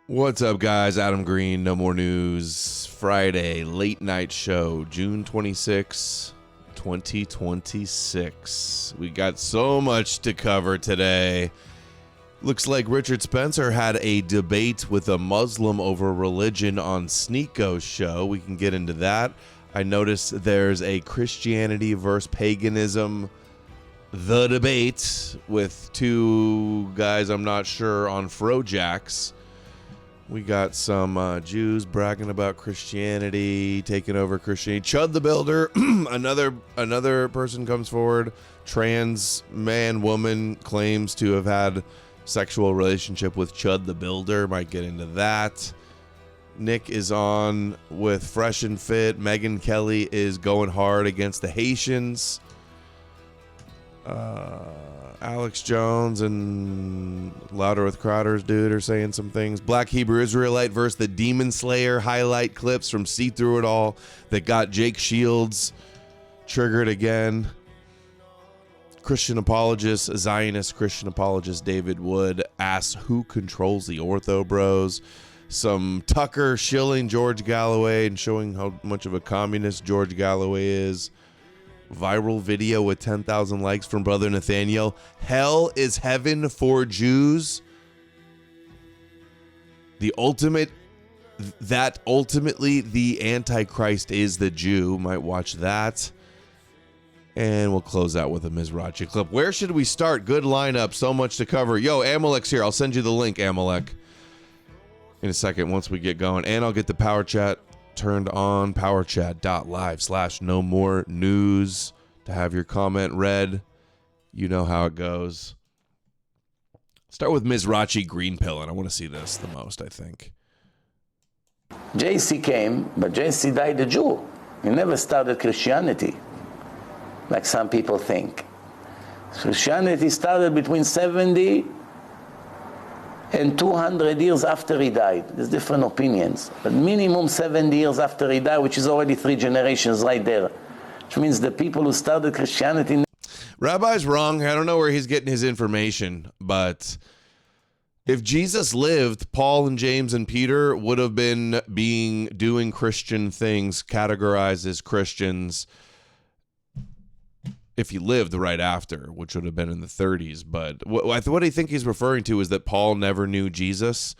What's up, guys? Adam Green, No More News, Friday, late night show, June 26, 2026. We got so much to cover today. Looks like Richard Spencer had a debate with a Muslim over religion on Sneako's show. We can get into that. I noticed there's a Christianity versus paganism, the debate, with two guys I'm not sure on Frojacks. We got some Jews bragging about Christianity, taking over Christianity. Chud the Builder, another person comes forward. Trans man, woman claims to have had sexual relationship with Chud the Builder. Might get into that. Nick is on with Fresh and Fit. Megyn Kelly is going hard against the Haitians. Alex Jones and Louder with Crowders dude are saying some things. Black Hebrew Israelite versus the Demon Slayer highlight clips from See Through It All that got Jake Shields triggered again. Christian apologist, Zionist Christian apologist David Wood asks who controls the Ortho Bros. Some Tucker shilling George Galloway and showing how much of a communist George Galloway is. Viral video with 10,000 likes from Brother Nathaniel. Hell is heaven for Jews. Ultimately the Antichrist is the Jew. Might watch that. And we'll close out with a Mizrachi clip. Where should we start? Good lineup. So much to cover. Yo, Amalek's here. I'll send you the link, Amalek, in a second once we get going. And I'll get the power chat turned on, powerchat.live/knowmorenews to have your comment read. You know how it goes. Start with Mizrachi Green Pill, and I want to see this the most, I think. JC came, but JC died a Jew. He never started Christianity, like some people think. Christianity started between 70 and 200 years after he died. There's different opinions, but minimum 70 years after he died, which is already 3 generations right there, which means the people who started Christianity. Rabbi's wrong. I don't know where he's getting his information, but if Jesus lived, Paul and James and Peter would have been doing Christian things, categorized as Christians, if he lived right after, which would have been in the 30s. But what I think he's referring to is that Paul never knew Jesus,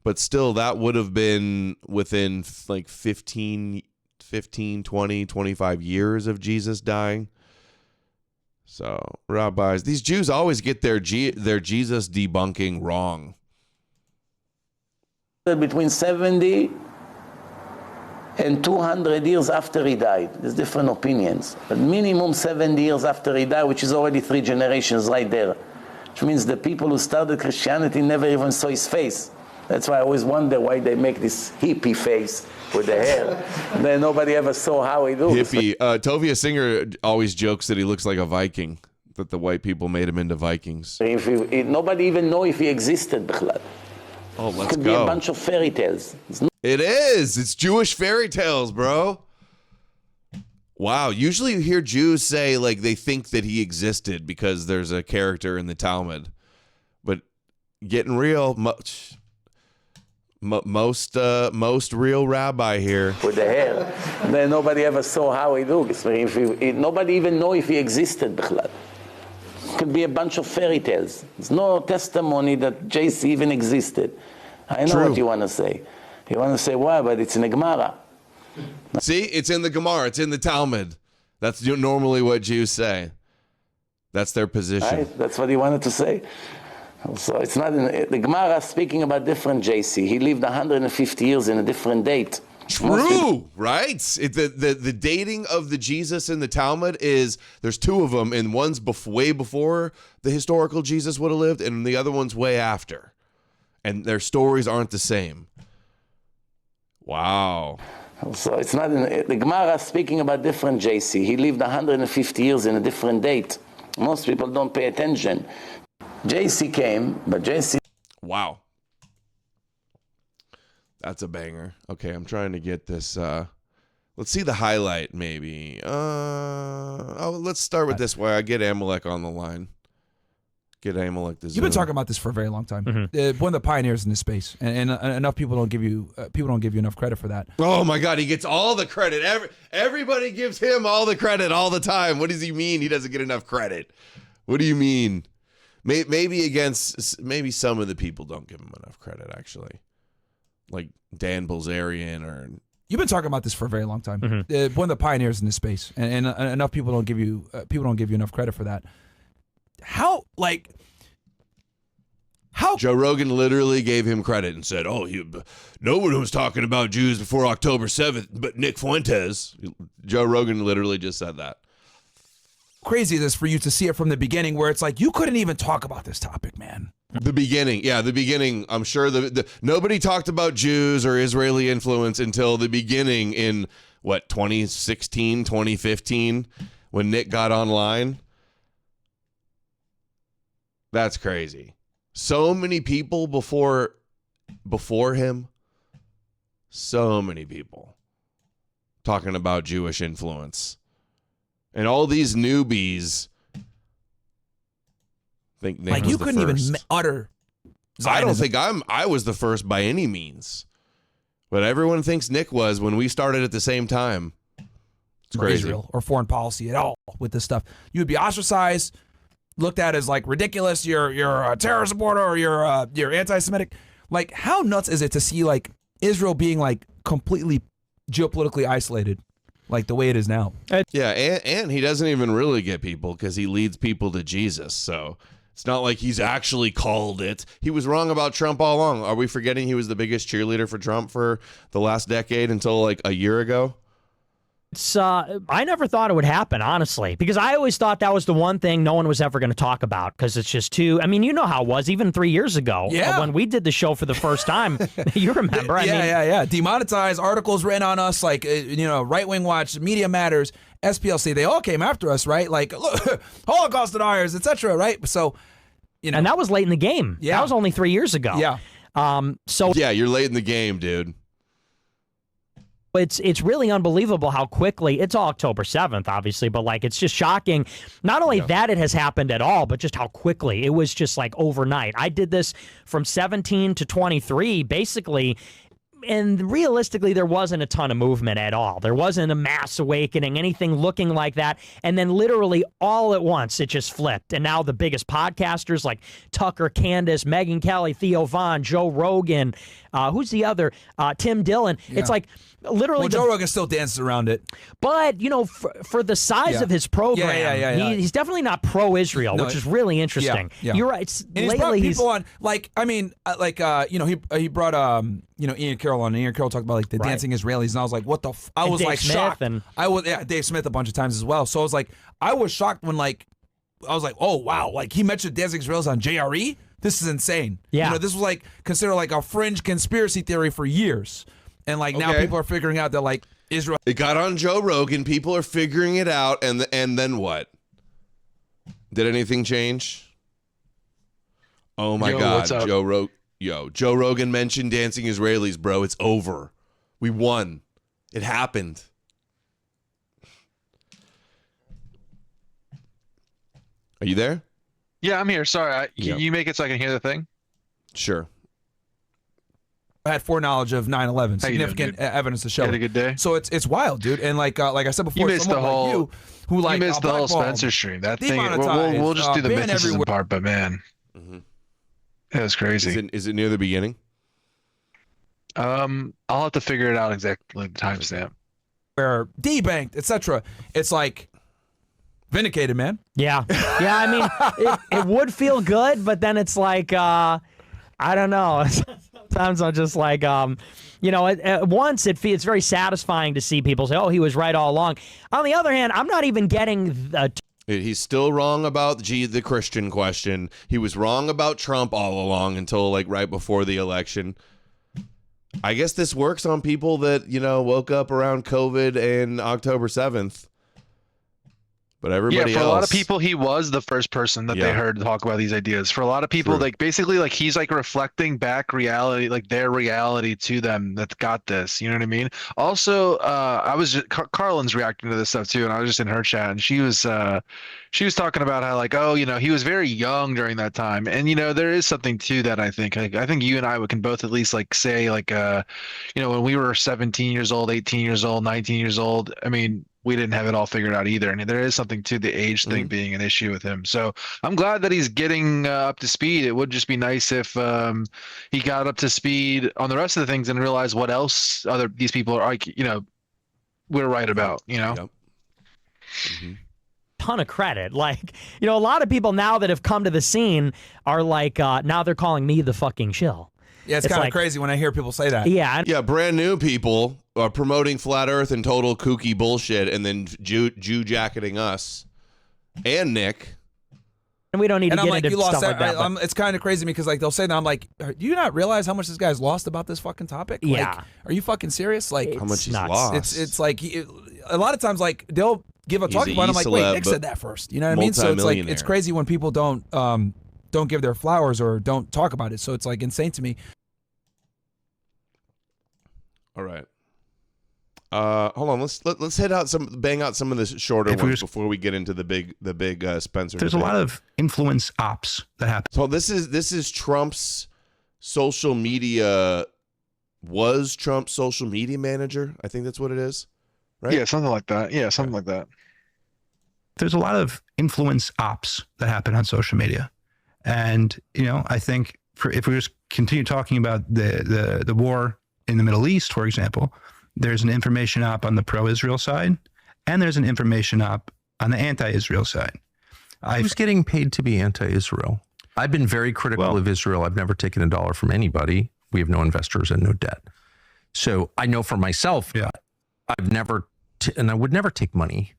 but still that would have been within like 15, 20, 25 years of Jesus dying. So, rabbis, these Jews always get their Jesus debunking wrong. Between 70 and 200 years after he died. There's different opinions, but minimum 70 years after he died, which is already 3 generations right there, which means the people who started Christianity never even saw his face. That's why I always wonder why they make this hippie face with the hair. Then nobody ever saw how he looks. Hippie. Tovia Singer always jokes that he looks like a Viking, that the white people made him into Vikings. Nobody even know if he existed. Oh, let's go. It could be a bunch of fairy tales. It is. It's Jewish fairy tales, bro. Wow. Usually you hear Jews say like they think that he existed because there's a character in the Talmud. But getting real, most real rabbi here. With the hair. Then nobody ever saw how he looks. Nobody even know if he existed. It could be a bunch of fairy tales. There's no testimony that JC even existed. I know what you want to say. You want to say why, but it's in the Gemara. See, it's in the Gemara. It's in the Talmud. That's normally what Jews say. That's their position. Right? That's what he wanted to say. So it's not in the Gemara speaking about different JC. He lived 150 years in a different date. True, right? The dating of the Jesus in the Talmud is, there's 2 of them, and one's way before the historical Jesus would have lived, and the other one's way after. And their stories aren't the same. Wow. So it's not in the Gemara speaking about different JC. He lived 150 years in a different date. Most people don't pay attention. JC came, but JC... Wow. That's a banger. Okay, I'm trying to get this. Let's see the highlight, maybe. Let's start with this way. I get Amalek on the line. Get Amalek the You've been talking about this for a very long time. One of the pioneers in this space, and enough people don't give you enough credit for that. Oh my God, he gets all the credit. Everybody gives him all the credit all the time. What does he mean? He doesn't get enough credit. What do you mean? Maybe some of the people don't give him enough credit, actually, like Dan Bilzerian or. You've been talking about this for a very long time. One of the pioneers in this space, and enough people don't give you enough credit for that. How Joe Rogan literally gave him credit and said, "Oh, no one was talking about Jews before October 7th, but Nick Fuentes." Joe Rogan literally just said that. Crazy it is for you to see it from the beginning, where it's like you couldn't even talk about this topic, man. The beginning. I'm sure nobody talked about Jews or Israeli influence until the beginning in 2016, 2015, when Nick got online. That's crazy. So many people before him. So many people talking about Jewish influence. And all these newbies think Nick like was you the couldn't first. even utter Zionism. I don't think I was the first by any means. But everyone thinks Nick was when we started at the same time. It's crazy. Israel or foreign policy at all with this stuff. You would be ostracized, looked at as like ridiculous. You're a terror supporter or you're anti-Semitic. Like how nuts is it to see like Israel being like completely geopolitically isolated, like the way it is now? Yeah, and he doesn't even really get people because he leads people to Jesus. So it's not like he's actually called it. He was wrong about Trump all along. Are we forgetting he was the biggest cheerleader for Trump for the last decade until like a year ago? I never thought it would happen, honestly, because I always thought that was the one thing no one was ever going to talk about because it's just too. I mean, you know how it was even 3 years ago when we did the show for the first time. You remember? Yeah. Demonetized, articles written on us, like Right Wing Watch, Media Matters, SPLC. They all came after us, right? Like look, Holocaust deniers, etc. Right? So, and that was late in the game. Yeah, that was only 3 years ago. Yeah. Yeah, you're late in the game, dude. It's really unbelievable how quickly, it's all October 7th, obviously, but like it's just shocking. Not only that it has happened at all, but just how quickly. It was just like overnight. I did this from 17 to 23, basically, and realistically, there wasn't a ton of movement at all. There wasn't a mass awakening, anything looking like that. And then literally all at once, it just flipped. And now the biggest podcasters like Tucker, Candace, Megyn Kelly, Theo Vaughn, Joe Rogan, who's the other? Tim Dillon. Yeah. It's like literally. Well, Joe Rogan still dances around it. But, for the size of his program, he's definitely not pro-Israel, which is really interesting. Yeah. You're right. And he's brought people on, he brought, Ian Carroll on. Ian Carroll talked about like the dancing Israelis, and I was like, what the I was like shocked. Dave Smith a bunch of times as well. So I was like, I was shocked when I was like, oh wow, like he mentioned dancing Israelis on JRE. This is insane. Yeah. This was like considered like a fringe conspiracy theory for years. And like now people are figuring out that like Israel. It got on Joe Rogan. People are figuring it out, and then what? Did anything change? Oh my God, Joe Rogan mentioned dancing Israelis, bro. It's over. We won. It happened. Are you there? Yeah, I'm here. Sorry, can you make it so I can hear the thing? Sure. I had foreknowledge of 9/11, significant evidence to show. You had a good day. So it's wild, dude. And like I said before, you missed the whole. You missed the whole Spencer stream. That thing. We'll just do the mythicism part, but man, that was crazy. Is it near the beginning? I'll have to figure it out exactly the timestamp. Where debanked, etc. It's like vindicated, man. Yeah. I mean, it would feel good, but then it's like I don't know. Sometimes I'm just like, at once it's very satisfying to see people say, oh, he was right all along. On the other hand, I'm not even getting He's still wrong about the Christian question. He was wrong about Trump all along until like right before the election. I guess this works on people that, woke up around COVID and October 7th. But everybody for else, a lot of people, he was the first person that they heard talk about these ideas. For a lot of people, like basically, like he's like reflecting back reality, like their reality to them that's got this. You know what I mean? Also, I was just, Carlin's reacting to this stuff too, and I was just in her chat, and she was talking about how like, oh, he was very young during that time, and there is something to that. I think you and I can both at least like say like, when we were 17 years old, 18 years old, 19 years old. I mean, we didn't have it all figured out either. And there is something to the age thing being an issue with him. So I'm glad that he's getting up to speed. It would just be nice if he got up to speed on the rest of the things and realized what else these people are like, we're right about, Yep. Mm-hmm. Ton of credit. Like, a lot of people now that have come to the scene are like, now they're calling me the fucking shill. Yeah, it's kind of like, crazy when I hear people say that. Yeah. Yeah, brand new people are promoting flat earth and total kooky bullshit and then Jew jacketing us and Nick. And we don't need to get like, into stuff like that. It's kind of crazy because like they'll say that. I'm like, do you not realize how much this guy's lost about this fucking topic? Yeah. Like, are you fucking serious? Like, how much he's nuts. lost. It's like a lot of times like they'll give a talking point. I'm like, wait, Nick said that first. You know what I mean? So it's like it's crazy when people don't give their flowers or don't talk about it. So it's like insane to me. All right. Hold on. Let's bang out some of the shorter ones before we get into the big Spencer. There's debate. a lot of influence ops that happen. So this is Trump's social media. Was Trump's social media manager? I think that's what it is, right? Yeah, something like that. Yeah, something like that. There's a lot of influence ops that happen on social media, and I think if we just continue talking about the war in the Middle East, for example, there's an information op on the pro-Israel side, and there's an information op on the anti-Israel side. Who's getting paid to be anti-Israel? I've been very critical of Israel. I've never taken a dollar from anybody. We have no investors and no debt. So I know for myself, I've never, and I would never take money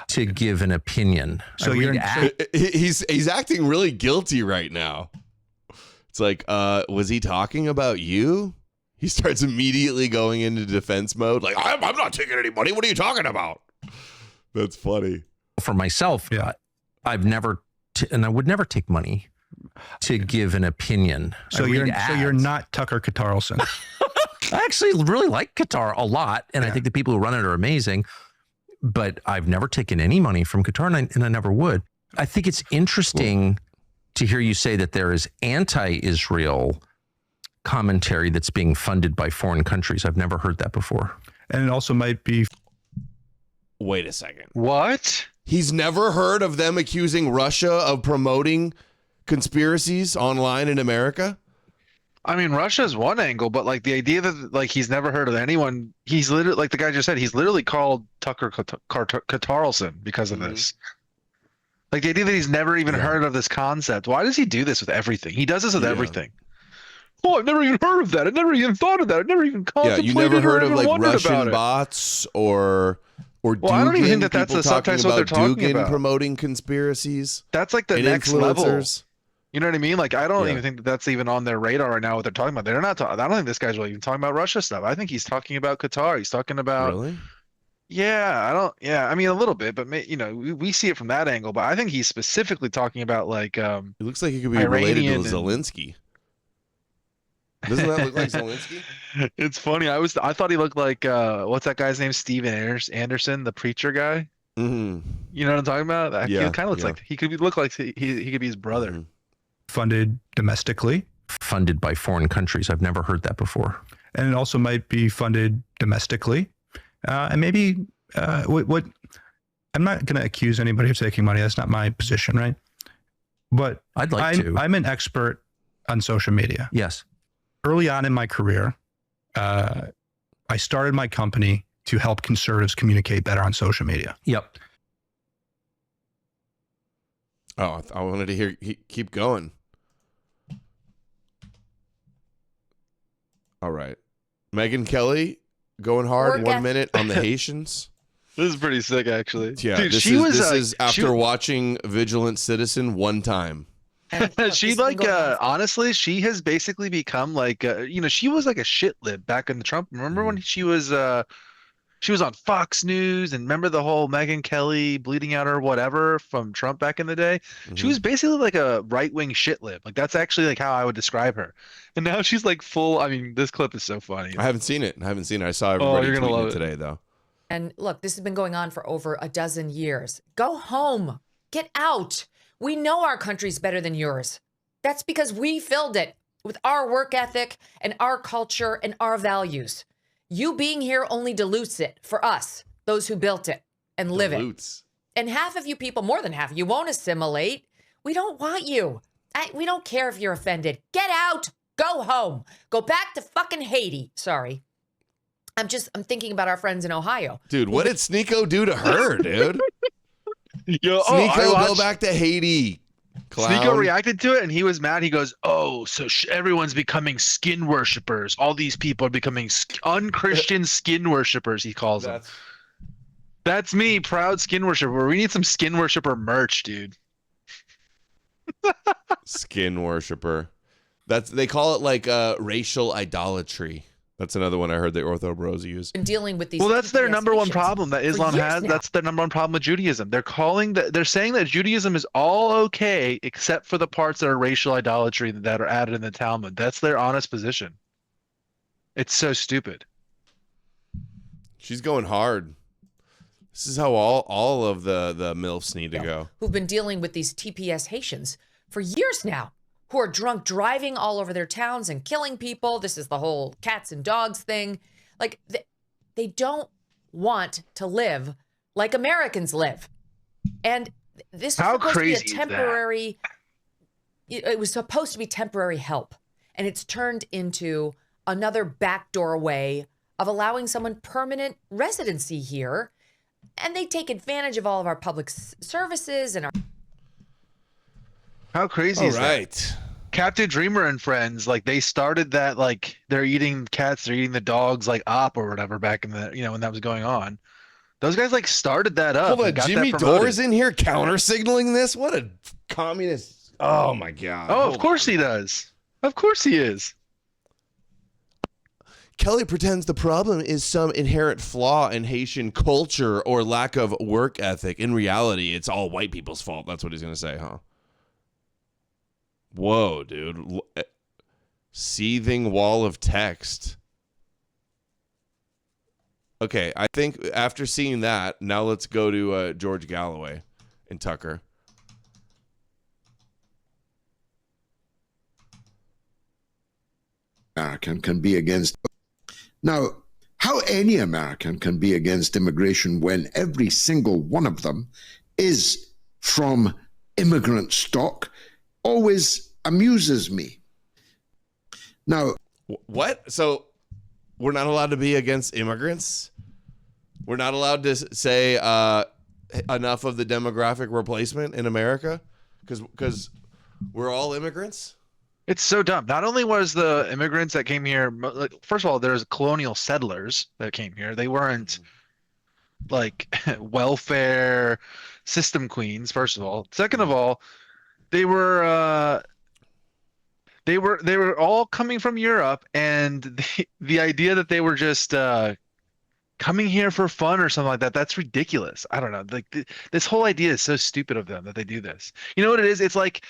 to give an opinion. So he's acting really guilty right now. It's like, was he talking about you? He starts immediately going into defense mode. Like, I'm not taking any money. What are you talking about? That's funny. For myself, I've never, and I would never take money to give an opinion. So you're not Tucker Carlson. I actually really like Qatar a lot, and I think the people who run it are amazing. But I've never taken any money from Qatar, and I never would. I think it's interesting to hear you say that there is anti-Israel commentary that's being funded by foreign countries. I've never heard that before. And it also might be. Wait a second. What? He's never heard of them accusing Russia of promoting conspiracies online in America? I mean, Russia's one angle, but like the idea that like he's never heard of anyone, he's literally, like the guy just said, he's literally called Tucker Carlson because of this. Like the idea that he's never even heard of this concept. Why does he do this with everything? He does this with everything. Oh, I've never even heard of that. I never even thought of that. I never even contemplated. Yeah, you never heard of like Russian it. bots or Dugin, I don't even think that that's the subtext what they're talking Dugin about. Promoting conspiracies. That's like the next level. You know what I mean? Like I don't even think that that's even on their radar right now. What they're talking about, they're not. I don't think this guy's really even talking about Russia stuff. I think he's talking about Qatar. He's talking about. Really? Yeah, I don't. Yeah, I mean a little bit, but we see it from that angle. But I think he's specifically talking about like. It looks like he could be related to Zelensky. Doesn't that look like Zelensky? It's funny. I thought he looked like what's that guy's name? Steven Anderson, the preacher guy. Mm-hmm. You know what I'm talking about? Yeah, he kind of looks like he could look like he could be his brother. Mm-hmm. Funded domestically. Funded by foreign countries. I've never heard that before. And it also might be funded domestically. And maybe what I'm not going to accuse anybody of taking money. That's not my position, right? But I'd like to. I'm an expert on social media. Yes. Early on in my career, I started my company to help conservatives communicate better on social media. Yep. Oh, I wanted to hear. Keep going. All right, Megyn Kelly going hard. 1 minute on the Haitians. This is pretty sick, actually. Yeah, dude, this is after watching Vigilant Citizen one time. She like honestly, she has basically become like she was like a shit lib back in the Trump. Remember when she was She was on Fox News, and remember the whole Megyn Kelly bleeding out or whatever from Trump back in the day? She was basically like a right-wing shitlib. Like that's actually like how I would describe her. And now she's like full. I mean, this clip is so funny. I haven't seen it. I saw everybody you're gonna tweeting love it today, though. And look, this has been going on for over a dozen years. Go home. Get out. We know our country's better than yours. That's because we filled it with our work ethic and our culture and our values. You being here only dilutes it for us, those who built it and live it. And half of you people, more than half, you won't assimilate. We don't want you. We don't care if you're offended. Get out. Go home. Go back to fucking Haiti. Sorry. I'm thinking about our friends in Ohio. Dude, what did Sneeko do to her, dude? Yo, Sneeko, go back to Haiti. Clown. Sneeko reacted to it, and he was mad. He goes, "Oh, so everyone's becoming skin worshippers. All these people are becoming unchristian skin worshippers." He calls them. That's me, proud skin worshiper. We need some skin worshiper merch, dude. Skin worshiper. They call it like racial idolatry. That's another one I heard the Ortho Bros use. And dealing with these. Well, that's their number one problem that Islam has. Now. That's their number one problem with Judaism. They're saying that Judaism is all okay except for the parts that are racial idolatry that are added in the Talmud. That's their honest position. It's so stupid. She's going hard. This is how all of the MILFs need to go. Who've been dealing with these TPS Haitians for years now, who are drunk driving all over their towns and killing people. This is the whole cats and dogs thing. Like, they don't want to live like Americans live. And this was supposed to be a temporary, it was supposed to be temporary help. And it's turned into another backdoor way of allowing someone permanent residency here. And they take advantage of all of our public services and our... How crazy is that? Captain Dreamer and friends, like they started that, like they're eating cats, they're eating the dogs, like op or whatever back in the, when that was going on. Those guys like started that up. Hold on, Jimmy Dore's in here counter signaling this? What a communist. Oh my God. Oh, of course he does. Of course he is. Kelly pretends the problem is some inherent flaw in Haitian culture or lack of work ethic. In reality, it's all white people's fault. That's what he's going to say, huh? Whoa, dude. Seething wall of text. Okay, I think after seeing that, now let's go to George Galloway and Tucker. American can be against... Now, how any American can be against immigration when every single one of them is from immigrant stock always amuses me. Now, what? So we're not allowed to be against immigrants? We're not allowed to say enough of the demographic replacement in America because we're all immigrants? It's so dumb. Not only was the immigrants that came here, like, first of all, there's colonial settlers that came here. They weren't like welfare system queens, first of all. Second of all, they were all coming from Europe, and the idea that they were just coming here for fun or something like that, that's ridiculous. I don't know. Like this whole idea is so stupid of them that they do this. You know what it is? It's like,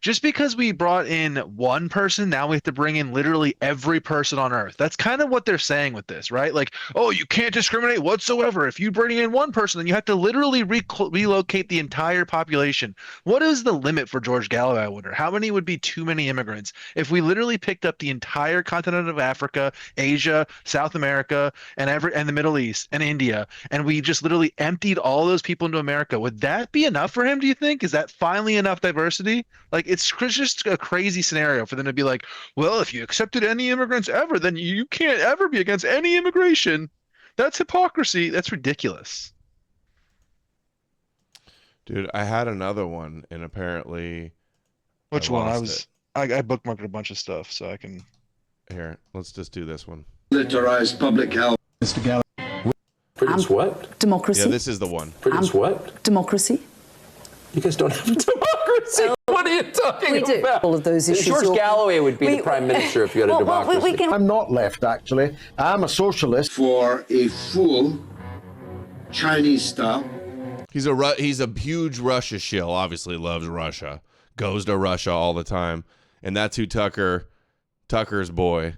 just because we brought in one person, now we have to bring in literally every person on earth. That's kind of what they're saying with this, right? Like, oh, you can't discriminate whatsoever. If you bring in one person, then you have to literally relocate the entire population. What is the limit for George Galloway, I wonder? How many would be too many immigrants if we literally picked up the entire continent of Africa, Asia, South America, and the Middle East and India, and we just literally emptied all those people into America? Would that be enough for him, do you think? Is that finally enough diversity? Like, it's just a crazy scenario for them to be like, well, if you accepted any immigrants ever, then you can't ever be against any immigration. That's hypocrisy. That's ridiculous. Dude, I had another one, and apparently... Which one? I bookmarked a bunch of stuff, so I can... Here, let's just do this one. Militarized public health. Mr. Galloway. Produce what? Democracy. Yeah, this is the one. Produce what? Democracy. You guys don't have democracy. What are you talking about? All of those issues. George Galloway would be the prime minister if you had a democracy. I'm not left, actually. I'm a socialist. For a full Chinese style. He's a huge Russia shill. Obviously loves Russia. Goes to Russia all the time. And that's who Tucker's boy,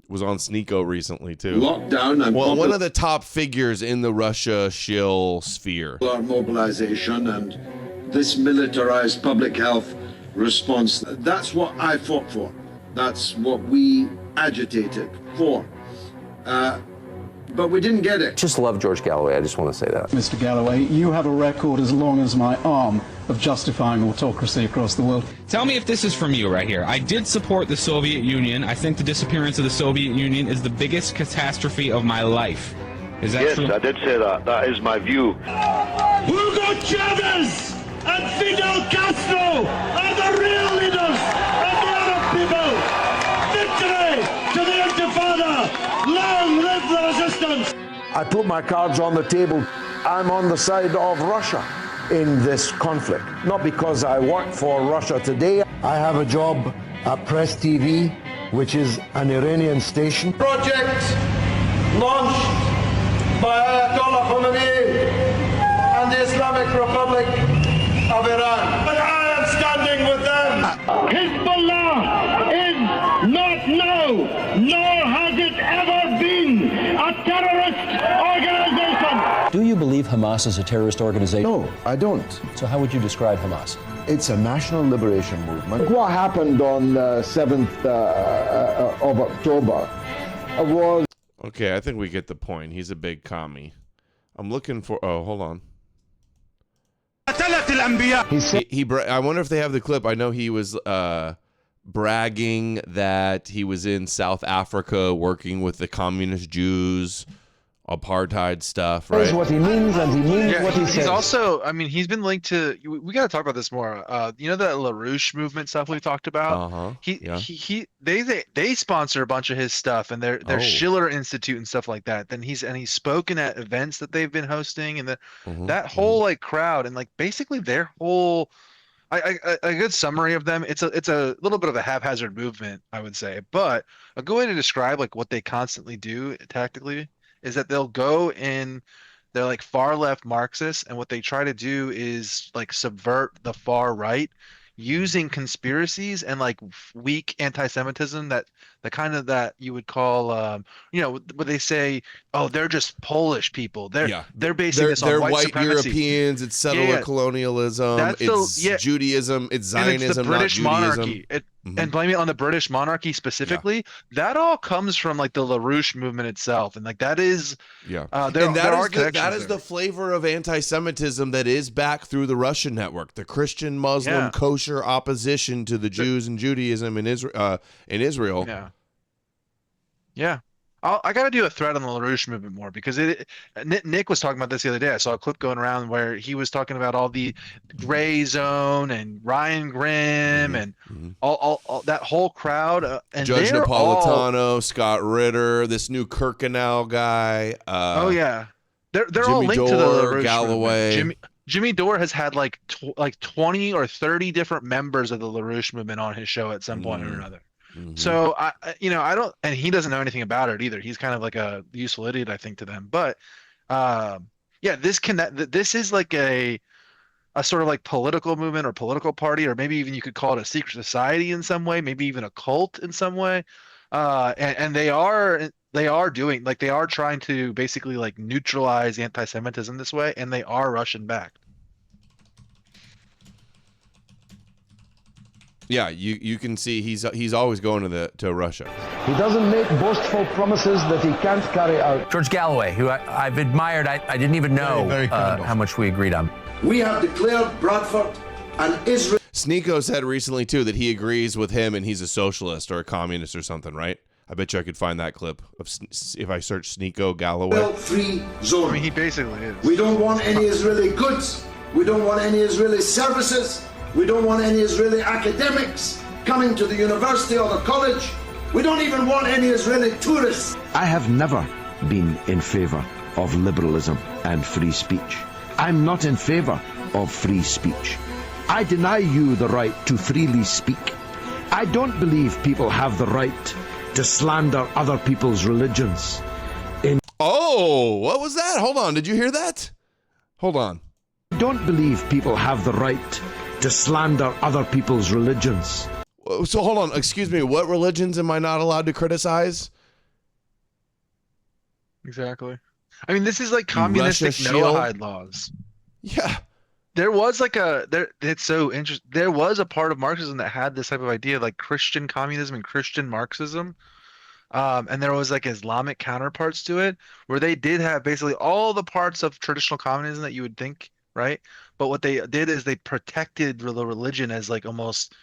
was on Sneeko recently too. Lockdown and one of the top figures in the Russia shill sphere. Mobilization and this militarized public health response. That's what I fought for. That's what we agitated for. But we didn't get it. Just love George Galloway. I just want to say that. Mr. Galloway, you have a record as long as my arm of justifying autocracy across the world. Tell me if this is from you right here. I did support the Soviet Union. I think the disappearance of the Soviet Union is the biggest catastrophe of my life. Is that true? Yes, I did say that. That is my view. Hugo Chavez and Fidel Castro are the real leaders of the Arab people. Victory to the Intifada. Long live the resistance. I put my cards on the table. I'm on the side of Russia in this conflict. Not because I work for Russia Today. I have a job at Press TV, which is an Iranian station. Project launched by Ayatollah Khomeini and the Islamic Republic of Iran. But I am standing with them. Hezbollah is not now, nor has it ever been, a terrorist organization. Do you believe Hamas is a terrorist organization? No, I don't. So how would you describe Hamas? It's a national liberation movement. What happened on the 7th of October was... Okay, I think we get the point. He's a big commie. I'm looking for... Oh, hold on. I wonder if they have the clip. I know he was bragging that he was in South Africa working with the communist Jews, apartheid stuff, right? That's what he means, and he means what he says. He's also, I mean, he's been linked to, we got to talk about this more. You know, that LaRouche movement stuff we've talked about? They sponsor a bunch of his stuff, and their Schiller Institute and stuff like that. Then he's spoken at events that they've been hosting, and that whole like crowd, and like basically their whole, a good summary of them. It's a little bit of a haphazard movement, I would say, but a good way to describe like what they constantly do tactically is that they'll go in, they're like far left Marxists, and what they try to do is like subvert the far right using conspiracies and like weak anti-Semitism that you would call what they say, oh, they're just Polish people, they're basing this on white supremacy. Europeans, it's settler colonialism, it's Judaism, it's Zionism, it's the British not monarchy. And blaming it on the British monarchy specifically, that all comes from like the LaRouche movement itself, and like that is that is the flavor of anti-Semitism that is back through the Russian network, the Christian Muslim kosher opposition to the Jews and Judaism in Israel. I got to do a thread on the LaRouche movement more, because Nick was talking about this the other day. I saw a clip going around where he was talking about all the Gray Zone and Ryan Grimm and all that whole crowd. And Judge Napolitano, Scott Ritter, this new Kirkconnell guy. They're all linked to the LaRouche Galloway. movement. Jimmy Dore has had like 20 or 30 different members of the LaRouche movement on his show at some point or another. So I don't, and he doesn't know anything about it either. He's kind of like a useful idiot, I think, to them. But this is like a sort of like political movement or political party, or maybe even you could call it a secret society in some way, maybe even a cult in some way. And they are doing, like, they are trying to basically like neutralize anti-Semitism this way, and they are Russian backed. Yeah, you can see he's always going to Russia. He doesn't make boastful promises that he can't carry out. George Galloway, who I've admired, I didn't even know how much we agreed on. We have declared Bradford and Israel. Sneeko said recently too that he agrees with him and he's a socialist or a communist or something, right? I bet you I could find that clip if I search Sneeko Galloway. Free zone. I mean, he basically is. We don't want any Israeli goods. We don't want any Israeli services. We don't want any Israeli academics coming to the university or the college. We don't even want any Israeli tourists. I have never been in favor of liberalism and free speech. I'm not in favor of free speech. I deny you the right to freely speak. I don't believe people have the right to slander other people's religions. what was that? Hold on. Did you hear that? Hold on. Don't believe people have the right to slander other people's religions. So hold on. Excuse me. What religions am I not allowed to criticize? Exactly. I mean, this is like communistic Noahide laws. Yeah. There was like it's so interesting. There was a part of Marxism that had this type of idea, like Christian communism and Christian Marxism. And there was like Islamic counterparts to it, where they did have basically all the parts of traditional communism that you would think, right? But what they did is they protected the religion as like almost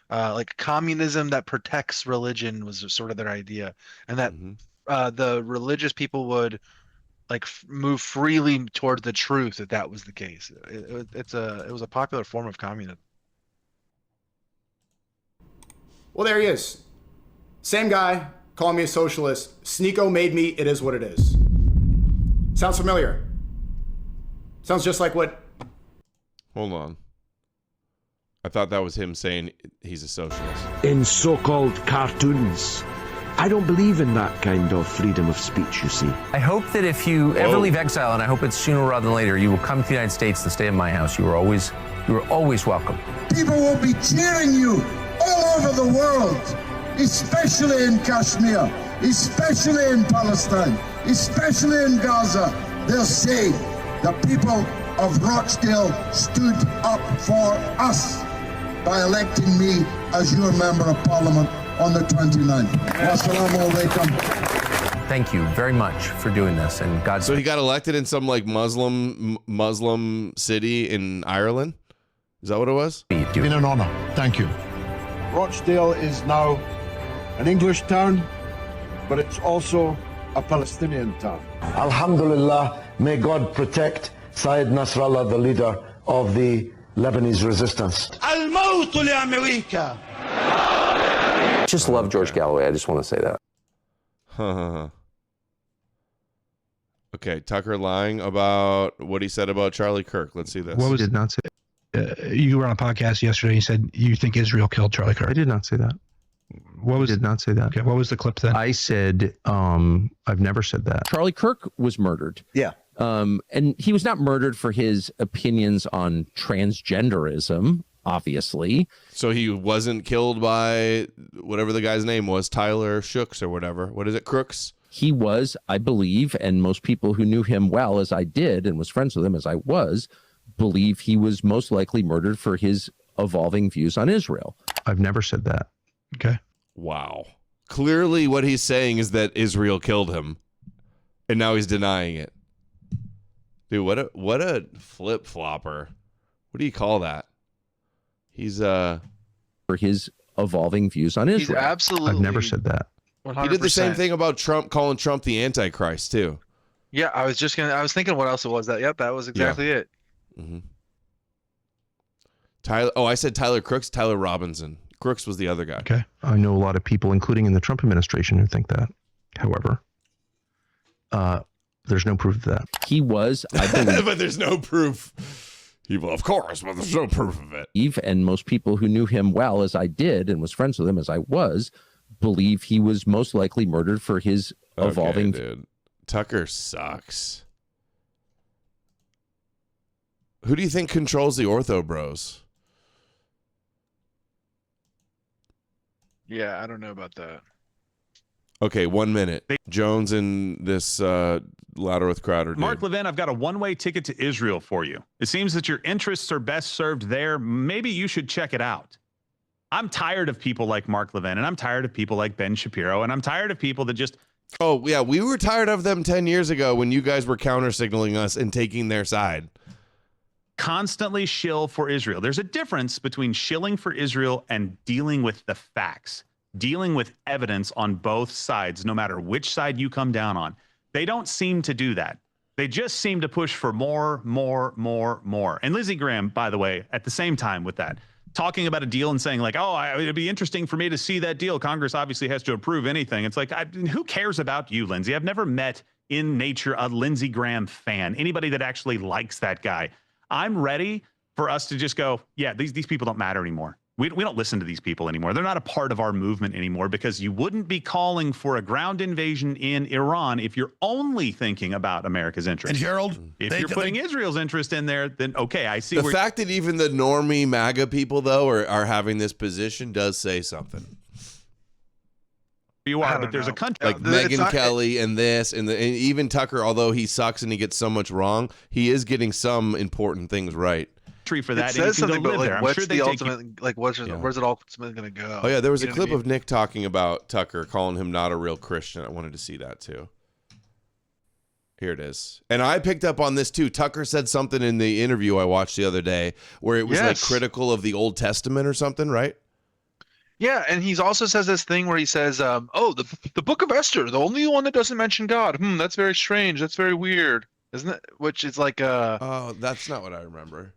like communism that protects religion was sort of their idea, and that the religious people would like move freely towards the truth if that was the case. It was a popular form of communism. Well, there he is. Same guy calling me a socialist. Sneeko made me. It is what it is. Sounds familiar. Sounds just like what... Hold on. I thought that was him saying he's a socialist. In so-called cartoons. I don't believe in that kind of freedom of speech, you see. I hope that if you ever leave exile, and I hope it's sooner rather than later, you will come to the United States and stay in my house. You are always welcome. People will be cheering you all over the world, especially in Kashmir, especially in Palestine, especially in Gaza. They'll say the people of Rochdale stood up for us by electing me as your member of parliament on the 29th. Wassalamu alaikum. Thank you very much for doing this, and God. So he got elected in some like Muslim city in Ireland. Is that what it was? It's been an honor. Thank you. Rochdale is now an English town, but it's also a Palestinian town. Alhamdulillah, may God protect Syed Nasrallah, the leader of the Lebanese resistance. الموت لأمريكا. Just love George Galloway. I just want to say that. Okay, Tucker lying about what he said about Charlie Kirk. Let's see this. What was did not say? You were on a podcast yesterday. You said you think Israel killed Charlie Kirk. I did not say that. What was? I did not say that. Okay, what was the clip then? I said, I've never said that. Charlie Kirk was murdered. Yeah. And he was not murdered for his opinions on transgenderism, obviously. So he wasn't killed by whatever the guy's name was, Tyler Shooks or whatever. What is it, Crooks? He was, I believe, and most people who knew him well, as I did, and was friends with him as I was, believe he was most likely murdered for his evolving views on Israel. I've never said that. Okay. Wow. Clearly what he's saying is that Israel killed him, and now he's denying it. Dude, what a flip-flopper. What do you call that? He's for his evolving views on Israel. He's absolutely. I've never said that. 100%. He did the same thing about Trump, calling Trump the Antichrist too. Yeah, I was thinking what else it was. Yep, that was exactly it. Mm-hmm. Tyler. Oh, I said Tyler Crooks. Tyler Robinson. Crooks was the other guy. Okay. I know a lot of people, including in the Trump administration, who think that. However, there's no proof of that. He was, I believe. But there's no proof. Well, of course, but there's no proof of it. And most people who knew him well, as I did, and was friends with him as I was, believe he was most likely murdered for his evolving. Dude. Tucker sucks. Who do you think controls the Ortho Bros? Yeah, I don't know about that. Okay, 1 minute. Jones and this Louder with Crowder dude. Mark Levin, I've got a one-way ticket to Israel for you. It seems that your interests are best served there. Maybe you should check it out. I'm tired of people like Mark Levin, and I'm tired of people like Ben Shapiro, and I'm tired of people that just... Oh, yeah, we were tired of them 10 years ago when you guys were counter-signaling us and taking their side. Constantly shill for Israel. There's a difference between shilling for Israel and dealing with the facts, dealing with evidence on both sides, no matter which side you come down on. They don't seem to do that. They just seem to push for more. And Lindsey Graham, by the way, at the same time with that, talking about a deal and saying like, oh, it'd be interesting for me to see that deal. Congress obviously has to approve anything. It's like, who cares about you, Lindsey? I've never met in nature a Lindsey Graham fan, anybody that actually likes that guy. I'm ready for us to just go, yeah, these people don't matter anymore. We don't listen to these people anymore. They're not a part of our movement anymore, because you wouldn't be calling for a ground invasion in Iran if you're only thinking about America's interest. And Gerald, if you're putting Israel's interest in there, then okay, I see. The fact that even the normie MAGA people, though, are having this position does say something. You are, but there's a country like Megyn Kelly and this and even Tucker, although he sucks and he gets so much wrong, he is getting some important things right. For that, it says something, but like, what's sure the ultimate? Like, where's it all ultimately going to go? Oh yeah, there was a You know clip what I mean? of Nick talking about Tucker, calling him not a real Christian. I wanted to see that too. Here it is, and I picked up on this too. Tucker said something in the interview I watched the other day where it was like critical of the Old Testament or something, right? Yeah, and he also says this thing where he says, "Oh, the Book of Esther, the only one that doesn't mention God. That's very strange. That's very weird, isn't it?" Which is like, oh, that's not what I remember.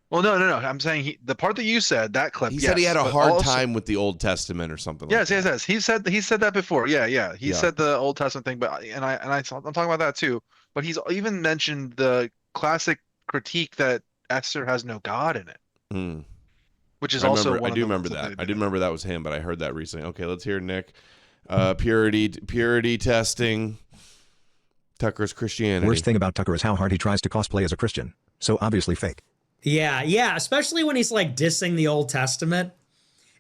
Well, no. I'm saying the part that you said, that clip. He said he had a hard time with the Old Testament or something. Yes. He said that before. Yeah. He said the Old Testament thing, but I'm talking about that too. But he's even mentioned the classic critique that Esther has no God in it. Which is also I do remember that. I did remember that was him, but I heard that recently. Okay, let's hear Nick. Purity testing. Tucker's Christianity. Worst thing about Tucker is how hard he tries to cosplay as a Christian. So obviously fake. Yeah, especially when he's like dissing the Old Testament.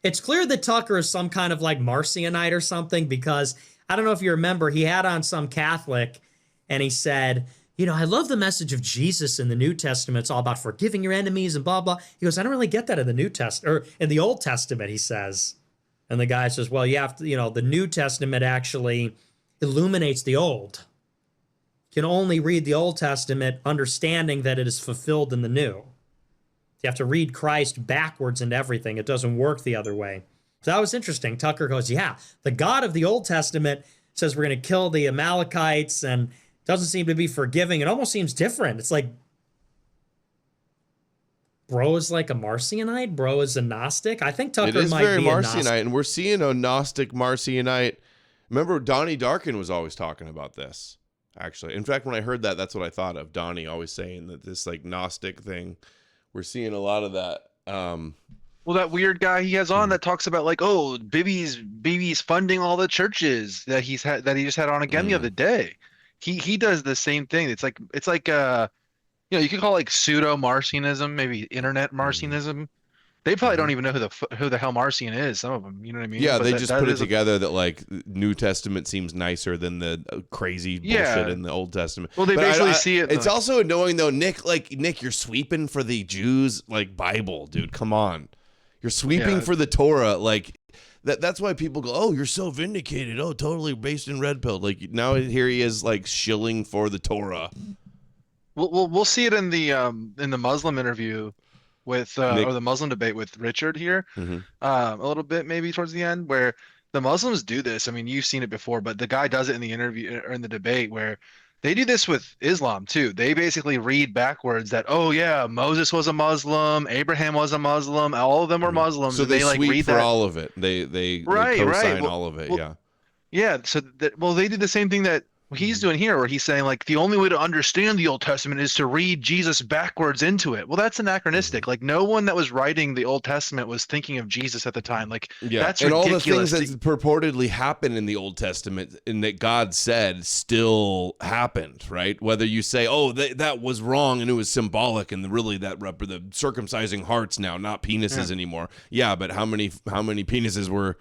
It's clear that Tucker is some kind of like Marcionite or something, because I don't know if you remember, he had on some Catholic and he said, I love the message of Jesus in the New Testament. It's all about forgiving your enemies and blah, blah. He goes, I don't really get that in the New Testament, or in the Old Testament, he says. And the guy says, well, you have to, the New Testament actually illuminates the Old. You can only read the Old Testament understanding that it is fulfilled in the New. You have to read Christ backwards and everything. It doesn't work the other way. So that was interesting. Tucker goes, yeah, the God of the Old Testament says we're going to kill the Amalekites and doesn't seem to be forgiving. It almost seems different. It's like, bro is like a Marcionite. Bro is a Gnostic. I think Tucker might be a Marcionite, and we're seeing a Gnostic Marcionite. Remember, Donnie Darkin was always talking about this, actually. In fact, when I heard that, that's what I thought of. Donnie always saying that this like Gnostic thing. We're seeing a lot of that. Well, that weird guy he has on that talks about like, oh, Bibi's funding all the churches that he just had on again the other day. He does the same thing. It's like you could call it like pseudo Marcionism, maybe internet Marcionism. They probably don't even know who the hell Marcion is. Some of them, you know what I mean? Yeah, but they just put it together that like New Testament seems nicer than the crazy bullshit in the Old Testament. Well, they basically see it. It's also annoying though, Nick. Like Nick, you're sweeping for the Jews like Bible, dude. Come on, you're sweeping for the Torah. Like that's why people go, oh, you're so vindicated. Oh, totally based in red pill. Like now here he is like shilling for the Torah. We'll see it in the Muslim interview with or the Muslim debate with Richard here, a little bit maybe towards the end, where the Muslims do this. I mean, you've seen it before, but the guy does it in the interview or in the debate where they do this with Islam too. They basically read backwards that, oh yeah, Moses was a Muslim, Abraham was a Muslim, all of them were Muslims. So they like sweep read for all of it. They co-sign all of it. Yeah. So they do the same thing that he's doing here, where he's saying like the only way to understand the Old Testament is to read Jesus backwards into it. Well, that's anachronistic. Like no one that was writing the Old Testament was thinking of Jesus at the time. Like that's and ridiculous. All the things that purportedly happened in the Old Testament and that God said still happened, right? Whether you say, oh, that was wrong and it was symbolic and really the circumcising hearts now, not penises anymore. Yeah, but how many penises were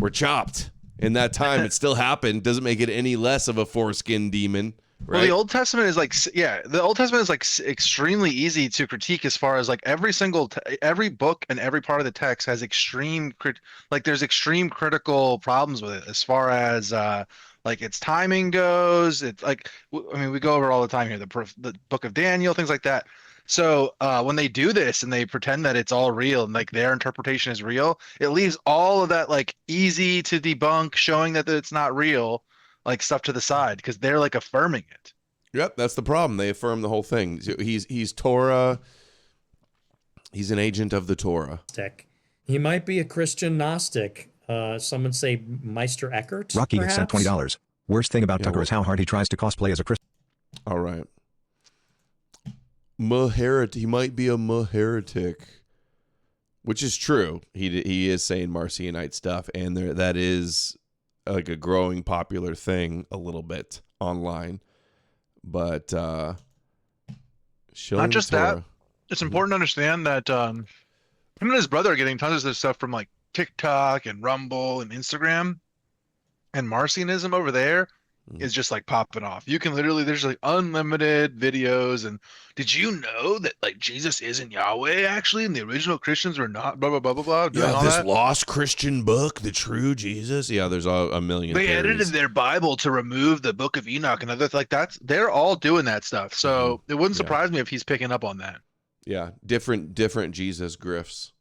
chopped? In that time, it still happened. Doesn't make it any less of a foreskin demon. Right? Well, the Old Testament is like, the Old Testament is like extremely easy to critique as far as like every book and every part of the text has there's extreme critical problems with it as far as like its timing goes. It's like, I mean, we go over all the time here, the book of Daniel, things like that. So when they do this and they pretend that it's all real and like their interpretation is real, it leaves all of that like easy to debunk, showing that it's not real, like stuff to the side because they're like affirming it. Yep, that's the problem. They affirm the whole thing. He's Torah. He's an agent of the Torah. He might be a Christian Gnostic. Someone say Meister Eckhart. Rocky gets sent $20. Worst thing about Tucker is how hard he tries to cosplay as a Christian. All right. He might be a heretic. which is true. He is saying Marcionite stuff, and that is like a growing popular thing a little bit online. But not just that, it's important to understand that him and his brother are getting tons of this stuff from like TikTok and Rumble and Instagram, and Marcionism over there is just like popping off. You can literally, there's like unlimited videos. And did you know that like Jesus isn't Yahweh actually, and the original Christians were not blah blah blah blah blah. Yeah, this lost Christian book, the true Jesus. Yeah, there's a million. They edited their Bible to remove the Book of Enoch and other like they're all doing that stuff. So it wouldn't surprise me if he's picking up on that. Yeah, different Jesus grifts.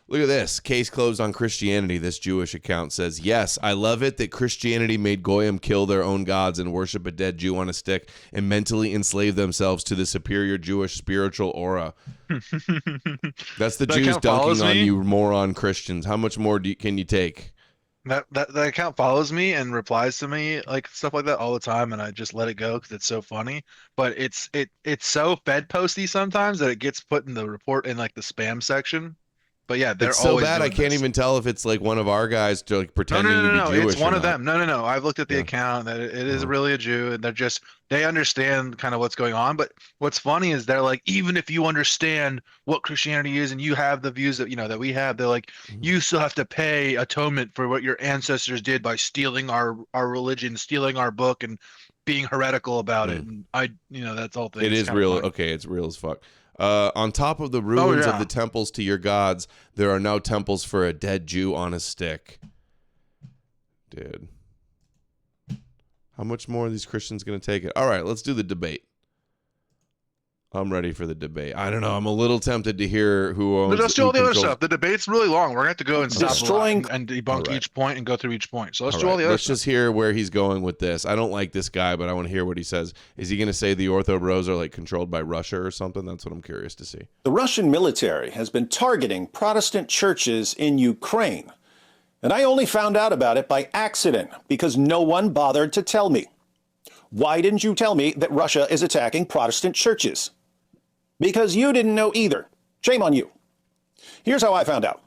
Look at this. Case closed on Christianity. This Jewish account says, yes, I love it that Christianity made Goyim kill their own gods and worship a dead Jew on a stick and mentally enslave themselves to the superior Jewish spiritual aura. That's the Jews dunking on you moron Christians. How much more can you take? That account follows me and replies to me like stuff like that all the time, and I just let it go because it's so funny. But it's so Fed posty sometimes that it gets put in the report in like the spam section. But yeah, they're it's so always bad I can't even tell if it's like one of our guys to like pretending to be Jewish. It's one of them. No. I've looked at the account that it is really a Jew, and they understand kind of what's going on. But what's funny is they're like, even if you understand what Christianity is and you have the views that that we have, they're like, you still have to pay atonement for what your ancestors did by stealing our religion, stealing our book, and being heretical about it. And that's all things. It is real. Okay, it's real as fuck. On top of the ruins of the temples to your gods, there are now temples for a dead Jew on a stick. Dude. How much more are these Christians going to take it? All right, let's do the debate. I'm ready for the debate. I don't know. I'm a little tempted to hear who owns. But let's do all the other stuff. The debate's really long. We're going to have to go and stop Destroying and debunk each point and go through each point. So let's All do all right, the other let's stuff. just hear where he's going with this. I don't like this guy, but I want to hear what he says. Is he going to say the Ortho Bros are like controlled by Russia or something? That's what I'm curious to see. The Russian military has been targeting Protestant churches in Ukraine, and I only found out about it by accident because no one bothered to tell me. Why didn't you tell me that Russia is attacking Protestant churches? Because you didn't know either. Shame on you. Here's how I found out.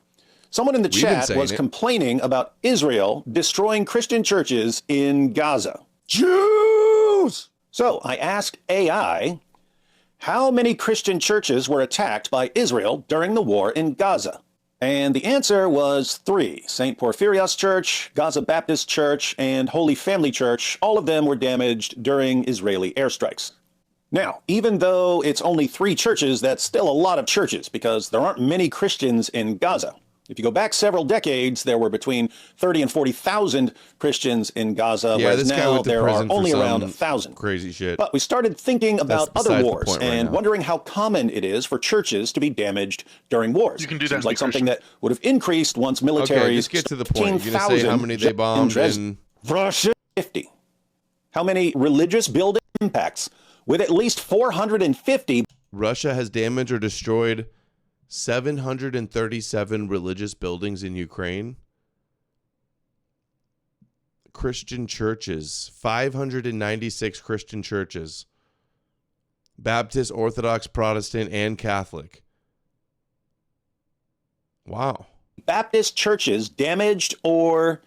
Someone in the chat was complaining about Israel destroying Christian churches in Gaza. Jews! So I asked AI, how many Christian churches were attacked by Israel during the war in Gaza? And the answer was 3. St. Porphyrios Church, Gaza Baptist Church, and Holy Family Church. All of them were damaged during Israeli airstrikes. Now, even though it's only 3 churches, that's still a lot of churches because there aren't many Christians in Gaza. If you go back several decades, there were between 30 and 40,000 Christians in Gaza, whereas now there are only around 1,000. Crazy shit. But we started thinking about other wars and wondering how common it is for churches to be damaged during wars. You can do that. Seems like something that would have increased once militaries. Okay, just get to the point. You're going to say how many they bombed in Russia? 50. How many religious building impacts? With at least 450. Russia has damaged or destroyed 737 religious buildings in Ukraine. Christian churches, 596 Christian churches. Baptist, Orthodox, Protestant, and Catholic. Wow. Baptist churches damaged or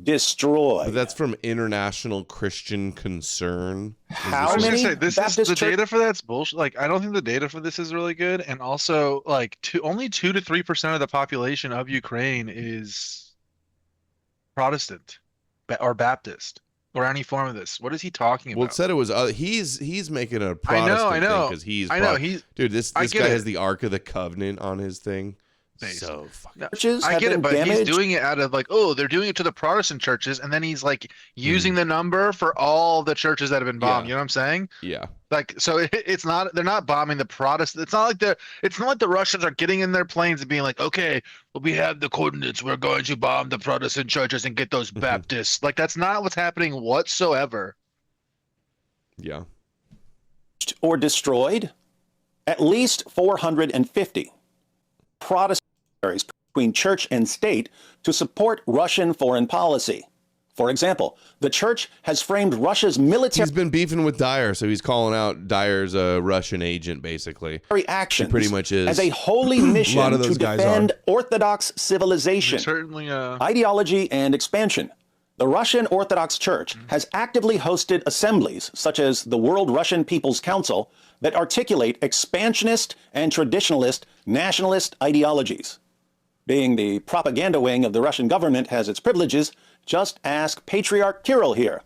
destroyed. But that's from International Christian Concern. How many? The data for that's bullshit. Like, I don't think the data for this is really good, and also, like, only 2 to 3% of the population of Ukraine is Protestant or Baptist or any form of this. What is he talking about? Well, it said it was. He's making a Protestant I know. because he's. I know. Dude, this guy has the Ark of the Covenant on his thing. So fucking. I get it, but he's doing it out of like, oh, they're doing it to the Protestant churches, and then he's like using the number for all the churches that have been bombed. You know what I'm saying? Yeah. Like, so it's not. They're not bombing the Protestant. It's not like the Russians are getting in their planes and being like, okay, well, we have the coordinates. We're going to bomb the Protestant churches and get those Baptists. Like, that's not what's happening whatsoever. Yeah. Or destroyed, at least 450 Protestant between church and state to support Russian foreign policy. For example, the church has framed Russia's military... He's been beefing with Dyer, so he's calling out Dyer's a Russian agent, basically. ...actions he pretty much is. as a holy mission a lot of to those guys defend are. Orthodox civilization, ideology, and expansion. The Russian Orthodox Church has actively hosted assemblies, such as the World Russian People's Council, that articulate expansionist and traditionalist nationalist ideologies. Being the propaganda wing of the Russian government has its privileges, just ask Patriarch Kirill here.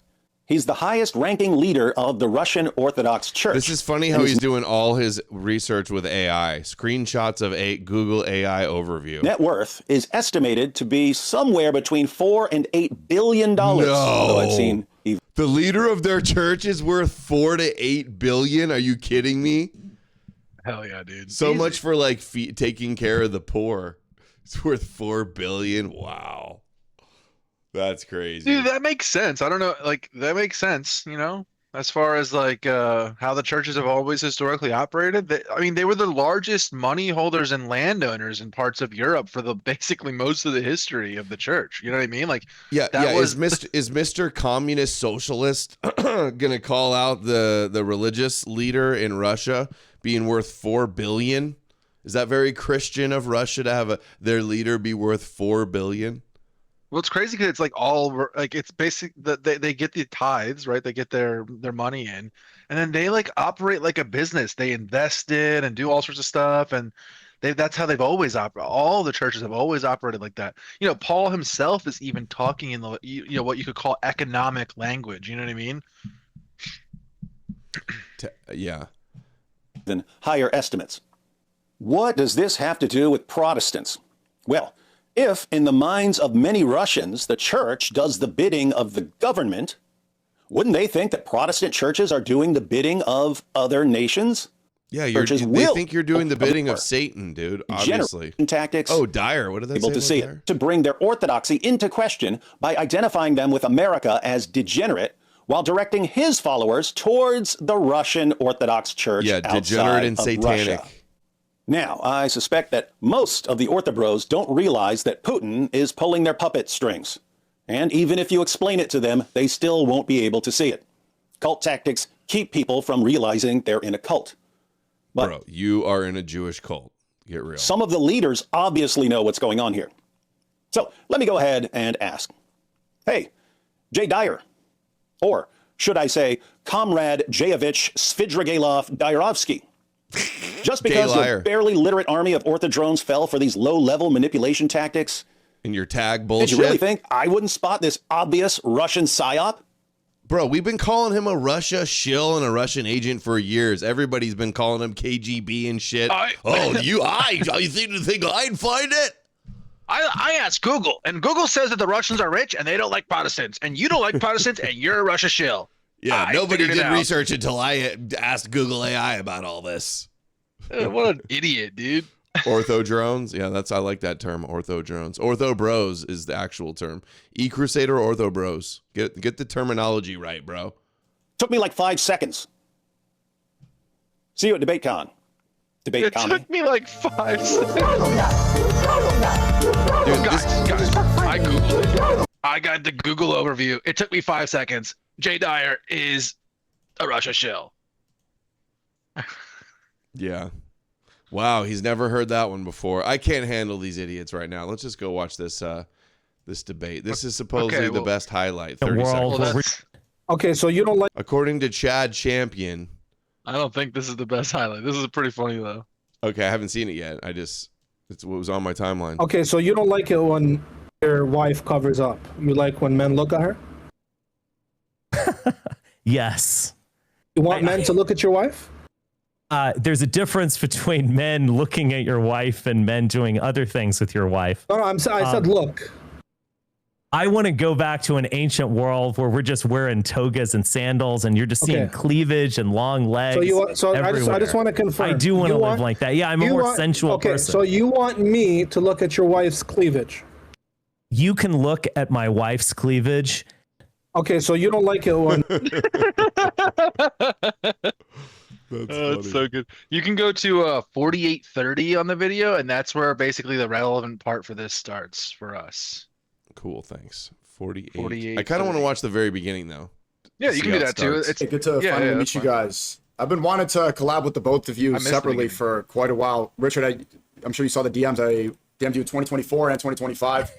He's the highest-ranking leader of the Russian Orthodox Church. This is funny how he's doing all his research with AI. Screenshots of a Google AI overview. Net worth is estimated to be somewhere between $4 and $8 billion. No. Although I've seen the leader of their church is worth $4 to $8 billion. Are you kidding me? Hell yeah, dude. So much for like taking care of the poor. It's worth $4 billion. Wow. That's crazy. Dude, that makes sense. I don't know. Like, that makes sense, you know, as far as like how the churches have always historically operated. They were the largest money holders and landowners in parts of Europe for the basically most of the history of the church. You know what I mean? Like, is Mr. Communist Socialist gonna call out the religious leader in Russia being worth $4 billion? Is that very Christian of Russia to have their leader be worth $4 billion? Well, it's crazy because it's like all like it's basic that they get the tithes, right? They get their money in, and then they like operate like a business. They invest it and do all sorts of stuff, and that's how they've always operated. All the churches have always operated like that. You know, Paul himself is even talking in the what you could call economic language. You know what I mean? Yeah. Than higher estimates. What does this have to do with Protestants? Well, if in the minds of many Russians, the church does the bidding of the government, wouldn't they think that Protestant churches are doing the bidding of other nations? Yeah, they think you're doing the bidding of Satan, dude, obviously. Tactics. Oh, Dyer, what did they able say to see it, to bring their orthodoxy into question by identifying them with America as degenerate, while directing his followers towards the Russian Orthodox Church degenerate and satanic. Russia. Now, I suspect that most of the Orthobros don't realize that Putin is pulling their puppet strings. And even if you explain it to them, they still won't be able to see it. Cult tactics keep people from realizing they're in a cult. But bro, you are in a Jewish cult. Get real. Some of the leaders obviously know what's going on here. So let me go ahead and ask. Hey, Jay Dyer. Or should I say, Comrade Jayevich Svidrigailov Dyerovsky. Just because your barely literate army of orthodrones fell for these low-level manipulation tactics? And your tag bullshit? Did you really think I wouldn't spot this obvious Russian psyop? Bro, we've been calling him a Russia shill and a Russian agent for years. Everybody's been calling him KGB and shit. You think I'd find it? I asked Google, and Google says that the Russians are rich and they don't like Protestants, and you don't like Protestants, and you're a Russia shill. Yeah, nobody did research until I asked Google AI about all this. What an idiot, dude. Ortho drones. Yeah, I like that term, ortho drones. Ortho bros is the actual term. E-Crusader ortho bros. Get the terminology right, bro. Took me like 5 seconds. See you at DebateCon. It took me like 5 seconds. Dude, guys, I Googled it. I got the Google overview. It took me 5 seconds. Jay Dyer is a Russia shill. Yeah. Wow, he's never heard that one before. I can't handle these idiots right now. Let's just go watch this this debate. This is supposedly the best highlight. 30 seconds. Okay, so you don't like... According to Chad Champion. I don't think this is the best highlight. This is pretty funny, though. Okay, I haven't seen it yet. It's what was on my timeline. Okay, so you don't like it when your wife covers up. You like when men look at her? Yes. You want men to look at your wife? There's a difference between men looking at your wife and men doing other things with your wife. No, I said look. I want to go back to an ancient world where we're just wearing togas and sandals, and you're just seeing cleavage and long legs. I just want to confirm. I do want to live like that. Yeah, I'm a more sensual person. So you want me to look at your wife's cleavage? You can look at my wife's cleavage. Okay, so you don't like it when... That's so good. You can go to 4830 on the video, and that's where basically the relevant part for this starts for us. Cool, thanks. 48. I kind of want to watch the very beginning though. Yeah, you can do that too. It's good to finally meet you guys. I've been wanting to collab with the both of you separately for quite a while. Richard, I'm sure you saw the DMs. I DM'd you 2024 and 2025.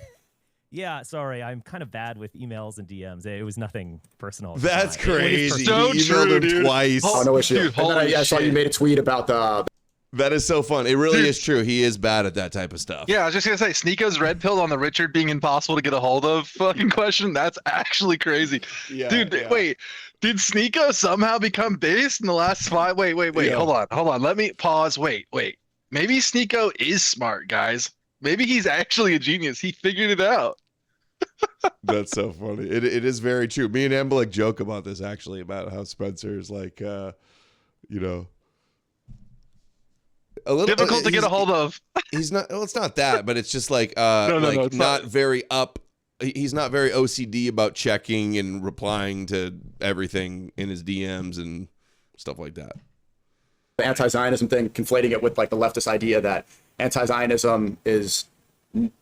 Yeah, sorry, I'm kind of bad with emails and DMs. It was nothing personal. That's crazy. So you emailed him twice. Oh, no issue. Dude, And then I saw you made a tweet about the. That is so fun. It really is true. He is bad at that type of stuff. Yeah, I was just gonna say, Sneako's red pill on the Richard being impossible to get a hold of fucking question. That's actually crazy. Yeah, Dude, wait. Did Sneako somehow become based in the last 5? Wait. Yeah. Hold on. Let me pause. Wait. Maybe Sneako is smart, guys. Maybe he's actually a genius. He figured it out. That's so funny. It is very true. Me and Embolic joke about this actually, about how Spencer is like, a little difficult to get a hold of. He's not. Well, it's not that, but it's just like, not very up. He's not very OCD about checking and replying to everything in his DMs and stuff like that. The anti-Zionism thing, conflating it with like the leftist idea that anti-Zionism is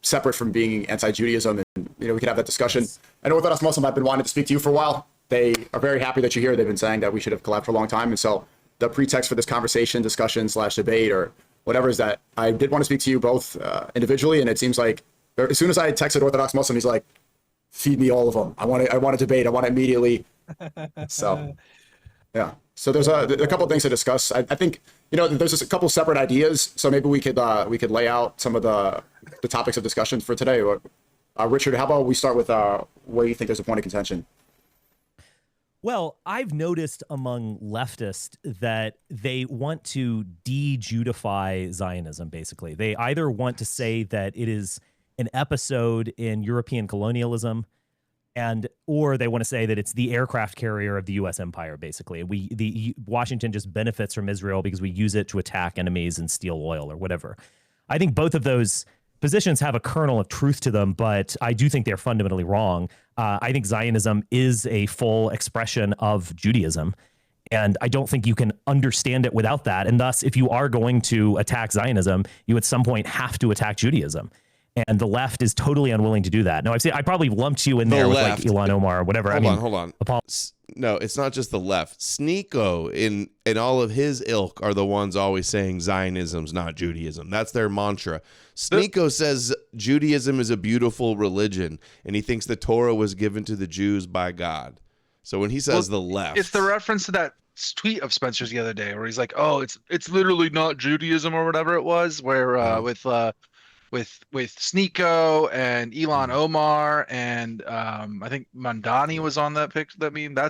separate from being anti-Judaism, and we could have that discussion. I know Orthodox Muslim, I've been wanting to speak to you for a while. They are very happy that you're here. They've been saying that we should have collabed for a long time, and so the pretext for this conversation, discussion / debate or whatever is that I did want to speak to you both individually, and it seems like as soon as I texted Orthodox Muslim, he's like, feed me all of them. I want to debate. I want to immediately. So, yeah. So there's a couple of things to discuss. I think there's just a couple separate ideas. So maybe we could lay out some of the topics of discussion for today. Richard, how about we start with where you think there's a point of contention? Well, I've noticed among leftists that they want to de-Judify Zionism, basically. They either want to say that it is an episode in European colonialism, or they want to say that it's the aircraft carrier of the U.S. empire, basically. Washington just benefits from Israel because we use it to attack enemies and steal oil or whatever. I think both of those positions have a kernel of truth to them, but I do think they're fundamentally wrong. I think Zionism is a full expression of Judaism, and I don't think you can understand it without that. And thus, if you are going to attack Zionism, you at some point have to attack Judaism. And the left is totally unwilling to do that. No, I probably lumped you in there with like Ilhan Omar or whatever. Hold on. No, it's not just the left. Sneako in all of his ilk are the ones always saying Zionism's not Judaism. That's their mantra. Sneako says Judaism is a beautiful religion, and he thinks the Torah was given to the Jews by God. So when he says the left, it's the reference to that tweet of Spencer's the other day where he's like, "Oh, it's literally not Judaism" or whatever it was, where with Sneako and Ilhan Omar and I think Mandani was on that picture.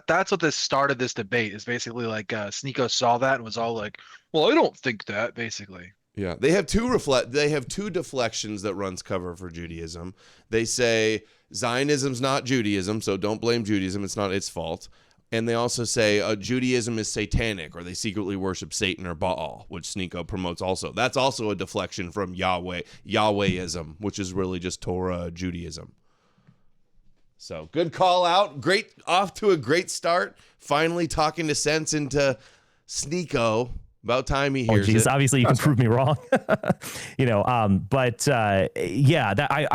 That's what started this debate. Is basically like Sneako saw that and was all like, "Well, I don't think that." Basically, yeah. They have two deflections that runs cover for Judaism. They say Zionism's not Judaism, so don't blame Judaism. It's not its fault. And they also say Judaism is satanic, or they secretly worship Satan or Baal, which Sneako promotes also. That's also a deflection from Yahwehism, which is really just Torah Judaism. So good call out. Great, off to a great start. Finally talking to sense into Sneako. About time he hears it. Obviously you can prove me wrong. I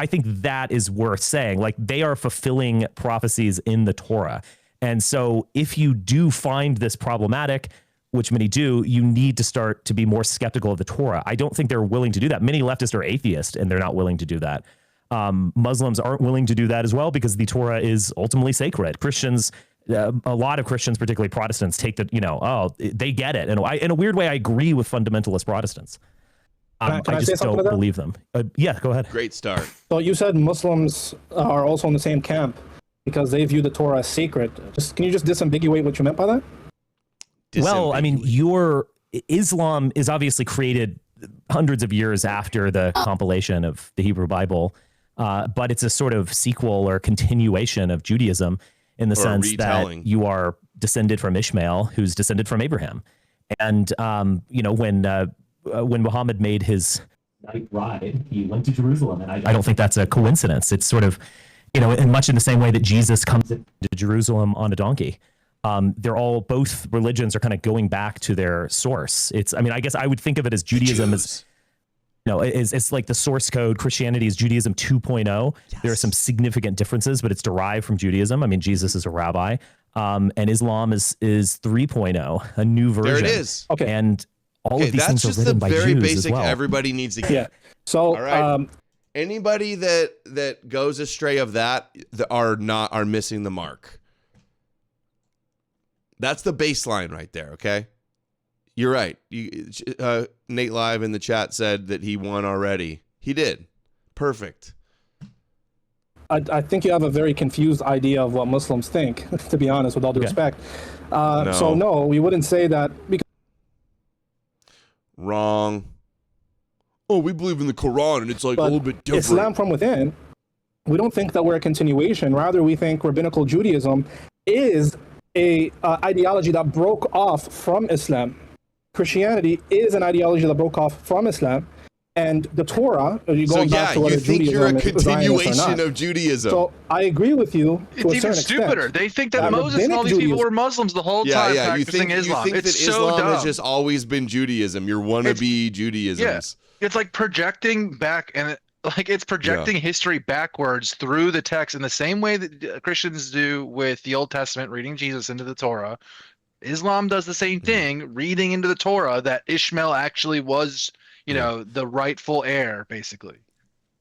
think that is worth saying. Like, they are fulfilling prophecies in the Torah. And so if you do find this problematic, which many do, you need to start to be more skeptical of the Torah. I don't think they're willing to do that. Many leftists are atheists, and they're not willing to do that. Muslims aren't willing to do that as well, because the Torah is ultimately sacred. Christians, a lot of Christians, particularly Protestants, take they get it. And in a weird way, I agree with fundamentalist Protestants. I just don't believe them. Yeah, go ahead. Great start. So you said Muslims are also in the same camp because they view the Torah as sacred. Can you just disambiguate what you meant by that? Well, I mean, Islam is obviously created hundreds of years after the compilation of the Hebrew Bible, but it's a sort of sequel or continuation of Judaism in the sense that you are descended from Ishmael, who's descended from Abraham. And, when Muhammad made his night ride, he went to Jerusalem. And I don't think that's a coincidence. It's sort of, in much in the same way that Jesus comes to Jerusalem on a donkey. Both religions are kind of going back to their source. I guess I would think of it as Judaism as No, it's like the source code. Christianity is Judaism 2.0. Yes. There are some significant differences, but it's derived from Judaism. I mean, Jesus is a rabbi, and Islam is 3.0, a new version. There it is. Okay, and all of these that's things just are written the by very Jews basic. as well. Everybody needs to get. Yeah. So, all right. Anybody that goes astray of that are missing the mark. That's the baseline right there. Okay. You're right. Nate Live in the chat said that he won already. He did. Perfect. I think you have a very confused idea of what Muslims think, to be honest, with all due respect. No. So, no, we wouldn't say that. Wrong. Oh, we believe in the Quran, and it's like a little bit different. Islam from within, we don't think that we're a continuation. Rather, we think rabbinical Judaism is a ideology that broke off from Islam. Christianity is an ideology that broke off from Islam, and the Torah. You think you're a continuation of Judaism. So I agree with you. It's even stupider. They think that Moses and all these people were Muslims the whole time practicing Islam. You think that Islam has just always been Judaism. You're wannabe Judaisms. Yeah, it's like projecting back and it's projecting history backwards through the text in the same way that Christians do with the Old Testament, reading Jesus into the Torah. Islam does the same thing, reading into the Torah that Ishmael actually was, the rightful heir, basically.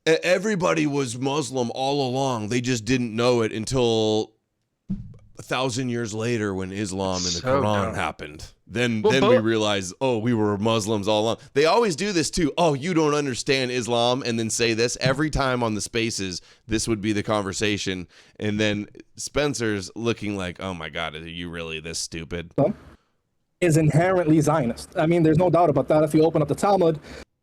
Everybody was Muslim all along. They just didn't know it until 1,000 years later when Islam and the Quran happened. Then we realized, we were Muslims all along. They always do this too. Oh, you don't understand Islam, and then say this every time on the spaces. This would be the conversation, and then Spencer's looking like, oh my God, are you really this stupid? Is inherently Zionist. I mean, there's no doubt about that. If you open up the Talmud,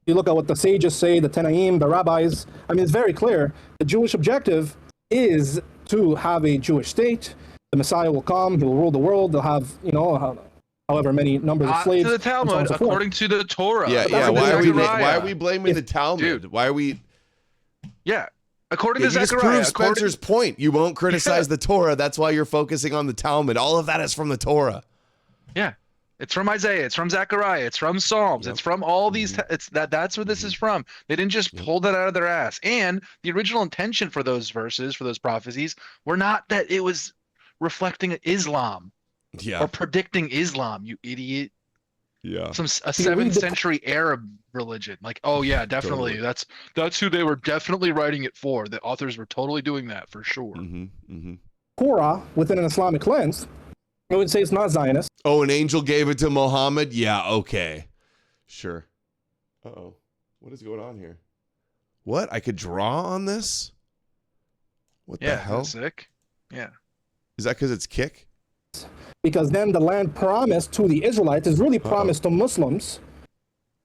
you look at what the sages say, the Tanaim, the rabbis. I mean, it's very clear. The Jewish objective is to have a Jewish state. The Messiah will come. He will rule the world. They'll have, however many numbers of slaves. To the Talmud, according to the Torah. Yeah. Why are we blaming the Talmud? Why are we? Yeah. According to Zechariah. You just proved Spencer's point. You won't criticize the Torah. That's why you're focusing on the Talmud. All of that is from the Torah. Yeah. It's from Isaiah. It's from Zechariah. It's from Psalms. It's from all these. That's where this is from. They didn't just pull that out of their ass. And the original intention for those verses, for those prophecies, were not that it was reflecting Islam, or predicting Islam. You idiot. Yeah. A 7th century Arab religion. Like, oh yeah, definitely. Totally. That's who they were definitely writing it for. The authors were totally doing that for sure. Torah within an Islamic lens, I would say it's not Zionist. Oh, an angel gave it to Muhammad? Yeah, okay. Sure. Uh-oh. What is going on here? What? I could draw on this? What the hell? Sick. Yeah. Is that because it's kick? Because then the land promised to the Israelites is really promised to Muslims,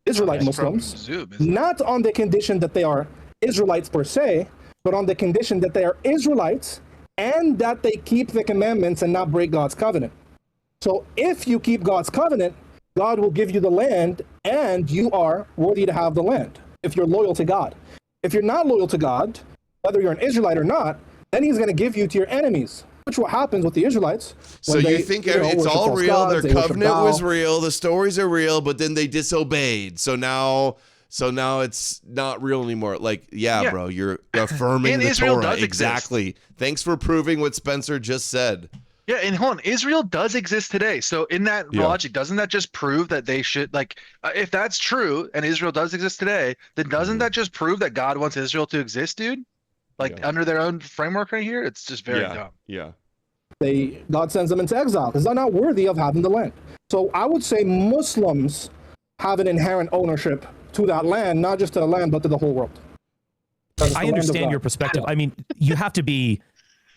Israelite Muslims, not on the condition that they are Israelites per se, but on the condition that they are Israelites and that they keep the commandments and not break God's covenant. So if you keep God's covenant, God will give you the land and you are worthy to have the land if you're loyal to God. If you're not loyal to God, whether you're an Israelite or not, then he's going to give you to your enemies, which what happens with the Israelites. So you think it's all real, their covenant was real, the stories are real, but then they disobeyed. So now it's not real anymore. Like, bro, you're affirming the Israel Torah. Does exactly. Exist. Thanks for proving what Spencer just said. Yeah, and hold on, Israel does exist today. So in that logic, doesn't that just prove that they should, if that's true and Israel does exist today, then doesn't that just prove that God wants Israel to exist, dude? Under their own framework right here? It's just very dumb. Yeah. God sends them into exile because they're not worthy of having the land. So I would say Muslims have an inherent ownership to that land, not just to the land, but to the whole world. I understand your perspective. I mean, you have to be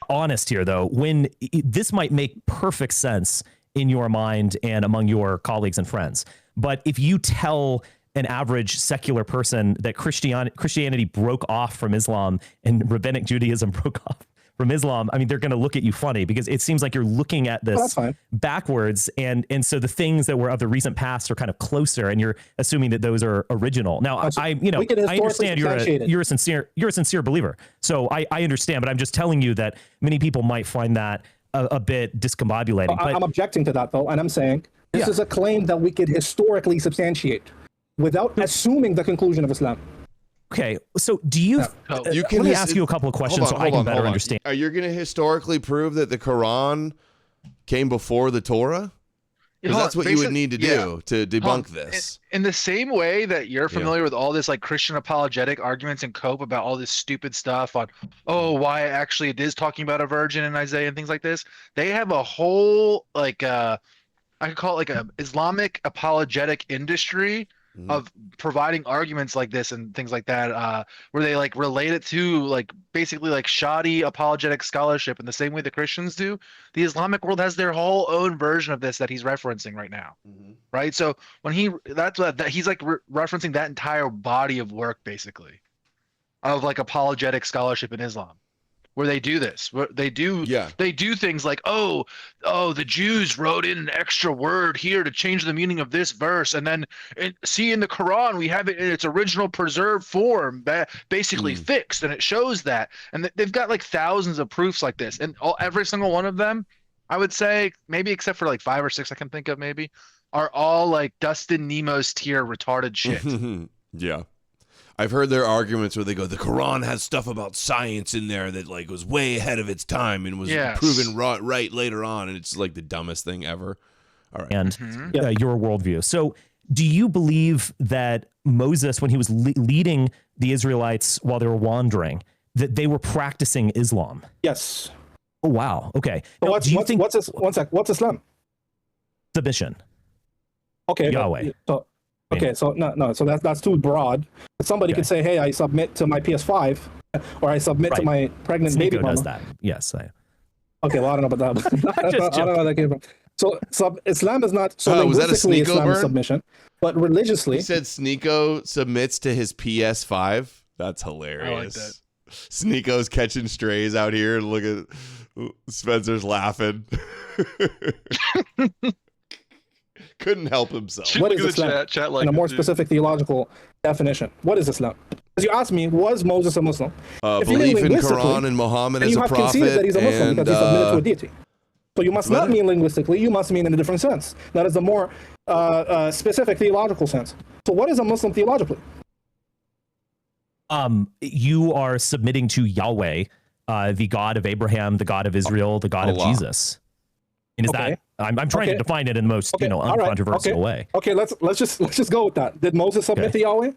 honest here, though. When this might make perfect sense in your mind and among your colleagues and friends, but if you tell an average secular person that Christianity broke off from Islam and rabbinic Judaism broke off from Islam, I mean, they're going to look at you funny because it seems like you're looking at this backwards. And so the things that were of the recent past are kind of closer and you're assuming that those are original. Now, I understand you're a sincere believer. So I understand, but I'm just telling you that many people might find that a bit discombobulating. I'm objecting to that though. And I'm saying this is a claim that we could historically substantiate. without assuming the conclusion of Islam. Okay, so do you? Let me ask you a couple of questions so I can better understand. Are you going to historically prove that the Quran came before the Torah? Because that's what you would need to do to debunk this. In the same way that you're familiar with all this like Christian apologetic arguments and Cope about all this stupid stuff on, why actually it is talking about a virgin in Isaiah and things like this. They have a whole like I could call it like a Islamic apologetic industry of providing arguments like this and things like that, where they like relate it to like basically like shoddy apologetic scholarship in the same way the Christians do. The Islamic world has their whole own version of this that he's referencing right now, right? So when he's like referencing that entire body of work basically of like apologetic scholarship in Islam. Where they do this, they do things like, the Jews wrote in an extra word here to change the meaning of this verse, and then see in the Quran we have it in its original preserved form, basically fixed, and it shows that. And they've got like thousands of proofs like this, and every single one of them, I would say, maybe except for like 5 or 6 I can think of, maybe, are all like Dustin Nemo's tier retarded shit. Yeah. I've heard their arguments where they go, the Quran has stuff about science in there that like was way ahead of its time and was proven right later on, and it's like the dumbest thing ever. All right. And your worldview. So do you believe that Moses, when he was leading the Israelites while they were wandering, that they were practicing Islam? Yes. Oh, wow. Okay. Now, what's Islam? Submission. Okay. Yahweh. So no. So that's too broad. Somebody could say, "Hey, I submit to my PS5," or "I submit to my pregnant baby mama." Does that? Yes. Okay. Well, I don't know about that. I don't know where that came from. So Islam is not. So linguistically, Islam is submission, but religiously, he said Sneeko submits to his PS5. That's hilarious. I like that. Sneeko's catching strays out here, and look at Spencer's laughing. Couldn't help himself. What is Islam? Chat like in a more specific theological definition. What is Islam? As you asked me, was Moses a Muslim? Belief in Quran and Muhammad as a prophet. You have conceded that he's a Muslim because he submitted to a deity. So you must not mean linguistically. You must mean in a different sense. That is a more specific theological sense. So what is a Muslim theologically? You are submitting to Yahweh, the God of Abraham, the God of Israel, the God of Jesus. And is that? I'm trying to define it in the most uncontroversial way. Okay, let's just go with that. Did Moses submit to Yahweh?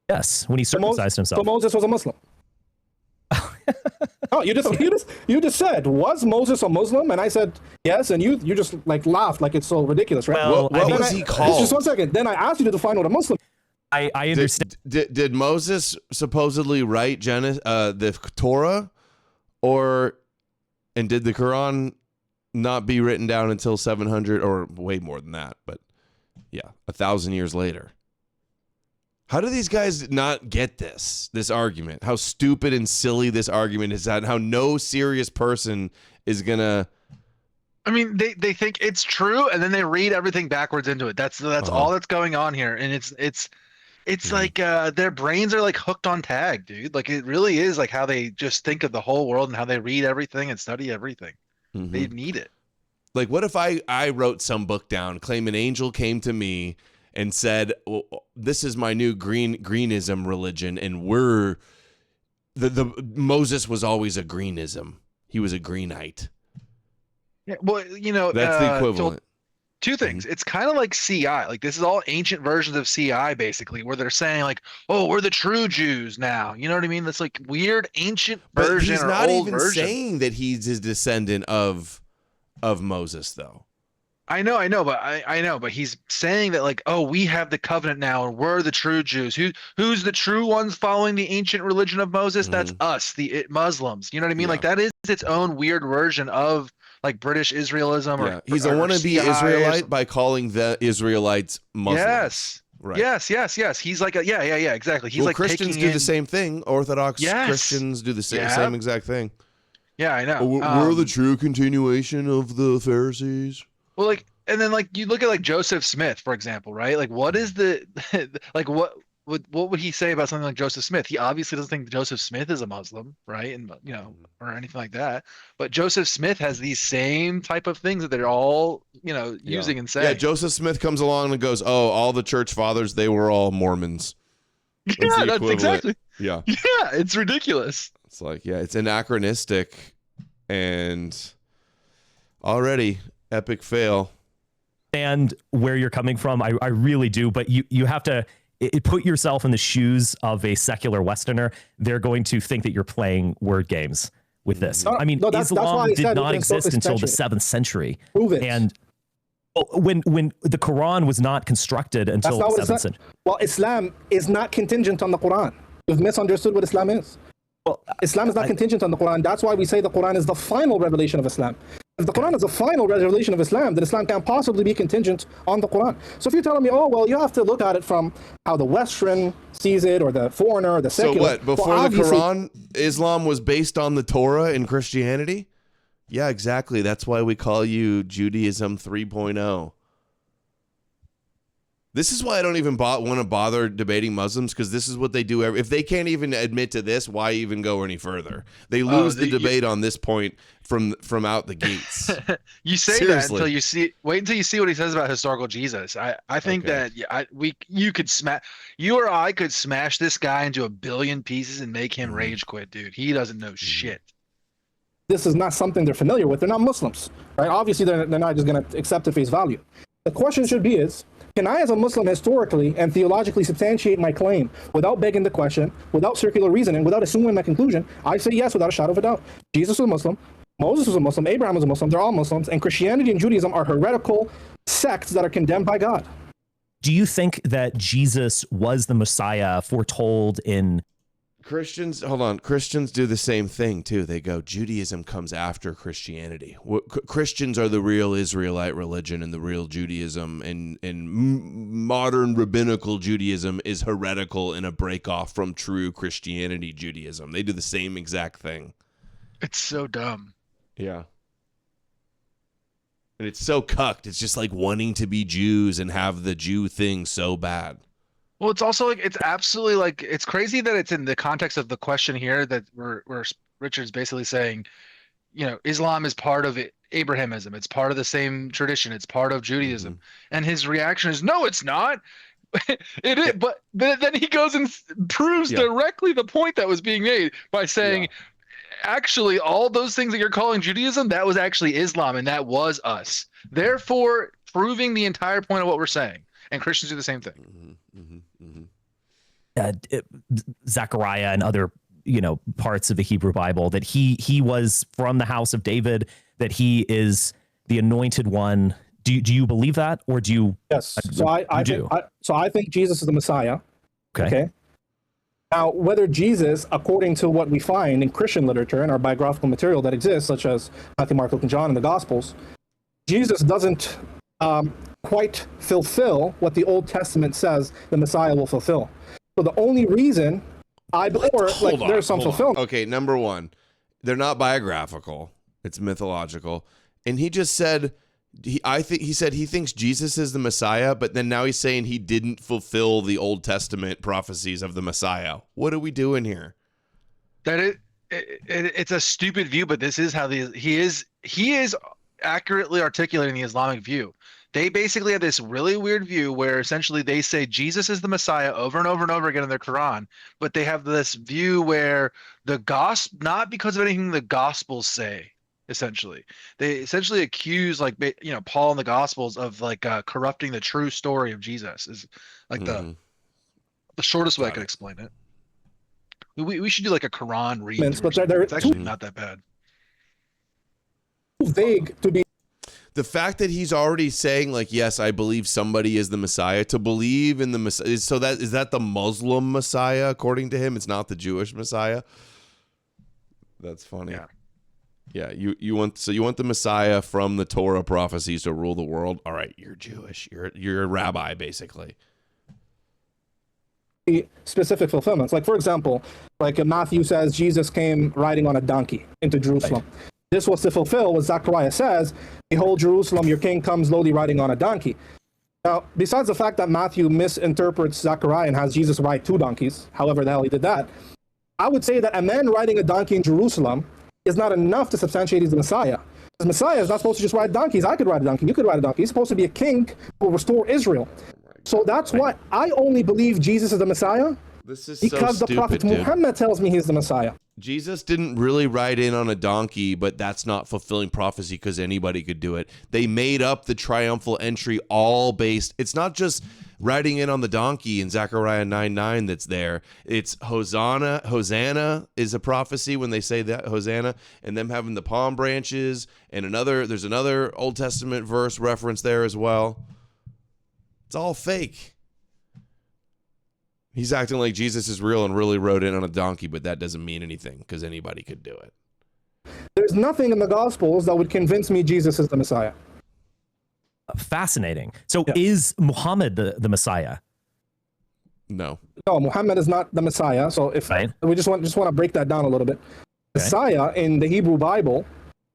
Yes, when he circumcised himself. So Moses was a Muslim. you just said, was Moses a Muslim? And I said yes, and you just like laughed like it's so ridiculous, right? Well, what was he called? Just 1 second. Then I asked you to define what a Muslim. I understand. Did Moses supposedly write the Torah, and did the Quran not be written down until 700 or way more than that, but 1,000 years later? How do these guys not get this argument? How stupid and silly this argument is, that how no serious person is gonna. I mean, they think it's true, and then they read everything backwards into it. That's all that's going on here, and it's like their brains are like hooked on tag, dude. Like it really is like how they just think of the whole world and how they read everything and study everything. They need it. Like, what if I wrote some book down, claim an angel came to me and said, well, this is my new greenism religion, and we're the Moses was always a greenism. He was a greenite. Yeah, well, that's the equivalent. Two things. It's kind of like CI. Like this is all ancient versions of CI, basically, where they're saying like, "Oh, we're the true Jews now." You know what I mean? That's like weird ancient version. But he's or not old even version. saying that he's a descendant of Moses, though. I know, but he's saying that like, "Oh, we have the covenant now, and we're the true Jews." Who's the true ones following the ancient religion of Moses? That's us, the Muslims. You know what I mean? Like that is its own weird version of like British Israelism. Or he's a wannabe Israelite by calling the Israelites Muslims. Yes. Right. Yes. He's like exactly. He's like Christians do the same thing. Orthodox Christians do the same exact thing. Yeah, I know. We're the true continuation of the Pharisees. Well, like, and then like you look at like Joseph Smith, for example, right? Like, what is the like what would he say about something like Joseph Smith? He obviously doesn't think Joseph Smith is a Muslim, right? And or anything like that. But Joseph Smith has these same type of things that they're all using and saying. Yeah, Joseph Smith comes along and goes, "Oh, all the church fathers, they were all Mormons." That's exactly. Yeah. Yeah, it's ridiculous. It's like, it's anachronistic and already epic fail. And where you're coming from, I really do, but you have to put yourself in the shoes of a secular Westerner. They're going to think that you're playing word games with this. I mean, Islam did not exist until the 7th century. Prove it. And when the Quran was not constructed until the 7th century. Well, Islam is not contingent on the Quran. You've misunderstood what Islam is. Well, Islam is not contingent on the Quran. That's why we say the Quran is the final revelation of Islam. If the Quran is the final revelation of Islam, then Islam can't possibly be contingent on the Quran. So if you're telling me, oh, well, you have to look at it from how the Western sees it, or the foreigner, or the secular. So what, before the Quran, Islam was based on the Torah in Christianity? Yeah, exactly. That's why we call you Judaism 3.0. This is why I don't even want to bother debating Muslims, because this is what they do. If they can't even admit to this, why even go any further? They lose the debate on this point from out the gates. You say Seriously. that wait until you see what he says about historical Jesus. I think that you or I could smash this guy into a billion pieces and make him rage quit, dude. He doesn't know shit. This is not something they're familiar with. They're not Muslims, right? Obviously, they're not just going to accept at face value. The question should be can I, as a Muslim, historically and theologically substantiate my claim without begging the question, without circular reasoning, without assuming my conclusion? I say yes without a shadow of a doubt. Jesus was a Muslim. Moses was a Muslim. Abraham was a Muslim. They're all Muslims. And Christianity and Judaism are heretical sects that are condemned by God. Do you think that Jesus was the Messiah foretold in... Christians do the same thing too. They go, Judaism comes after Christianity. Christians are the real Israelite religion, and the real Judaism and modern rabbinical Judaism is heretical and a break off from true Christianity Judaism. They do the same exact thing. It's so dumb. Yeah. And it's so cucked. It's just like wanting to be Jews and have the Jew thing so bad. Well, it's also it's absolutely it's crazy that it's in the context of the question here that where Richard's basically saying, Islam is part of Abrahamism. It's part of the same tradition. It's part of Judaism. Mm-hmm. And his reaction is, no, it's not. It is. But then he goes and proves directly the point that was being made by saying, actually, all those things that you're calling Judaism, that was actually Islam, and that was us. Therefore, proving the entire point of what we're saying. And Christians do the same thing. Zechariah and other, parts of the Hebrew Bible, that he was from the house of David, that he is the anointed one. Do you believe that, or do you? Yes. So I think Jesus is the Messiah. Okay. Now, whether Jesus, according to what we find in Christian literature and our biographical material that exists, such as Matthew, Mark, Luke, and John in the Gospels, Jesus doesn't quite fulfill what the Old Testament says the Messiah will fulfill. So the only reason there's some fulfillment. Okay, number one, they're not biographical; it's mythological. And he just said, he said he thinks Jesus is the Messiah, but then now he's saying he didn't fulfill the Old Testament prophecies of the Messiah. What are we doing here? It's a stupid view, but this is how he is accurately articulating the Islamic view. They basically have this really weird view where essentially they say Jesus is the Messiah over and over and over again in their Quran, but they have this view where the gospel, not because of anything the Gospels say, essentially. They essentially accuse Paul in the Gospels of corrupting the true story of Jesus is the shortest way I could explain it. We should do a Quran read. But it's actually not that bad. Vague to be. The fact that he's already saying yes, I believe somebody is the Messiah, to believe in the Messiah. So is that the Muslim Messiah according to him? It's not the Jewish Messiah. That's funny. Yeah. You want the Messiah from the Torah prophecies to rule the world. All right, you're Jewish. You're a rabbi basically. Specific fulfillments, for example, Matthew says Jesus came riding on a donkey into Jerusalem. Right. This was to fulfill what Zechariah says, behold, Jerusalem, your king comes lowly riding on a donkey. Now, besides the fact that Matthew misinterprets Zechariah and has Jesus ride 2 donkeys, however the hell he did that, I would say that a man riding a donkey in Jerusalem is not enough to substantiate he's the Messiah. The Messiah is not supposed to just ride donkeys. I could ride a donkey. You could ride a donkey. He's supposed to be a king who will restore Israel. So that's why I only believe Jesus is the Messiah. This is because so the Prophet stupid, Muhammad tells me he's the Messiah. Jesus didn't really ride in on a donkey, but that's not fulfilling prophecy because anybody could do it. They made up the triumphal entry all based. It's not just riding in on the donkey in Zechariah 9:9 that's there. It's Hosanna. Hosanna is a prophecy when they say that, Hosanna, and them having the palm branches, and there's another Old Testament verse reference there as well. It's all fake. He's acting like Jesus is real and really rode in on a donkey, but that doesn't mean anything because anybody could do it. There's nothing in the Gospels that would convince me Jesus is the Messiah. Fascinating. So is Muhammad the Messiah? No. No, Muhammad is not the Messiah. So if we just want to break that down a little bit. Okay. Messiah in the Hebrew Bible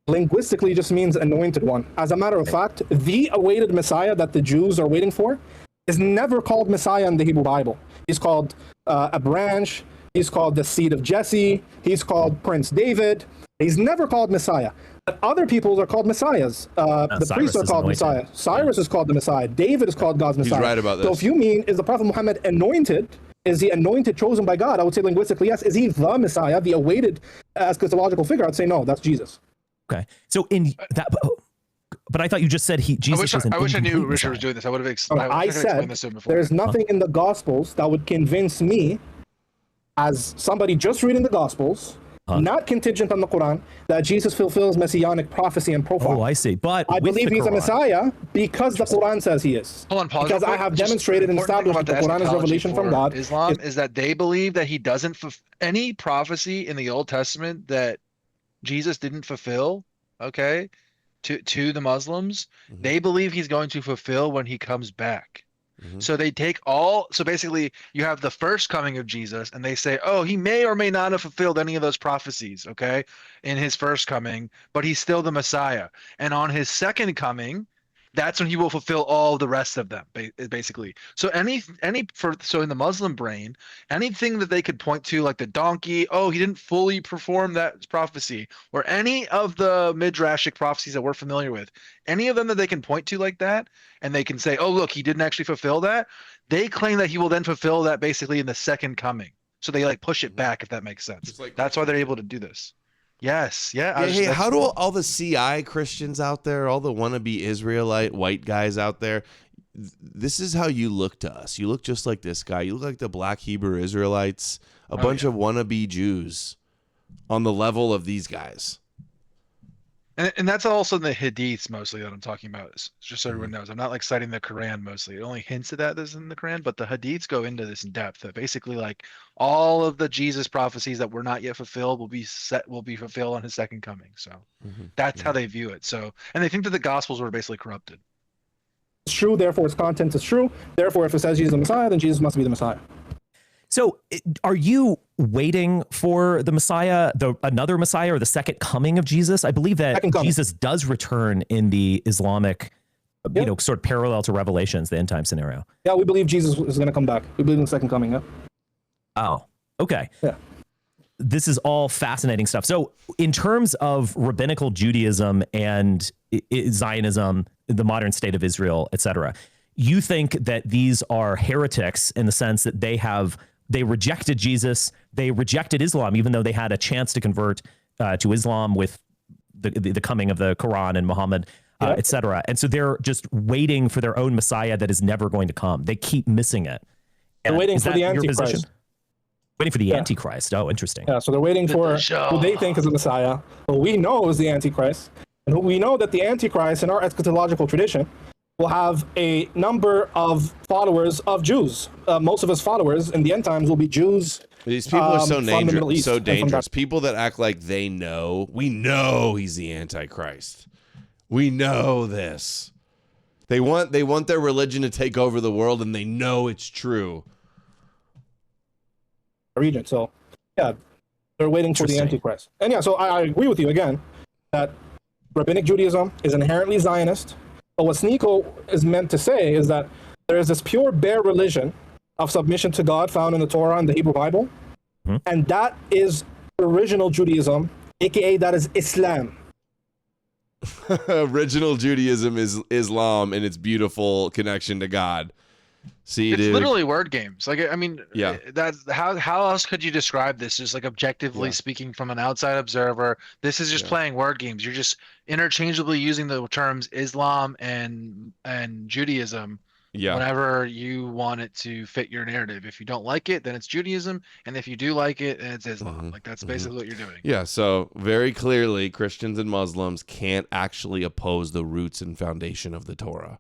linguistically just means anointed one. As a matter of fact, the awaited Messiah that the Jews are waiting for is never called Messiah in the Hebrew Bible. He's called a branch. He's called the seed of Jesse. He's called Prince David. He's never called Messiah. But other peoples are called Messiahs. The priests are called Messiah. Cyrus is called the Messiah. David is called God's Messiah. He's right about this. So if you mean, is the Prophet Muhammad anointed? Is he anointed, chosen by God? I would say linguistically, yes. Is he the Messiah, the awaited eschatological figure? I'd say no, that's Jesus. Okay. So in that... But I thought you just said Jesus was an I wish I knew Richard Messiah. was doing this. I would have I said this to him before. there's nothing in the Gospels that would convince me, as somebody just reading the Gospels, not contingent on the Quran, that Jesus fulfills messianic prophecy and profile. Oh, I see. But I believe he's a Messiah because the Quran says he is. Hold on, pause. Because I have demonstrated and established that the Quran is revelation from God. Islam is that they believe that he doesn't any prophecy in the Old Testament that Jesus didn't fulfill. Okay. To the Muslims, they believe he's going to fulfill when he comes back. So they take so basically you have the first coming of Jesus and they say, oh, he may or may not have fulfilled any of those prophecies, okay, in his first coming, but he's still the Messiah. And on his second coming, that's when he will fulfill all the rest of them, basically. So so in the Muslim brain, anything that they could point to, like the donkey, oh, he didn't fully perform that prophecy, or any of the midrashic prophecies that we're familiar with, any of them that they can point to like that, and they can say, oh, look, he didn't actually fulfill that. They claim that he will then fulfill that basically in the second coming. So they like push it back, if that makes sense. That's why they're able to do this. Yes, yeah. Hey, how do all the CI Christians out there, all the wannabe Israelite white guys out there, this is how you look to us. You look just like this guy. You look like the black Hebrew Israelites, a bunch of wannabe Jews on the level of these guys. And that's also in the Hadiths mostly that I'm talking about. Just so everyone knows, I'm not like citing the Quran mostly. It only hints at that this is in the Quran, but the Hadiths go into this in depth. That basically, like all of the Jesus prophecies that were not yet fulfilled will be fulfilled on his second coming. So that's how they view it. So, and they think that the Gospels were basically corrupted. It's true, therefore its content is true. Therefore, if it says Jesus is the Messiah, then Jesus must be the Messiah. So are you waiting for the Messiah, another Messiah, or the second coming of Jesus? I believe that Jesus does return in the Islamic, sort of parallel to Revelations, the end time scenario. Yeah, we believe Jesus is going to come back. We believe in the second coming. Yeah. Oh, okay. Yeah. This is all fascinating stuff. So in terms of rabbinical Judaism and Zionism, the modern state of Israel, etc., you think that these are heretics in the sense that they rejected Jesus, they rejected Islam, even though they had a chance to convert to Islam with the coming of the Quran and Muhammad, etc. And so they're just waiting for their own Messiah that is never going to come. They keep missing it. They're waiting for the Antichrist. Waiting for the Antichrist. Oh, interesting. Yeah, so they're waiting for who they think is the Messiah, who we know is the Antichrist, and who we know that the Antichrist in our eschatological tradition will have a number of followers of Jews. Most of his followers in the end times will be Jews. These people are so dangerous. So dangerous. People that act like they know. We know he's the Antichrist. We know this. They want their religion to take over the world, and they know it's true. Region. So, yeah, they're waiting for the Antichrist. And yeah, so I agree with you again that Rabbinic Judaism is inherently Zionist. But what Sneeko is meant to say is that there is this pure, bare religion of submission to God found in the Torah and the Hebrew Bible, and that is original Judaism, aka that is Islam. Original Judaism is Islam and its beautiful connection to God. See, it's dude, literally word games. Like, I mean, yeah, that's how else could you describe this? Just like objectively speaking from an outside observer, this is just playing word games. You're just interchangeably using the terms Islam and Judaism whenever you want it to fit your narrative. If you don't like it, then it's Judaism, and if you do like it, then it's Islam. Like, that's basically what you're doing. Yeah, so very clearly Christians and Muslims can't actually oppose the roots and foundation of the Torah.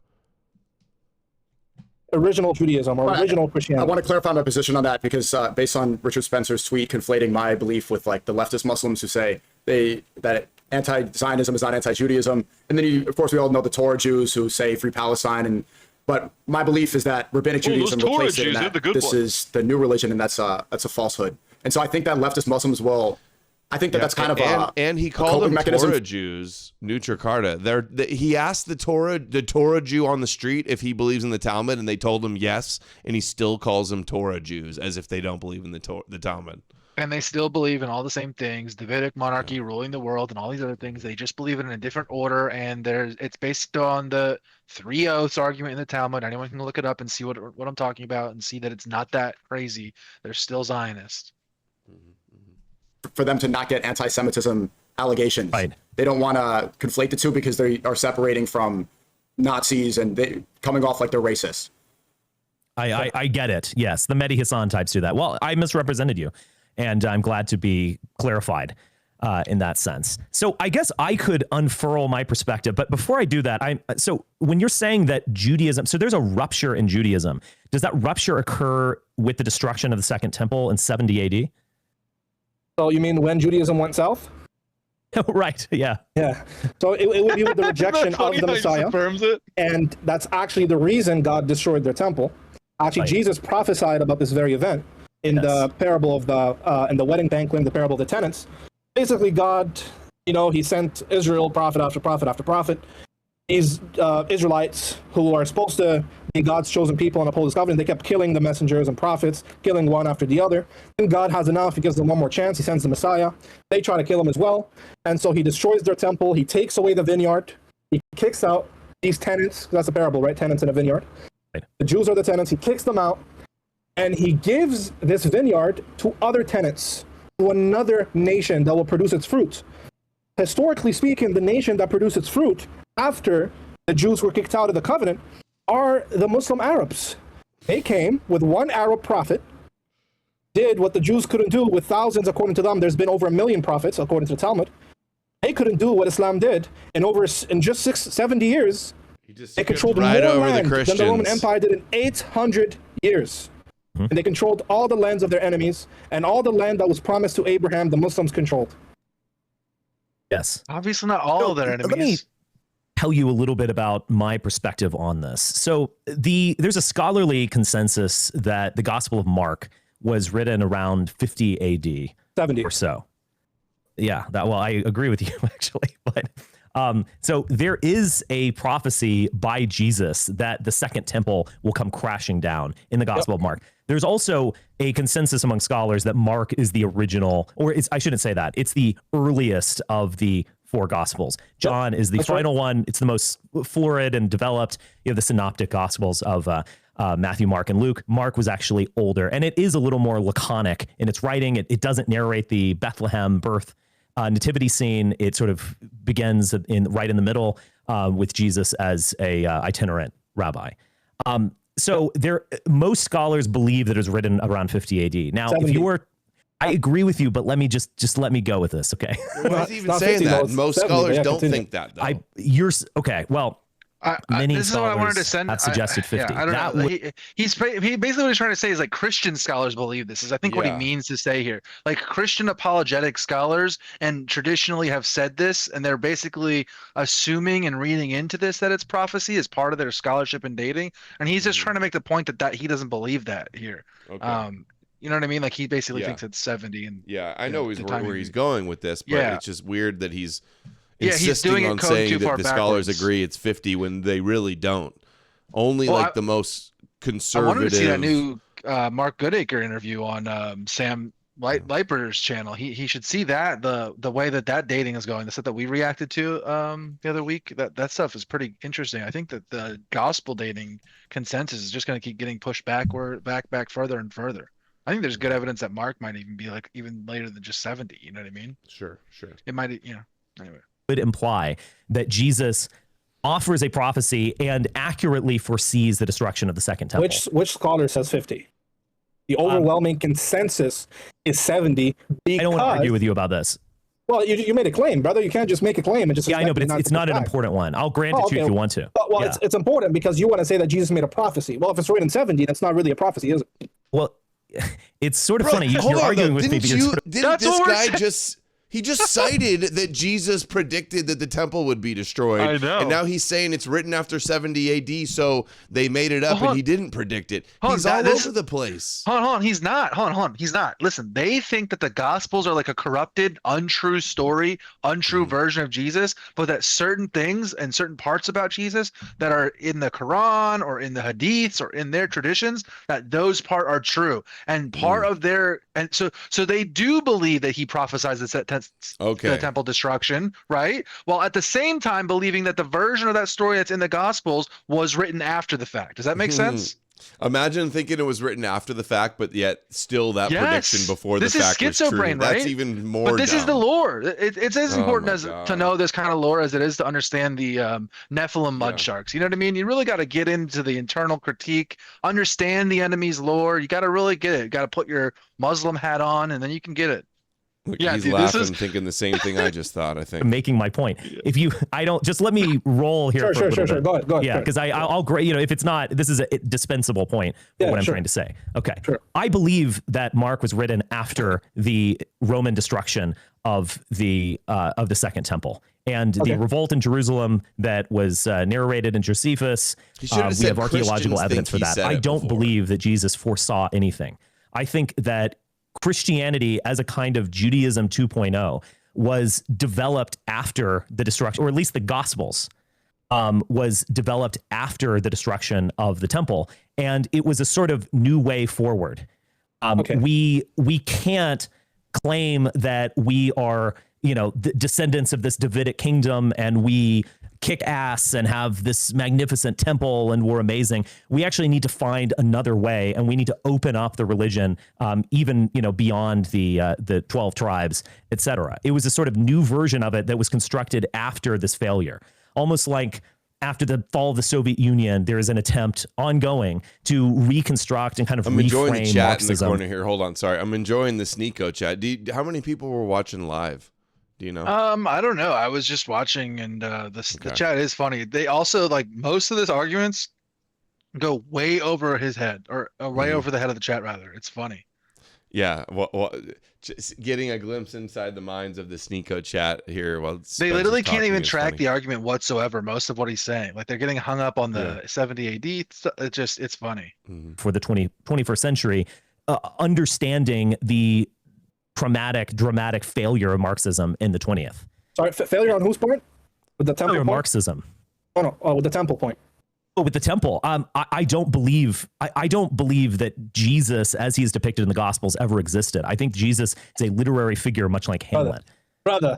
Original Judaism or original Christianity. I want to clarify my position on that because based on Richard Spencer's tweet conflating my belief with like the leftist Muslims who say that anti-Zionism is not anti-Judaism, and then of course we all know the Torah Jews who say free Palestine, but my belief is that rabbinic Judaism replaced it, and that this is the new religion, and that's a falsehood. And so I think that leftist Muslims will. I think that that's kind of and he called them Torah Jews, Nutra Carta. He asked the Torah Jew on the street if he believes in the Talmud, and they told him yes, and he still calls them Torah Jews as if they don't believe in the Talmud. And they still believe in all the same things: Davidic monarchy ruling the world, and all these other things. They just believe it in a different order, and it's based on the 3 oaths argument in the Talmud. Anyone can look it up and see what I'm talking about, and see that it's not that crazy. They're still Zionists. For them to not get anti-Semitism allegations. Right. They don't want to conflate the two because they are separating from Nazis and they coming off like they're racist. I get it. Yes, the Mehdi Hassan types do that. Well, I misrepresented you, and I'm glad to be clarified in that sense. So I guess I could unfurl my perspective, but before I do that, so when you're saying that Judaism, so there's a rupture in Judaism, does that rupture occur with the destruction of the Second Temple in 70 AD? So you mean when Judaism went south? Right, yeah. Yeah. So it would be with the rejection of the Messiah. And that's actually the reason God destroyed their temple. Actually, Jesus prophesied about this very event in the parable of in the wedding banquet, the parable of the tenants. Basically, God, he sent Israel prophet after prophet after prophet. These Israelites who are supposed to be God's chosen people and uphold his covenant, they kept killing the messengers and prophets, killing one after the other. And God has enough. He gives them one more chance. He sends the Messiah. They try to kill him as well. And so he destroys their temple. He takes away the vineyard. He kicks out these tenants. That's a parable, right? Tenants in a vineyard. Right. The Jews are the tenants. He kicks them out. And he gives this vineyard to other tenants, to another nation that will produce its fruit. Historically speaking, the nation that produced its fruit after the Jews were kicked out of the covenant are the Muslim Arabs. They came with one Arab prophet, did what the Jews couldn't do with thousands, according to them. There's been over 1 million prophets, according to the Talmud. They couldn't do what Islam did. In just 70 years, they controlled right more over land the than the Roman Empire did in 800 years. And they controlled all the lands of their enemies, and all the land that was promised to Abraham, the Muslims controlled. Yes. Obviously not all of their enemies. Let me tell you a little bit about my perspective on this. So there's a scholarly consensus that the Gospel of Mark was written around 50 AD. 70 or so. Yeah, I agree with you actually. But so there is a prophecy by Jesus that the Second Temple will come crashing down in the Gospel of Mark. There's also a consensus among scholars that Mark is the original, or I shouldn't say that. It's the earliest of the 4 Gospels. John is the final one. It's the most florid and developed. You have the synoptic Gospels of Matthew, Mark, and Luke. Mark was actually older, and it is a little more laconic in its writing. It doesn't narrate the Bethlehem birth nativity scene. It sort of begins right in the middle with Jesus as a itinerant rabbi. So most scholars believe that it was written around 50 AD. Now, 70. I agree with you, but let me just let me go with this, okay? Why is he even saying that? Most scholars don't think that, though. Okay, well, many this is what I wanted to send. have suggested 50. I don't know. He basically what he's trying to say is like Christian scholars believe this. Is I think what he means to say here. Like Christian apologetic scholars and traditionally have said this, and they're basically assuming and reading into this that it's prophecy as part of their scholarship and dating. And he's just trying to make the point that he doesn't believe that here. Okay. You know what I mean? Like he basically thinks it's 70. And I know where he's going with this, but it's just weird that insisting on saying that the scholars agree it's 50 when they really don't. Only the most conservative. I wanted to see that new Mark Goodacre interview on Sam Lightburner's channel. He should see that the way that dating is going. The stuff that we reacted to the other week. That stuff is pretty interesting. I think that the gospel dating consensus is just going to keep getting pushed back further and further. I think there's good evidence that Mark might even be even later than just 70. You know what I mean? Sure. It might, anyway. Would imply that Jesus offers a prophecy and accurately foresees the destruction of the second temple. Which scholar says 50? The overwhelming consensus is 70. I don't want to argue with you about this. Well, you made a claim, brother. You can't just make a claim and just. Yeah, I know, but it's not an important one. I'll grant it to you if you want to. Well, it's important because you want to say that Jesus made a prophecy. Well, if it's written in 70, that's not really a prophecy, is it? Well, it's sort of funny. You're arguing with me because didn't this guy just cited that Jesus predicted that the temple would be destroyed. I know. And now he's saying it's written after 70 AD, so they made it up and he didn't predict it. He's all over the place. Hold on. He's not. He's not. Listen, they think that the Gospels are like a corrupted, untrue story, untrue version of Jesus, but that certain things and certain parts about Jesus that are in the Quran or in the Hadiths or in their traditions, that those part are true. And part of their, and so they do believe that he prophesies the temple destruction, right? While at the same time believing that the version of that story that's in the Gospels was written after the fact. Does that make sense? Imagine thinking it was written after the fact, but yet still that prediction before the fact was true. Schizobrain, right? That's even more. But this is the lore. It's as important to know this kind of lore as it is to understand the Nephilim mud sharks. You know what I mean? You really got to get into the internal critique, understand the enemy's lore. You got to really get it. You got to put your Muslim hat on, and then you can get it. Look, he's laughing, thinking the same thing I just thought. I think making my point. If you, I don't just let me roll here. Sure. Go ahead. Yeah, because I'll if it's not, this is a dispensable point for what I'm trying to say. Okay. Sure. I believe that Mark was written after the Roman destruction of the Second Temple and the revolt in Jerusalem that was narrated in Josephus. We have archaeological evidence for that. I don't believe that Jesus foresaw anything. I think that Christianity as a kind of Judaism 2.0 was developed after the destruction, or at least the Gospels was developed after the destruction of the temple. And it was a sort of new way forward. We can't claim that we are, the descendants of this Davidic kingdom and we kick ass and have this magnificent temple and we're amazing. We actually need to find another way, and we need to open up the religion, even beyond the 12 tribes, etc. It was a sort of new version of it that was constructed after this failure, almost like after the fall of the Soviet Union. There is an attempt ongoing to reconstruct and kind of reframe Marxism. I'm enjoying the chat in the corner here. Hold on, sorry. I'm enjoying the Sneeko chat. How many people were watching live? Do you know? I don't know. I was just watching, and the chat is funny. They also most of this arguments go way over his head, or way over the head of the chat. Rather, it's funny. Yeah, well, just getting a glimpse inside the minds of the Sneeko chat here. Well, they literally can't even track the argument whatsoever. Most of what he's saying, they're getting hung up on the 70 AD. It's funny. For the 21st century, understanding the dramatic failure of Marxism in the 20th. Sorry, failure on whose point? With the temple point? Marxism. With the temple point. With the temple, I don't believe that Jesus, as he is depicted in the Gospels, ever existed. I think Jesus is a literary figure, much like Hamlet. Brother.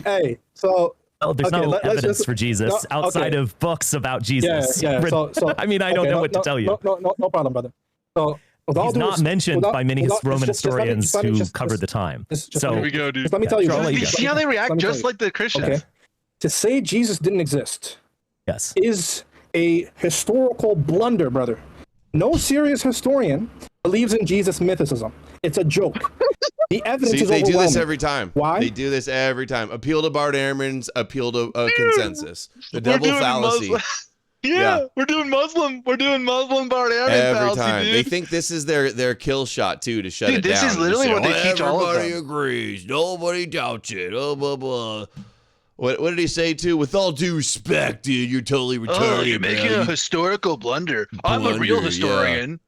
Hey, so there's no evidence for Jesus outside of books about Jesus. Yeah. So I mean, I don't know what to tell you. No problem, brother. So he's not mentioned by many Roman historians who covered the time. So here we go, dude. Let me tell you. You see how they react, just like the Christians. Okay. To say Jesus didn't exist, is a historical blunder, brother. No serious historian believes in Jesus mythicism. It's a joke. The evidence is overwhelming. They do this every time. Why? They do this every time. Appeal to Bart Ehrman's, appeal to consensus. The double fallacy. Yeah, we're doing Muslim Bart Ehrman every fallacy, time. dude. They think this is their kill shot too to shut it down. This is literally what they teach all of them. Everybody agrees. Nobody doubts it. Oh, blah blah. What did he say too? With all due respect, dude, you're totally retarded. Oh, you're making a historical blunder. I'm a real historian.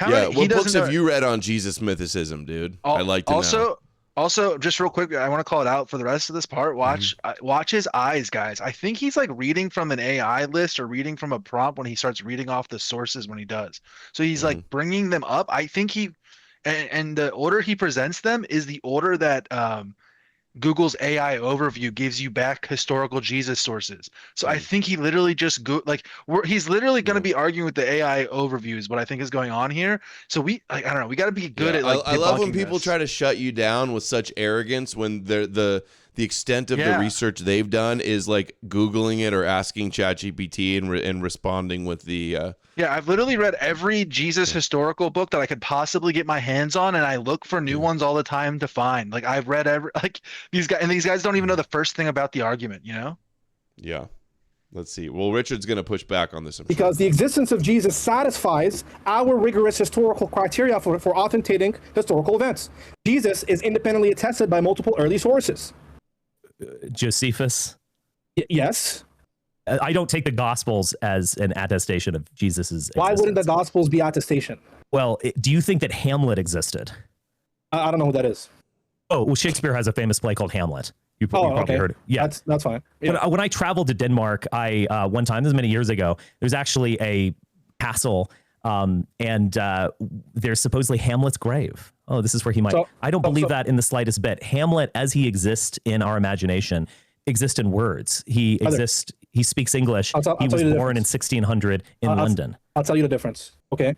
What books have you read on Jesus mythicism, dude? I'd like to know. Also, just real quick, I want to call it out for the rest of this part. Watch his eyes, guys. I think he's like reading from an AI list or reading from a prompt when he starts reading off the sources when he does. So he's like bringing them up. I think and the order he presents them is the order that Google's AI overview gives you back historical Jesus sources. So I think he literally just he's literally going to be arguing with the AI overview is what I think is going on here. So I don't know. We got to be good at I love when people try to shut you down with such arrogance when the extent of the research they've done is like Googling it or asking ChatGPT and responding with the. Yeah, I've literally read every Jesus historical book that I could possibly get my hands on, and I look for new ones all the time to find. Like I've read these guys don't even know the first thing about the argument, you know? Yeah. Let's see. Well, Richard's going to push back on this. Because the existence of Jesus satisfies our rigorous historical criteria for authenticating historical events. Jesus is independently attested by multiple early sources. Josephus? Yes. I don't take the Gospels as an attestation of Jesus's existence. Why wouldn't the Gospels be attestation? Well, do you think that Hamlet existed? I don't know who that is. Oh, well, Shakespeare has a famous play called Hamlet. You probably heard it. Yeah, that's fine. Yeah. When I traveled to Denmark, one time, this was many years ago, there's actually a castle, and there's supposedly Hamlet's grave. Oh, this is where he might. I don't believe that in the slightest bit. Hamlet, as he exists in our imagination, exists in words. He exists. He speaks English. He was born in 1600 in London. I'll tell you the difference. Okay.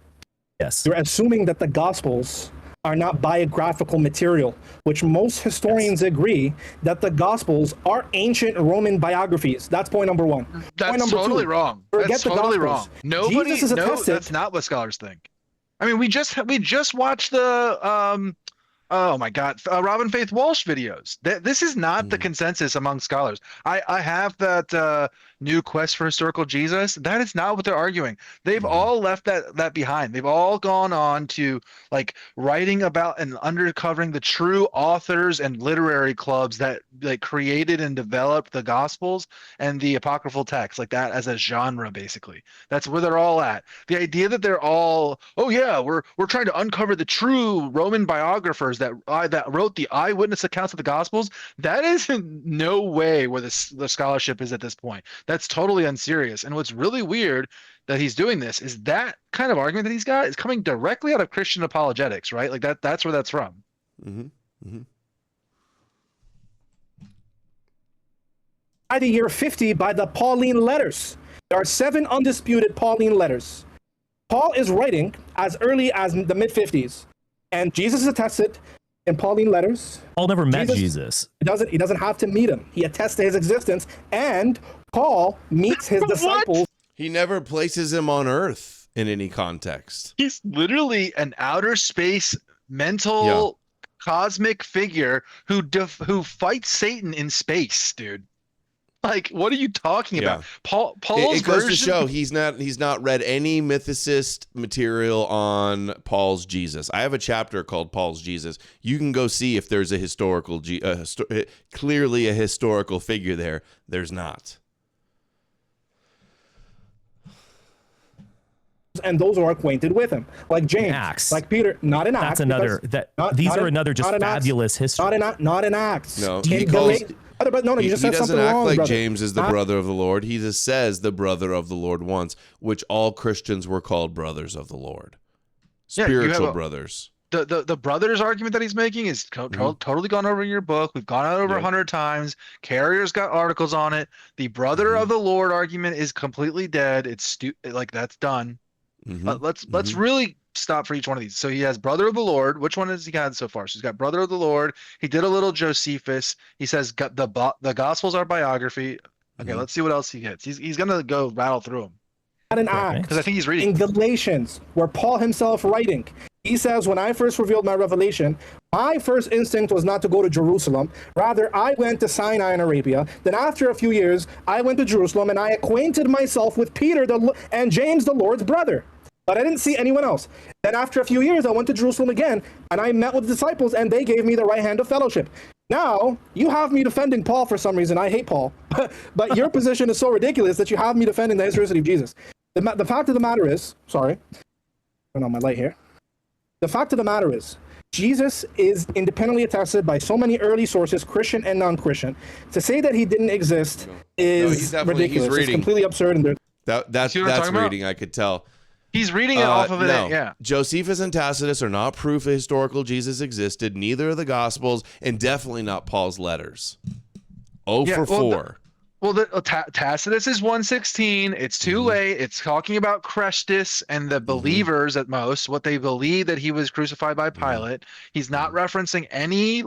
Yes. You're assuming that the Gospels are not biographical material, which most historians agree that the Gospels are ancient Roman biographies. That's point number one. That's totally wrong. That's totally wrong. Nobody. No, that's not what scholars think. I mean, we just watched the oh my God, Robin Faith Walsh videos. This is not the consensus among scholars. I have that new Quest for Historical Jesus. That is not what they're arguing. They've all left that behind. They've all gone on to like writing about and uncovering the true authors and literary clubs that like created and developed the Gospels and the apocryphal texts, like that as a genre. Basically, that's where they're all at. The idea that they're all, oh yeah, we're trying to uncover the true Roman biographers that wrote the eyewitness accounts of the Gospels. That is in no way where the scholarship is at this point. That's totally unserious. And what's really weird that he's doing this is that kind of argument that he's got is coming directly out of Christian apologetics, right? Like that's where that's from. By the year 50, by the Pauline letters. There are 7 undisputed Pauline letters. Paul is writing as early as the mid-50s. And Jesus is attested in Pauline letters. Paul never met Jesus. He doesn't have to meet him. He attests to his existence, and Paul meets his disciples. He never places him on earth in any context. He's literally an outer space mental cosmic figure who fights Satan in space, dude. Like, what are you talking about? Paul's it goes to show he's not read any mythicist material on Paul's Jesus. I have a chapter called Paul's Jesus. You can go see if there's a historical clearly a historical figure there. There's not. And those who are acquainted with him, like James, Acts. like Peter, not in Acts. That's another. These are another just fabulous history. Not in Acts. No, he just said something act wrong, like brother. James is the brother of the Lord. He just says the brother of the Lord once, which all Christians were called brothers of the Lord, spiritual brothers. The brothers argument that he's making is totally gone over in your book. We've gone out over 100 times. Carrier's got articles on it. The brother of the Lord argument is completely dead. It's like that's done. Let's really stop for each one of these. So he has brother of the Lord. Which one has he had so far? So he's got brother of the Lord. He did a little Josephus. He says the Gospels are biography. Okay, let's see what else he gets. He's gonna go rattle through them. Not in Acts, because I think he's reading in Galatians, where Paul himself writing. He says, when I first revealed my revelation, my first instinct was not to go to Jerusalem. Rather, I went to Sinai in Arabia. Then after a few years, I went to Jerusalem and I acquainted myself with Peter and James, the Lord's brother. But I didn't see anyone else. Then after a few years, I went to Jerusalem again, and I met with the disciples, and they gave me the right hand of fellowship. Now, you have me defending Paul for some reason. I hate Paul. But your position is so ridiculous that you have me defending the historicity of Jesus. The fact of the matter is, sorry, turn on my light here. The fact of the matter is, Jesus is independently attested by so many early sources, Christian and non-Christian. To say that he didn't exist is ridiculous. It's completely absurd. And that's reading. I could tell. He's reading it off of it. No. Yeah. Josephus and Tacitus are not proof a historical Jesus existed. Neither are the Gospels, and definitely not Paul's letters. 4. Tacitus is 116. It's too late. It's talking about Christus and the believers at most, what they believe that he was crucified by Pilate. He's not referencing any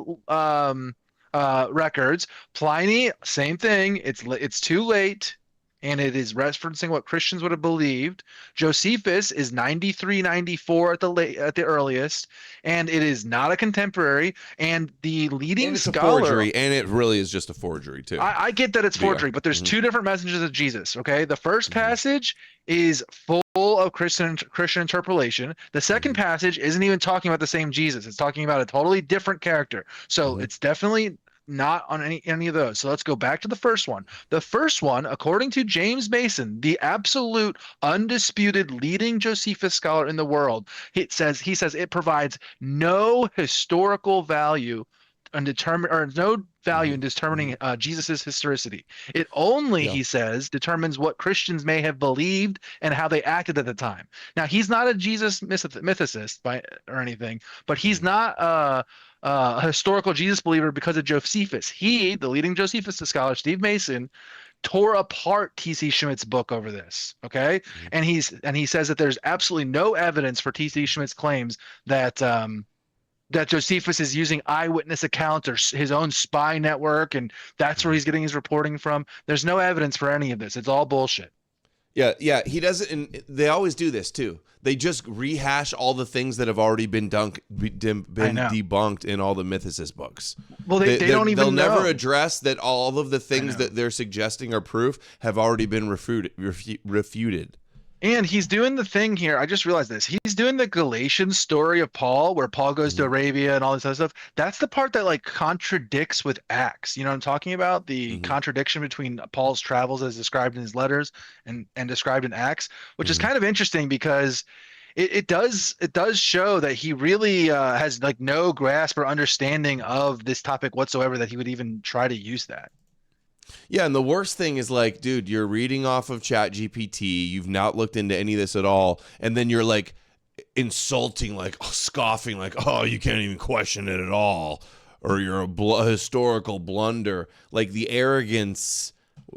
records. Pliny, same thing. It's too late. And it is referencing what Christians would have believed. Josephus is 93, 94 at the earliest, and it is not a contemporary. And the leading scholar, a forgery, and it really is just a forgery too. I get that it's forgery, but there's two different messages of Jesus. Okay, the first passage is full of Christian interpolation. The second passage isn't even talking about the same Jesus. It's talking about a totally different character. So it's definitely not on any of those. So let's go back to the first one. The first one, according to James Mason, the absolute undisputed leading Josephus scholar in the world, he says it provides no historical value in determining Jesus's historicity. It only, he says, determines what Christians may have believed and how they acted at the time. Now, he's not a Jesus mythicist or anything, but he's not a historical Jesus believer because of Josephus. He, the leading Josephus scholar, Steve Mason, tore apart T.C. Schmidt's book over this. Okay, and he says that there's absolutely no evidence for T.C. Schmidt's claims that that Josephus is using eyewitness accounts or his own spy network, and that's where he's getting his reporting from. There's no evidence for any of this. It's all bullshit. Yeah, he doesn't. And they always do this too. They just rehash all the things that have already been debunked in all the mythicist books. Well, they don't even know. They'll never address that all of the things that they're suggesting are proof have already been refuted. And he's doing the thing here. I just realized this. He's doing the Galatians story of Paul, where Paul goes to Arabia and all this other stuff. That's the part that like contradicts with Acts. You know what I'm talking about? The contradiction between Paul's travels as described in his letters and described in Acts, which is kind of interesting because it does show that he really has like no grasp or understanding of this topic whatsoever, that he would even try to use that. Yeah, and the worst thing is like, dude, you're reading off of ChatGPT, you've not looked into any of this at all, and then you're like insulting, like scoffing, like, oh, you can't even question it at all, or you're a historical blunder. Like the arrogance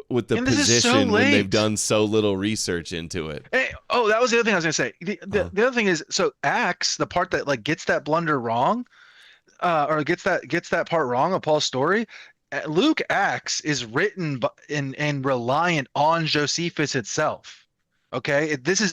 with the position when they've done so little research into it. Hey, that was the other thing I was gonna say. The other thing is, so Acts, the part that like gets that blunder wrong, or gets that part wrong of Paul's story. Luke Acts is written and reliant on Josephus itself. Okay, this is.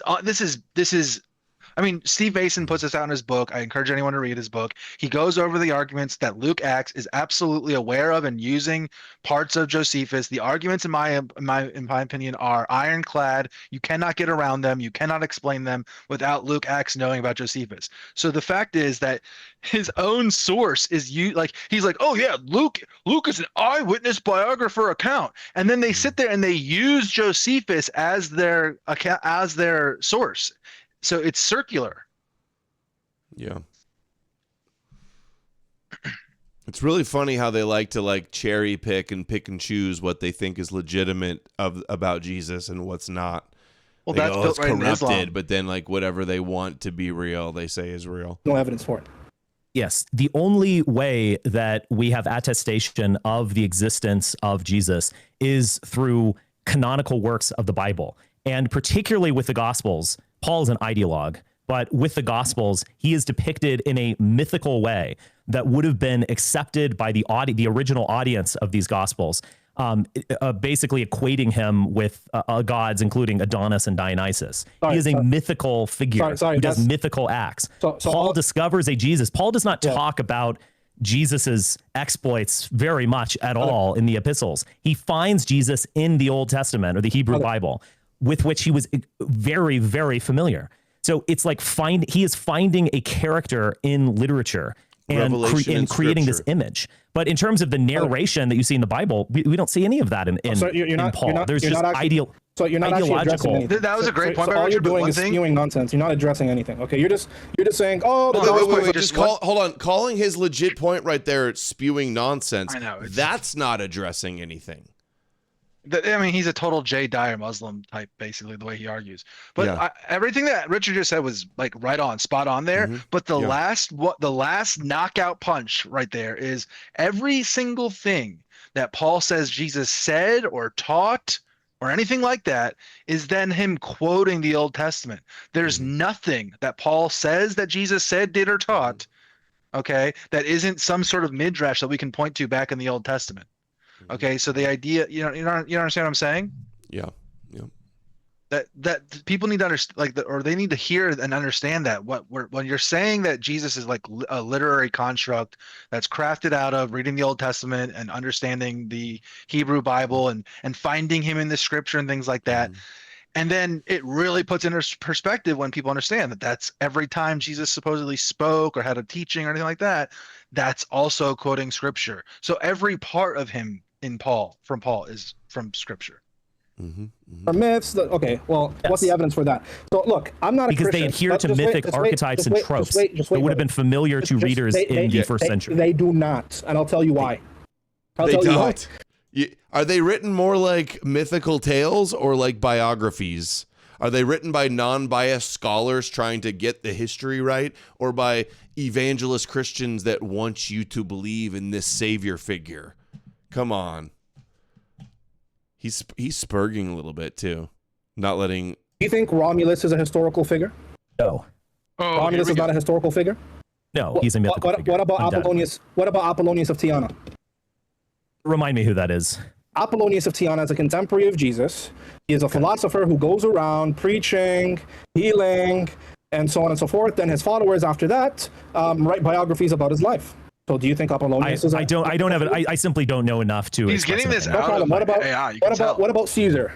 I mean, Steve Mason puts this out in his book. I encourage anyone to read his book. He goes over the arguments that Luke Acts is absolutely aware of and using parts of Josephus. The arguments, in my opinion, are ironclad. You cannot get around them. You cannot explain them without Luke Acts knowing about Josephus. So the fact is that his own source is he's like, oh yeah, Luke is an eyewitness biographer account, and then they sit there and they use Josephus as their account, as their source. So it's circular. Yeah. It's really funny how they like to like cherry pick and choose what they think is legitimate about Jesus and what's not. Well, they go, it's corrupted, but then like whatever they want to be real, they say is real. No evidence for it. Yes, the only way that we have attestation of the existence of Jesus is through canonical works of the Bible. And particularly with the Gospels, Paul's an ideologue, but with the Gospels, he is depicted in a mythical way that would have been accepted by the original audience of these Gospels, basically equating him with gods, including Adonis and Dionysus. He is a mythical figure who does mythical acts. Paul discovers a Jesus. Paul does not talk about Jesus's exploits very much at all in the epistles. He finds Jesus in the Old Testament or the Hebrew Bible, with which he was very, very familiar. So it's like he is finding a character in literature and creating this image. But in terms of the narration that you see in the Bible, we don't see any of that in Paul. There's just ideal. So you're not actually addressing anything. That was a great point. So all you're doing is spewing nonsense. You're not addressing anything. Okay, you're just saying, oh, hold on. Calling his legit point right there spewing nonsense. I know that's not addressing anything. I mean, he's a total Jay Dyer Muslim type, basically the way he argues. But everything that Richard just said was like right on, spot on there. But the last knockout punch right there is every single thing that Paul says Jesus said or taught or anything like that is then him quoting the Old Testament. There's nothing that Paul says that Jesus said, did, or taught, okay, that isn't some sort of midrash that we can point to back in the Old Testament. Okay, so the idea, you understand what I'm saying? Yeah. That people need to understand, or they need to hear and understand that when you're saying that Jesus is like a literary construct that's crafted out of reading the Old Testament and understanding the Hebrew Bible and finding him in the scripture and things like that. And then it really puts into perspective when people understand that that's every time Jesus supposedly spoke or had a teaching or anything like that, that's also quoting scripture. So every part of him from Paul is from scripture. Or myths. Okay, well, what's the evidence for that? So look, I'm not because they adhere to mythic archetypes and tropes that would have been familiar to readers in the first century. They do not, and I'll tell you why. Are they written more like mythical tales or like biographies? Are they written by non-biased scholars trying to get the history right, or by evangelist Christians that want you to believe in this savior figure? Come on. He's spurging a little bit too, not letting. Do you think Romulus is a historical figure? No. Romulus is not a historical figure. No, he's a mythical figure. What about Apollonius? What about Apollonius of Tyana? Remind me who that is. Apollonius of Tyana is a contemporary of Jesus. He is a philosopher who goes around preaching, healing, and so on and so forth. And his followers after that write biographies about his life. So do you think Apollonius is? I don't have it. I simply don't know enough to. He's getting this out of what about Caesar?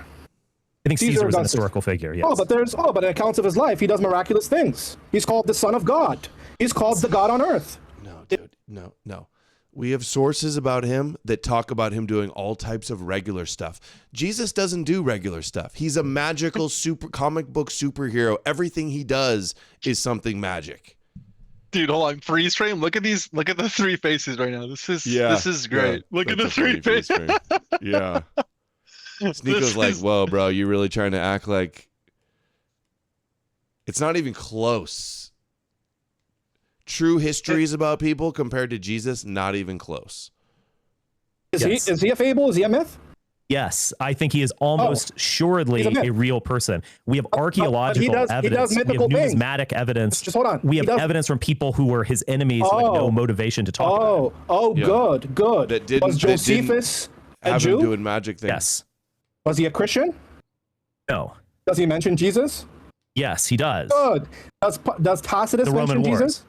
I think Caesar was an historical figure. Yes. But in accounts of his life, he does miraculous things. He's called the Son of God. He's called the God on earth. No, dude, no. We have sources about him that talk about him doing all types of regular stuff. Jesus doesn't do regular stuff. He's a magical comic book superhero. Everything he does is something magic. Dude, hold on. Freeze frame. Look at the three faces right now. This is great. Look at the three faces. Yeah. Sneako's like, whoa, bro, you really trying to act like it's not even close. True histories about people compared to Jesus, not even close. Is he a fable? Is he a myth? Yes, I think he is almost assuredly a real person. We have archaeological evidence. We have numismatic evidence. Just hold on. We have evidence from people who were his enemies who had no motivation to talk about him. Good. Was Josephus a Jew? Him doing magic things. Yes. Was he a Christian? No. Does he mention Jesus? Yes, he does. Good. Does Tacitus mention Jesus?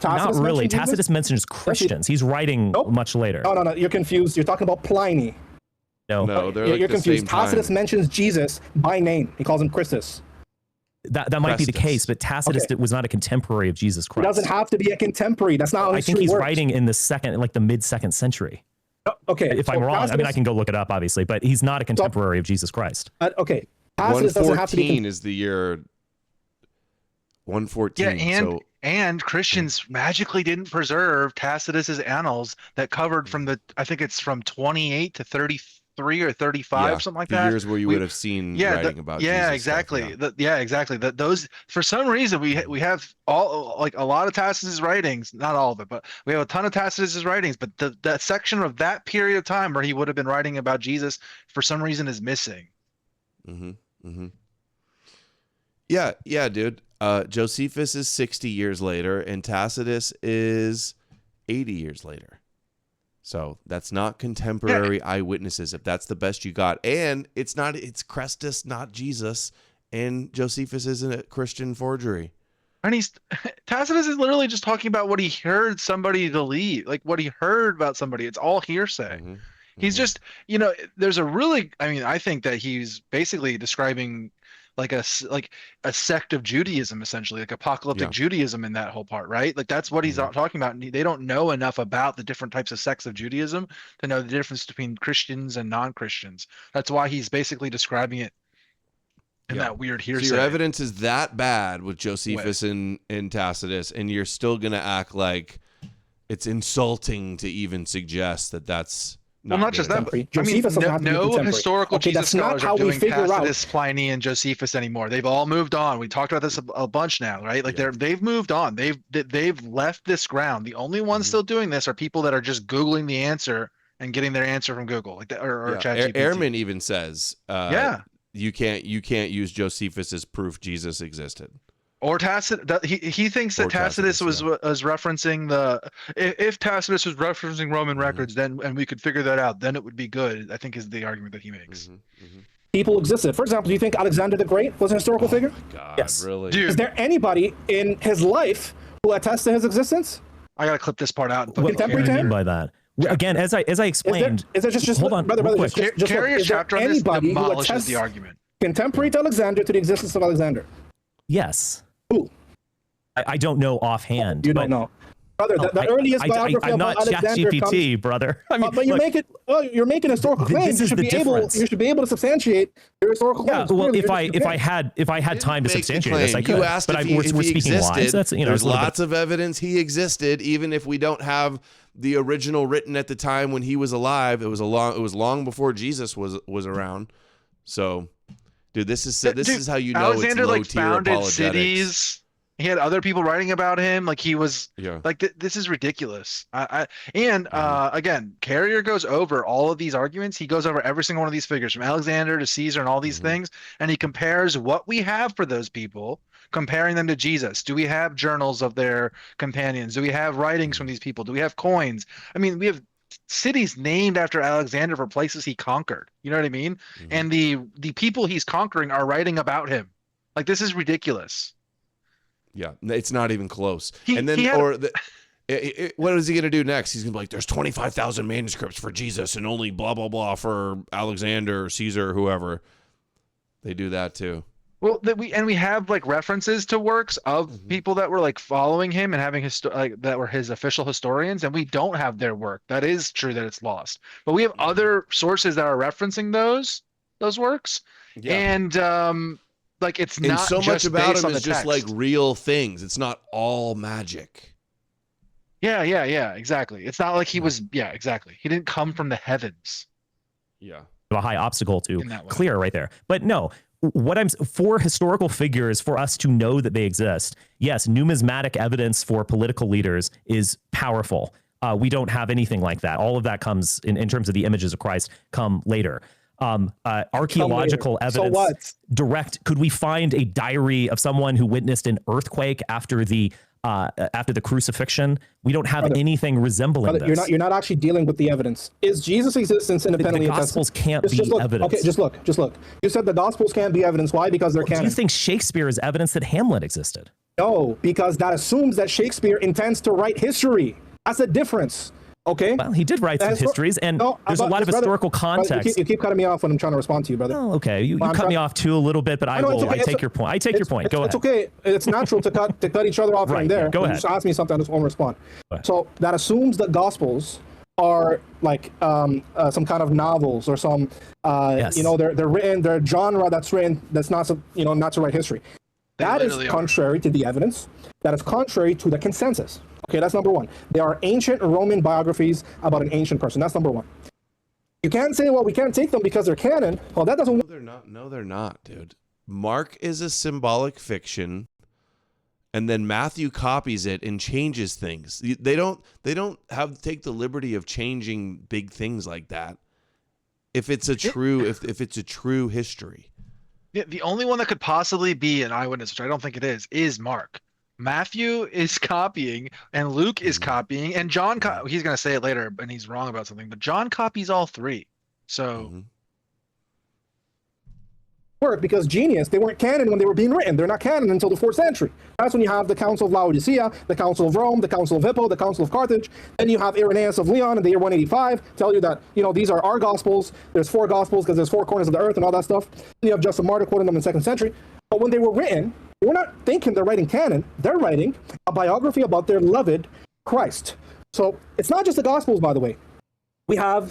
Not really. Tacitus mentions Christians. He's writing much later. No. You're confused. You're talking about Pliny. No, they're you're confused. Tacitus mentions Jesus by name. He calls him Christus. That might be the case, but Tacitus was not a contemporary of Jesus Christ. He doesn't have to be a contemporary. That's not how I think he's writing in the mid-second century. Okay. If I'm wrong, I mean, I can go look it up, obviously, but he's not a contemporary of Jesus Christ. Okay. Tacitus doesn't have to be. 114 is the year. 114. Yeah, and Christians magically didn't preserve Tacitus's annals that covered from I think it's from 28 to 33 or 35, something like that. The years where you would have seen writing about Jesus exactly. Stuff, exactly. Those, for some reason, we have all, like, a lot of Tacitus's writings, not all of it, but we have a ton of Tacitus's writings, but that section of that period of time where he would have been writing about Jesus for some reason is missing. Yeah, dude. Josephus is 60 years later, and Tacitus is 80 years later. So that's not contemporary eyewitnesses, if that's the best you got. And it's Christus, not Jesus, and Josephus isn't a Christian forgery. And Tacitus is literally just talking about what he heard somebody believe, like what he heard about somebody. It's all hearsay. He's just, there's I think that he's basically describing like a sect of Judaism, essentially, like apocalyptic Judaism in that whole part, right? Like that's what he's talking about. And they don't know enough about the different types of sects of Judaism to know the difference between Christians and non-Christians. That's why he's basically describing it in that weird hearsay. So your evidence is that bad with Josephus and Tacitus, and you're still going to act like it's insulting to even suggest that that's not just that. I mean, no historical Jesus scholars are doing Tacitus, Pliny, and Josephus anymore. They've all moved on. We talked about this a bunch now, right? Like they've moved on. They've left this ground. The only ones still doing this are people that are just Googling the answer and getting their answer from Google, like that, or ChatGPT. Ehrman even says, you can't use Josephus as proof Jesus existed. Or Tacitus, he thinks that Tacitus was referencing if Tacitus was referencing Roman records, then and we could figure that out, then it would be good. I think is the argument that he makes. People existed. For example, do you think Alexander the Great was a historical figure? God, yes. Really? Dude. Is there anybody in his life who attests to his existence? I gotta clip this part out. And put what do you mean by that? Again, as I explained, is there just hold on, brother, Carrier's chapter on this demolishes the argument. Contemporary to Alexander to the existence of Alexander? Yes. Who? I don't know offhand. You don't know. Brother, the earliest biography I'm not ChatGPT, brother. I mean, but you're making historical claims. You should be able to substantiate your historical claims. Well, if I had time to substantiate this, I could. You asked but if we're he speaking existed. lies. That's, there's lots of evidence he existed, even if we don't have the original written at the time when he was alive. It was long before Jesus was around. So, dude, this is how you know Alexander it's low tier apologetics. Cities. He had other people writing about him. Like he was like, this is ridiculous. Again, Carrier goes over all of these arguments. He goes over every single one of these figures from Alexander to Caesar and all these things. And he compares what we have for those people, comparing them to Jesus. Do we have journals of their companions? Do we have writings from these people? Do we have coins? I mean, we have cities named after Alexander for places he conquered. You know what I mean? And the people he's conquering are writing about him. Like, this is ridiculous. Yeah, it's not even close. What is he going to do next? He's going to be like, there's 25,000 manuscripts for Jesus and only blah, blah, blah for Alexander or Caesar or whoever. They do that too. Well, we have like references to works of people that were like following him and having that were his official historians, and we don't have their work. That is true that it's lost. But we have other sources that are referencing those works. Yeah. And like it's not so much about him is just text. Like real things. It's not all magic. Yeah, exactly. It's not like he was. Yeah, exactly. He didn't come from the heavens. Yeah, a high obstacle to clear right there. But no, for historical figures, for us to know that they exist, yes, numismatic evidence for political leaders is powerful. We don't have anything like that. All of that comes in terms of the images of Christ come later. Archaeological evidence, direct. Could we find a diary of someone who witnessed an earthquake after the crucifixion? We don't have anything resembling this. You're not actually dealing with the evidence. Is Jesus' existence independently? The Gospels can't be evidence. Okay, just look. You said the Gospels can't be evidence. Why? Because they're canon. Do you think Shakespeare is evidence that Hamlet existed? No, because that assumes that Shakespeare intends to write history. That's a difference. Okay. Well, he did write some histories, and there's a lot of historical context. You keep cutting me off when I'm trying to respond to you, brother. Oh, okay. You cut me off too a little bit, but I take your point. I take your point. Go ahead. It's okay. It's natural to cut each other off right there. Go ahead. Just ask me something. I just won't respond. So that assumes that Gospels are like some kind of novels or some they're written, they're genre that's written that's not not to write history. That is contrary to the evidence. That is contrary to the consensus. Okay, that's number one. There are ancient Roman biographies about an ancient person. That's number one. You can't say, well, we can't take them because they're canon. Well, that doesn't. No, they're not, dude. Mark is a symbolic fiction, and then Matthew copies it and changes things. They don't take the liberty of changing big things like that. If it's a true history. The only one that could possibly be an eyewitness, which I don't think it is Mark. Matthew is copying, and Luke is copying, and John. He's going to say it later, and he's wrong about something. But John copies all three. So, work because genius. They weren't canon when they were being written. They're not canon until the 4th century. That's when you have the Council of Laodicea, the Council of Rome, the Council of Hippo, the Council of Carthage. Then you have Irenaeus of Lyon in the year 185 tell you that these are our Gospels. There's 4 Gospels because there's 4 corners of the earth and all that stuff. Then you have Justin Martyr quoting them in the 2nd century. But when they were written, we're not thinking they're writing canon. They're writing a biography about their beloved Christ. So it's not just the Gospels, by the way.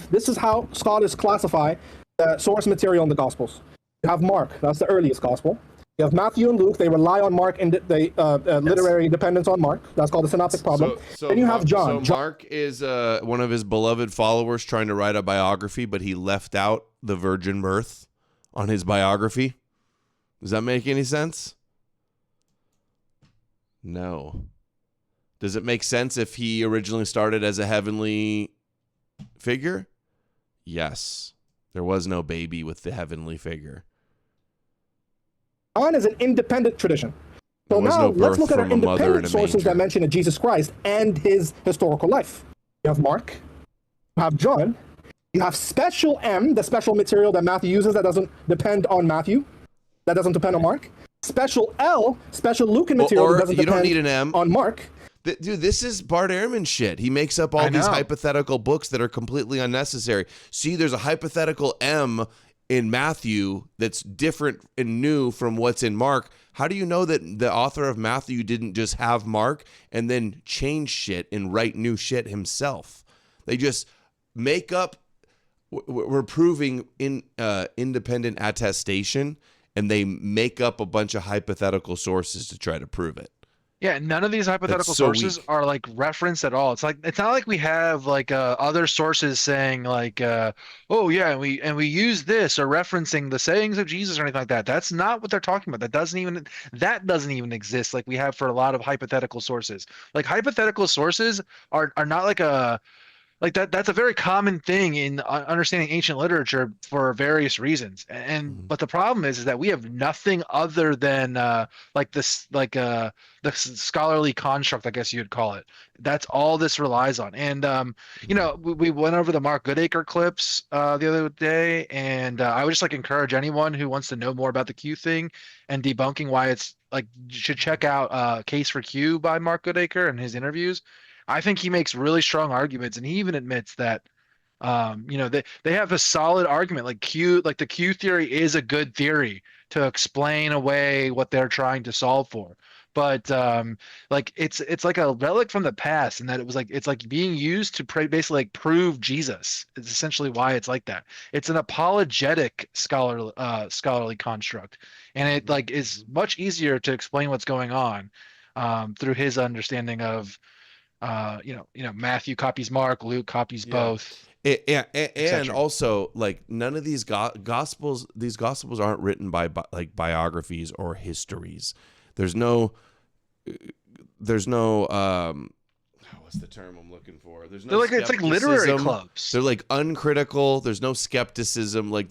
This is how scholars classify the source material in the Gospels. You have Mark. That's the earliest gospel. You have Matthew and Luke. They rely on Mark and they literary dependence on Mark. That's called the synoptic problem. Then you have John. So Mark is one of his beloved followers trying to write a biography, but he left out the virgin birth on his biography. Does that make any sense? No. Does it make sense if he originally started as a heavenly figure? Yes. There was no baby with the heavenly figure. John is an independent tradition. So now let's look at our independent sources that mention of Jesus Christ and his historical life. You have Mark, you have John, you have special M, the special material that Matthew uses that doesn't depend on Matthew, that doesn't depend on Mark. Special L, special Lucan material that doesn't depend on Mark. Dude, this is Bart Ehrman shit. He makes up all these hypothetical books that are completely unnecessary. See, there's a hypothetical M in Matthew that's different and new from what's in Mark. How do you know that the author of Matthew didn't just have Mark and then change shit and write new shit himself? They just make up. We're proving independent attestation, and they make up a bunch of hypothetical sources to try to prove it. Yeah, none of these hypothetical sources are like referenced at all. It's not like we have like other sources saying like, oh yeah, and we use this or referencing the sayings of Jesus or anything like that. That's not what they're talking about. That doesn't even exist like we have for a lot of hypothetical sources. Like hypothetical sources are not like a like that's a very common thing in understanding ancient literature for various reasons. And but the problem is that we have nothing other than the scholarly construct, I guess you'd call it. That's all this relies on. And we went over the Mark Goodacre clips the other day, and I would just like encourage anyone who wants to know more about the Q thing and debunking why it's like you should check out Case for Q by Mark Goodacre and his interviews. I think he makes really strong arguments, and he even admits that, they have a solid argument. Like the Q theory is a good theory to explain away what they're trying to solve for. But it's like a relic from the past, and that it's like being used to basically like prove Jesus. It's essentially why it's like that. It's an apologetic scholarly construct, and it like is much easier to explain what's going on through his understanding of. Matthew copies Mark, Luke copies both. And also like none of these gospels aren't written by like biographies or histories. There's no what's the term I'm looking for? There's no it's like literary clubs. They're like uncritical. There's no skepticism. Like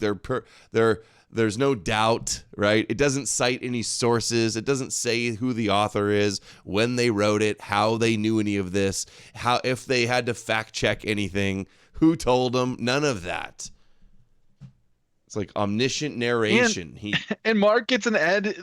there's no doubt, right? It doesn't cite any sources. It doesn't say who the author is, when they wrote it, how they knew any of this, how if they had to fact check anything, who told them. None of that. It's like omniscient narration. And Mark gets an added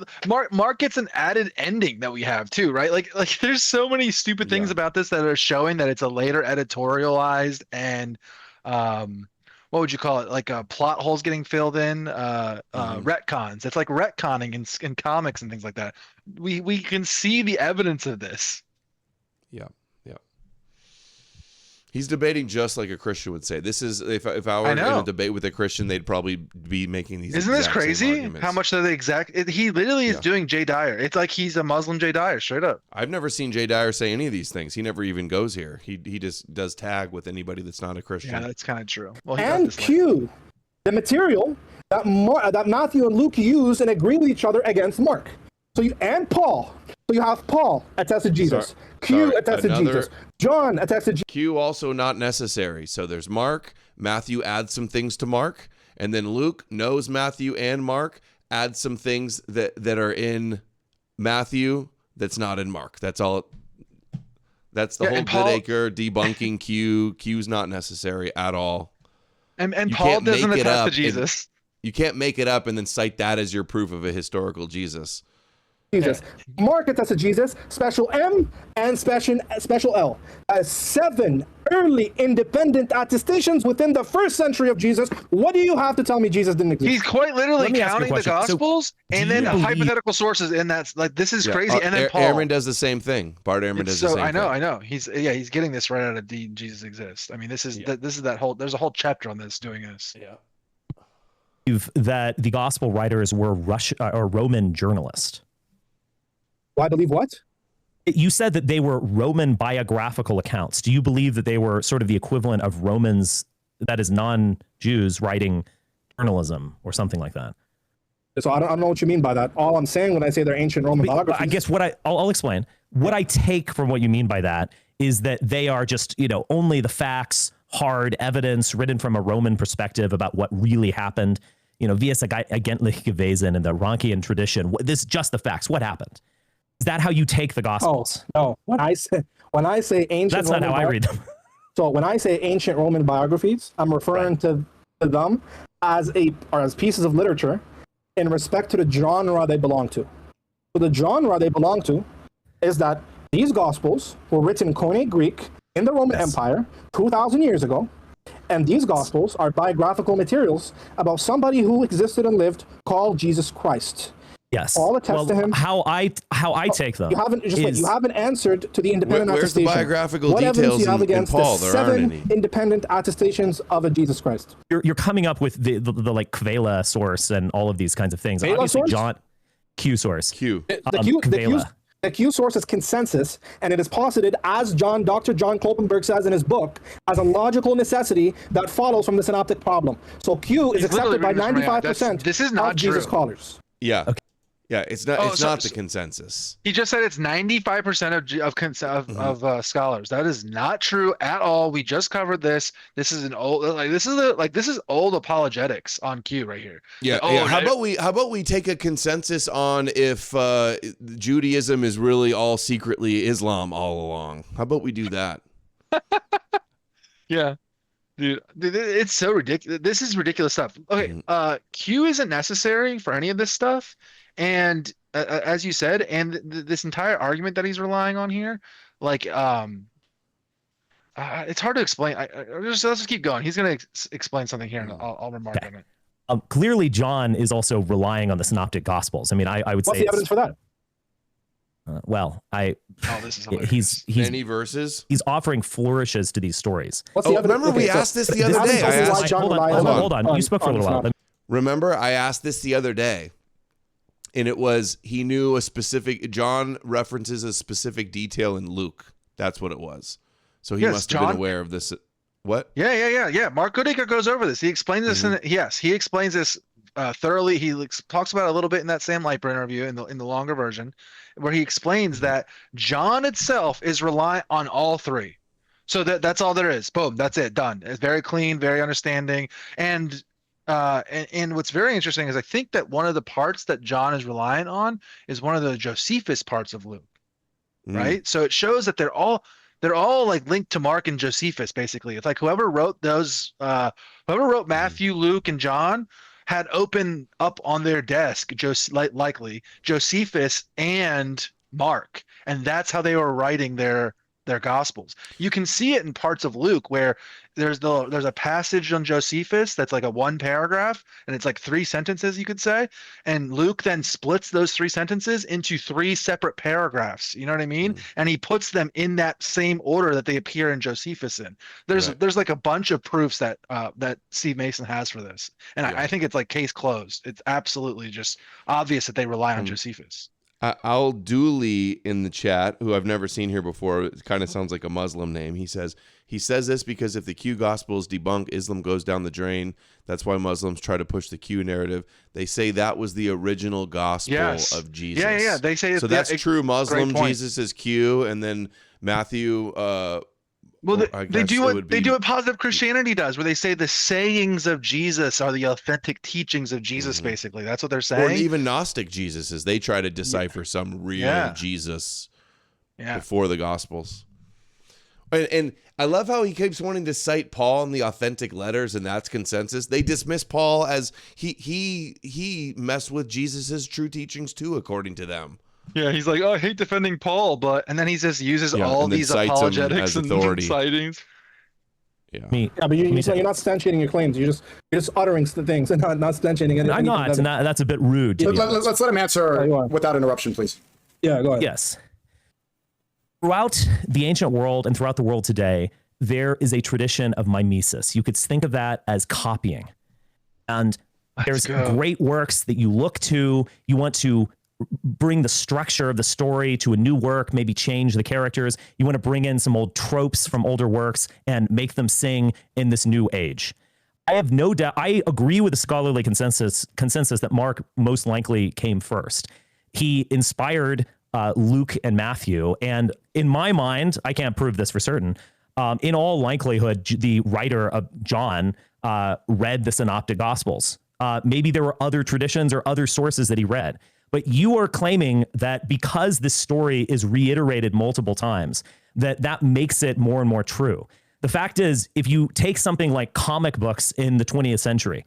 ending that we have too, right? Like there's so many stupid things about this that are showing that it's a later editorialized and what would you call it? Like plot holes getting filled in, retcons. It's like retconning in comics and things like that. We can see the evidence of this. Yeah. He's debating just like a Christian would say. This is if I were in a debate with a Christian, they'd probably be making these. Isn't this crazy? How much are they exact? He literally is doing Jay Dyer. It's like he's a Muslim Jay Dyer, straight up. I've never seen Jay Dyer say any of these things. He never even goes here. He just does tag with anybody that's not a Christian. Yeah, that's kind of true. Well, and Q, the material that Matthew and Luke use and agree with each other against Mark. And Paul. So you have Paul attested Jesus. Q attested Jesus. John attested Jesus. Q also not necessary. So there's Mark. Matthew adds some things to Mark. And then Luke knows Matthew and Mark, adds some things that are in Matthew that's not in Mark. That's all. That's the whole Goodacre debunking Q. Q's not necessary at all. And Paul doesn't attest to Jesus. You can't make it up and then cite that as your proof of a historical Jesus. Mark attested Jesus, special M and special L. 7 early independent attestations within the first century of Jesus. What do you have to tell me Jesus didn't exist? He's quite literally counting the Gospels and then hypothetical sources, and that's like this is crazy. And then Paul Ehrman does the same thing. Bart Ehrman does the same thing. I know. He's getting this right out of Jesus exists. I mean, this is that whole. There's a whole chapter on this doing this. Yeah. that the gospel writers were Roman journalists. Do I believe what? You said that they were Roman biographical accounts. Do you believe that they were sort of the equivalent of Romans, that is non-Jews, writing journalism or something like that? So I don't know what you mean by that. All I'm saying when I say they're ancient Roman biographies. I guess I'll explain. What I take from what you mean by that is that they are just, only the facts, hard evidence written from a Roman perspective about what really happened, via agentliche gewesen in the Ranchian tradition. This is just the facts. What happened? Is that how you take the Gospels? Oh, no. When I say ancient, that's not how I read them. So when I say ancient Roman biographies, I'm referring to them as pieces of literature in respect to the genre they belong to. So the genre they belong to is that these Gospels were written in Koine Greek in the Roman Empire 2,000 years ago, and these Gospels are biographical materials about somebody who existed and lived called Jesus Christ. Yes. All attest to him. How I take them. You haven't answered to the independent Where's attestation. the biographical what details evidence you have against in Paul? the There aren't 7 any. independent attestations of a Jesus Christ? You're coming up with the like Kvela source and all of these kinds of things. Kvela Obviously, source? John Q source. The Q source is consensus, and it is posited, as Dr. John Kloppenberg says in his book, as a logical necessity that follows from the synoptic problem. So Q is accepted by 95% of Jesus scholars. Yeah. Okay. Yeah, it's not the consensus. He just said it's 95% of scholars. That is not true at all. We just covered this. This is this is old apologetics on Q right here. Yeah. How about we take a consensus on if Judaism is really all secretly Islam all along? How about we do that? Yeah. Dude, it's so ridiculous. This is ridiculous stuff. Okay, Q isn't necessary for any of this stuff. And as you said, and this entire argument that he's relying on here, it's hard to explain. Let's just keep going. He's going to explain something here, and I'll remark on it. Clearly, John is also relying on the Synoptic Gospels. I mean, I would say. What's the evidence for that? This is he's any verses. He's offering flourishes to these stories. What's the evidence? Remember we asked this the other day. Hold on. You spoke for a little while. Remember, I asked this the other day. And it was, he knew John references a specific detail in Luke. That's what it was. So he must have been aware of this. What? Yeah. Mark Goodacre goes over this. He explains this. He explains this thoroughly. He talks about it a little bit in that Sam Leipler interview in the longer version, where he explains that John itself is reliant on all three. So that's all there is. Boom. That's it. Done. It's very clean, very understanding. And what's very interesting is I think that one of the parts that John is reliant on is one of the Josephus parts of Luke, right? So it shows that they're all like linked to Mark and Josephus. Basically, it's like whoever wrote Matthew, Luke, and John had open up on their desk, likely Josephus and Mark, and that's how they were writing their Gospels. You can see it in parts of Luke where there's a passage on Josephus that's like a 1 paragraph, and it's like 3 sentences, you could say, and Luke then splits those 3 sentences into 3 separate paragraphs. You know what I mean? And he puts them in that same order that they appear in Josephus in. There's like a bunch of proofs that Steve Mason has for this, and I think it's like case closed. It's absolutely just obvious that they rely on Josephus. Al Dooley in the chat, who I've never seen here before, it kind of sounds like a Muslim name. He says this because if the Q Gospels debunk, Islam goes down the drain. That's why Muslims try to push the Q narrative. They say that was the original gospel of Jesus. Yeah. They say so. That's true. Muslim Jesus is Q, and then Matthew. They do what positive Christianity does, where they say the sayings of Jesus are the authentic teachings of Jesus. Basically, that's what they're saying. Or even Gnostic Jesuses, they try to decipher some real Jesus before the Gospels. And I love how he keeps wanting to cite Paul in the authentic letters, and that's consensus. They dismiss Paul as he messed with Jesus's true teachings too, according to them. Yeah, he's like, I hate defending Paul, but and then he just uses all these apologetics and sightings. But you're not substantiating your claims. You're just uttering things and not substantiating anything. I'm not, and that's a bit rude. Let's let him answer without interruption, please. Yeah, go ahead. Yes. Throughout the ancient world and throughout the world today, there is a tradition of mimesis. You could think of that as copying. And There's great works that you look to. You want to bring the structure of the story to a new work, maybe change the characters. You want to bring in some old tropes from older works and make them sing in this new age. I have no doubt. I agree with the scholarly consensus that Mark most likely came first. He inspired Luke and Matthew. And in my mind, I can't prove this for certain. In all likelihood, the writer of John read the Synoptic Gospels. Maybe there were other traditions or other sources that he read. But you are claiming that because this story is reiterated multiple times, that makes it more and more true. The fact is, if you take something like comic books in the 20th century,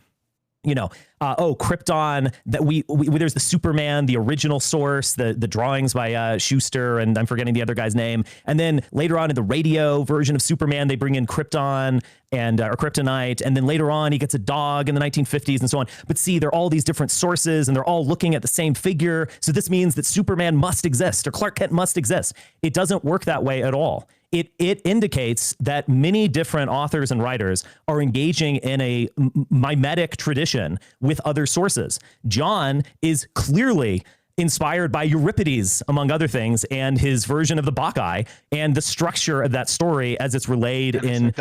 Krypton, that we there's the Superman, the original source, the drawings by Schuster, and I'm forgetting the other guy's name. And then later on in the radio version of Superman, they bring in Krypton or Kryptonite. And then later on, he gets a dog in the 1950s and so on. But see, they're all these different sources and they're all looking at the same figure. So this means that Superman must exist or Clark Kent must exist. It doesn't work that way at all. It indicates that many different authors and writers are engaging in a mimetic tradition with other sources. John is clearly inspired by Euripides, among other things, and his version of the Bacchae and the structure of that story as it's relayed in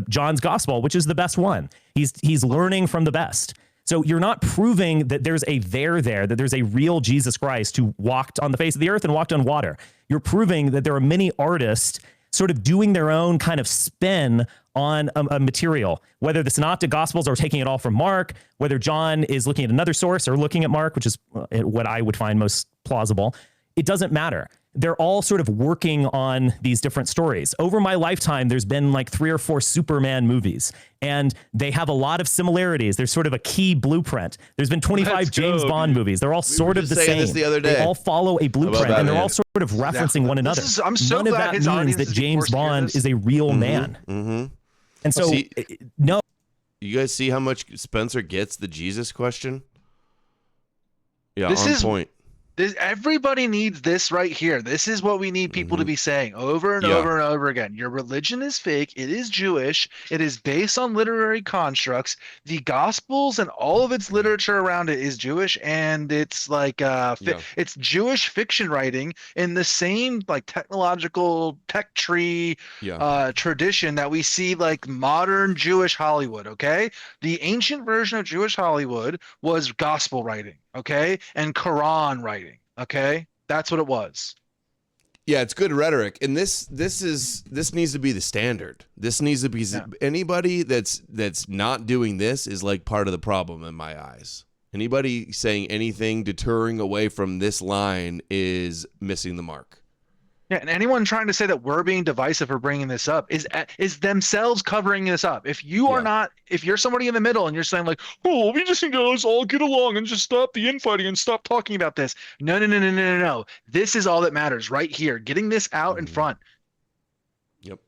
John's Gospel, which is the best one. He's learning from the best. So you're not proving that there's a there, that there's a real Jesus Christ who walked on the face of the earth and walked on water. You're proving that there are many artists sort of doing their own kind of spin on a material, whether the Synoptic Gospels are taking it all from Mark, whether John is looking at another source or looking at Mark, which is what I would find most plausible. It doesn't matter. They're all sort of working on these different stories. Over my lifetime, there's been like 3 or 4 Superman movies, and they have a lot of similarities. There's sort of a key blueprint. There's been 25 James Bond movies. They're all sort of the same. This the other day. They all follow a blueprint, and they're all sort of referencing one another. I'm so None glad of that means that James Bond is a real man. Mm-hmm. And so, no. You guys see how much Spencer gets the Jesus question? Yeah, this on is point. Everybody needs this right here. This is what we need people to be saying over and over and over again. Your religion is fake. It is Jewish. It is based on literary constructs. The Gospels and all of its literature around it is Jewish, and it's like it's Jewish fiction writing in the same like technological tech tree tradition that we see like modern Jewish Hollywood. Okay, the ancient version of Jewish Hollywood was gospel writing. Okay, and Quran writing. Okay, that's what it was. Yeah, it's good rhetoric, and this needs to be the standard. This needs to be anybody that's not doing this is like part of the problem in my eyes. Anybody saying anything deterring away from this line is missing the mark. Yeah, and anyone trying to say that we're being divisive for bringing this up is themselves covering this up. If you are not, if you're somebody in the middle and you're saying like, oh, we just need to all get along and just stop the infighting and stop talking about this. No. This is all that matters right here. Getting this out in front. Yep.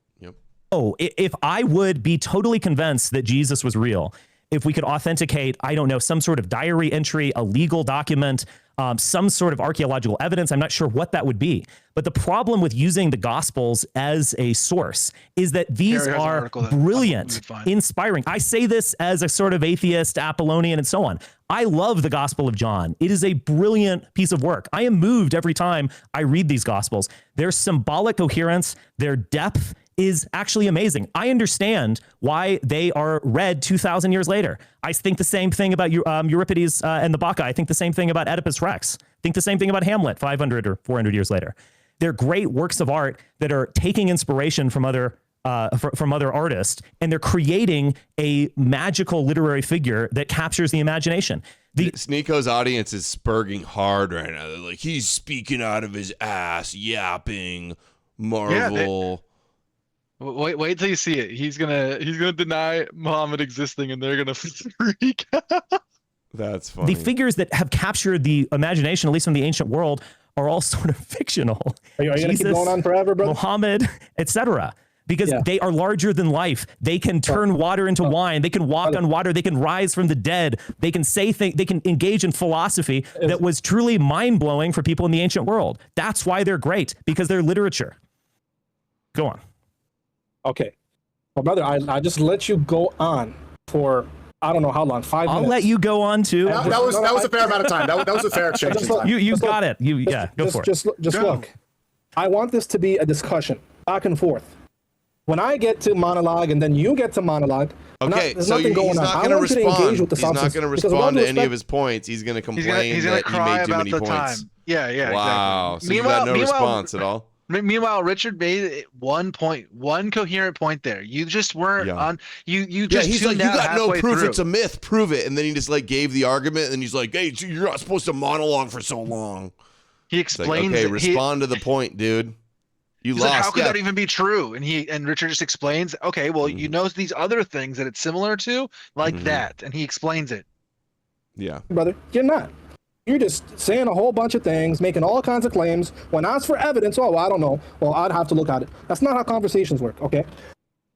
Oh, if I would be totally convinced that Jesus was real, if we could authenticate, I don't know, some sort of diary entry, a legal document, some sort of archaeological evidence. I'm not sure what that would be. But the problem with using the Gospels as a source is that these are brilliant, inspiring. I say this as a sort of atheist, Apollonian, and so on. I love the Gospel of John. It is a brilliant piece of work. I am moved every time I read these Gospels. Their symbolic coherence, their depth is actually amazing. I understand why they are read 2,000 years later. I think the same thing about Euripides and the Bacchae. I think the same thing about Oedipus Rex. I think the same thing about Hamlet 500 or 400 years later. They're great works of art that are taking inspiration from other artists, and they're creating a magical literary figure that captures the imagination. Sneako's audience is spurging hard right now. They're like, he's speaking out of his ass, yapping, Marvel. Wait till you see it. He's gonna deny Muhammad existing, and they're gonna freak out. That's funny. The figures that have captured the imagination, at least from the ancient world, are all sort of fictional. Are you gonna keep going on forever, brother? Muhammad, etc. Because they are larger than life. They can turn water into wine. They can walk on water. They can rise from the dead. They can say things. They can engage in philosophy that was truly mind-blowing for people in the ancient world. That's why they're great, because they're literature. Go on. Okay. Well, brother, I just let you go on for I don't know how long. 5 minutes. I'll let you go on too. That was a fair amount of time. That was a fair exchange. You got it. Go for it. Just look. I want this to be a discussion, back and forth. When I get to monologue and then you get to monologue, okay, there's so nothing going he's on. not I going to want you to respond. engage with the He's not substance, going to because respond to with all any due of his points. He's going to complain He's gonna that he cry made too about many the points. time. Yeah, Wow. exactly. So you got no response at all? Meanwhile, Richard made one coherent point there. You just weren't on. You just he's like, you tuned out got no halfway proof. through. It's a myth. Prove it. And then he just like gave the argument, and then he's like, hey, so you're not supposed to monologue for so long. He explains. Like, okay, respond to the point, dude. You He's lost. like, how could that even be true? And Richard just explains, okay, well, you know these other things that it's similar to, like that, and he explains it. Yeah, brother, you're not. You're just saying a whole bunch of things, making all kinds of claims. When asked for evidence, well, I don't know. Well, I'd have to look at it. That's not how conversations work, okay?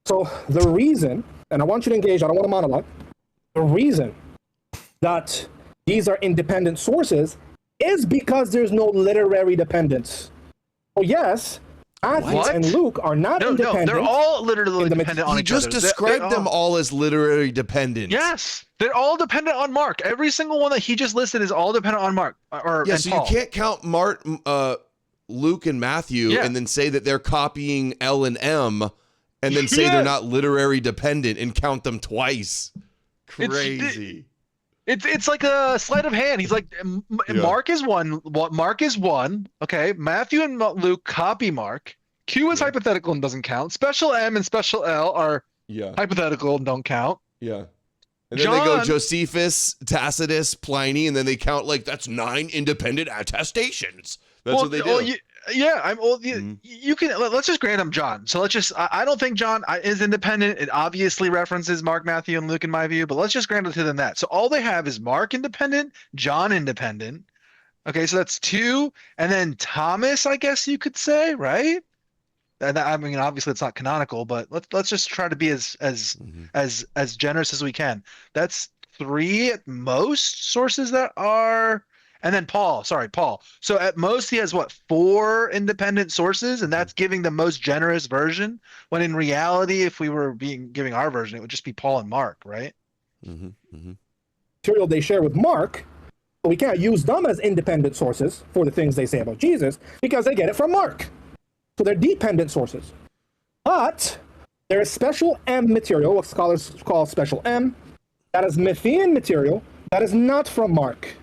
So the reason, and I want you to engage, I don't want to monologue, the reason that these are independent sources is because there's no literary dependence. Oh, yes, Matthew and Luke are not independent. No, they're all literally dependent on each other. He just described them all as literary dependent. Yes, they're all dependent on Mark. Every single one that he just listed is all dependent on Mark. And so Paul. you can't count Luke and Matthew and then say that they're copying L and M and then say they're not literary dependent and count them twice. Crazy. It's like a sleight of hand. He's like, Mark is one. Mark is one. Okay, Matthew and Luke copy Mark. Q is hypothetical and doesn't count. Special M and special L are hypothetical and don't count. Yeah. And then they go Josephus, Tacitus, Pliny, and then they count like that's 9 independent attestations. That's what they do. You can let's just grant him John. So let's just I don't think John is independent. It obviously references Mark, Matthew, and Luke in my view, but let's just grant it to them that. So all they have is Mark independent, John independent. Okay, so that's 2, and then Thomas, I guess you could say, right? And I mean, obviously it's not canonical, but let's just try to be as generous as we can. That's 3 at most sources that are. And then Paul. So at most he has 4 independent sources, and that's giving the most generous version. When in reality, if we were giving our version, it would just be Paul and Mark, right? Material they share with Mark, but we can't use them as independent sources for the things they say about Jesus because they get it from Mark. So they're dependent sources. But there is special M material, what scholars call special M, that is Matthean material that is not from Mark.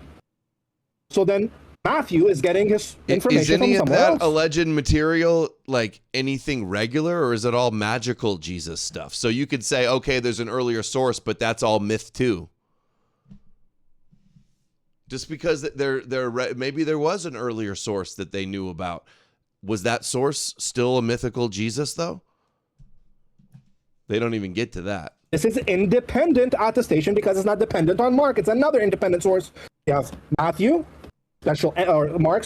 So then Matthew is getting his information from somewhere else. Is any of that alleged material like anything regular, or is it all magical Jesus stuff? So you could say, okay, there's an earlier source, but that's all myth too. Just because maybe there was an earlier source that they knew about. Was that source still a mythical Jesus though? They don't even get to that. This is independent attestation because it's not dependent on Mark. It's another independent source. You have Matthew, Mark,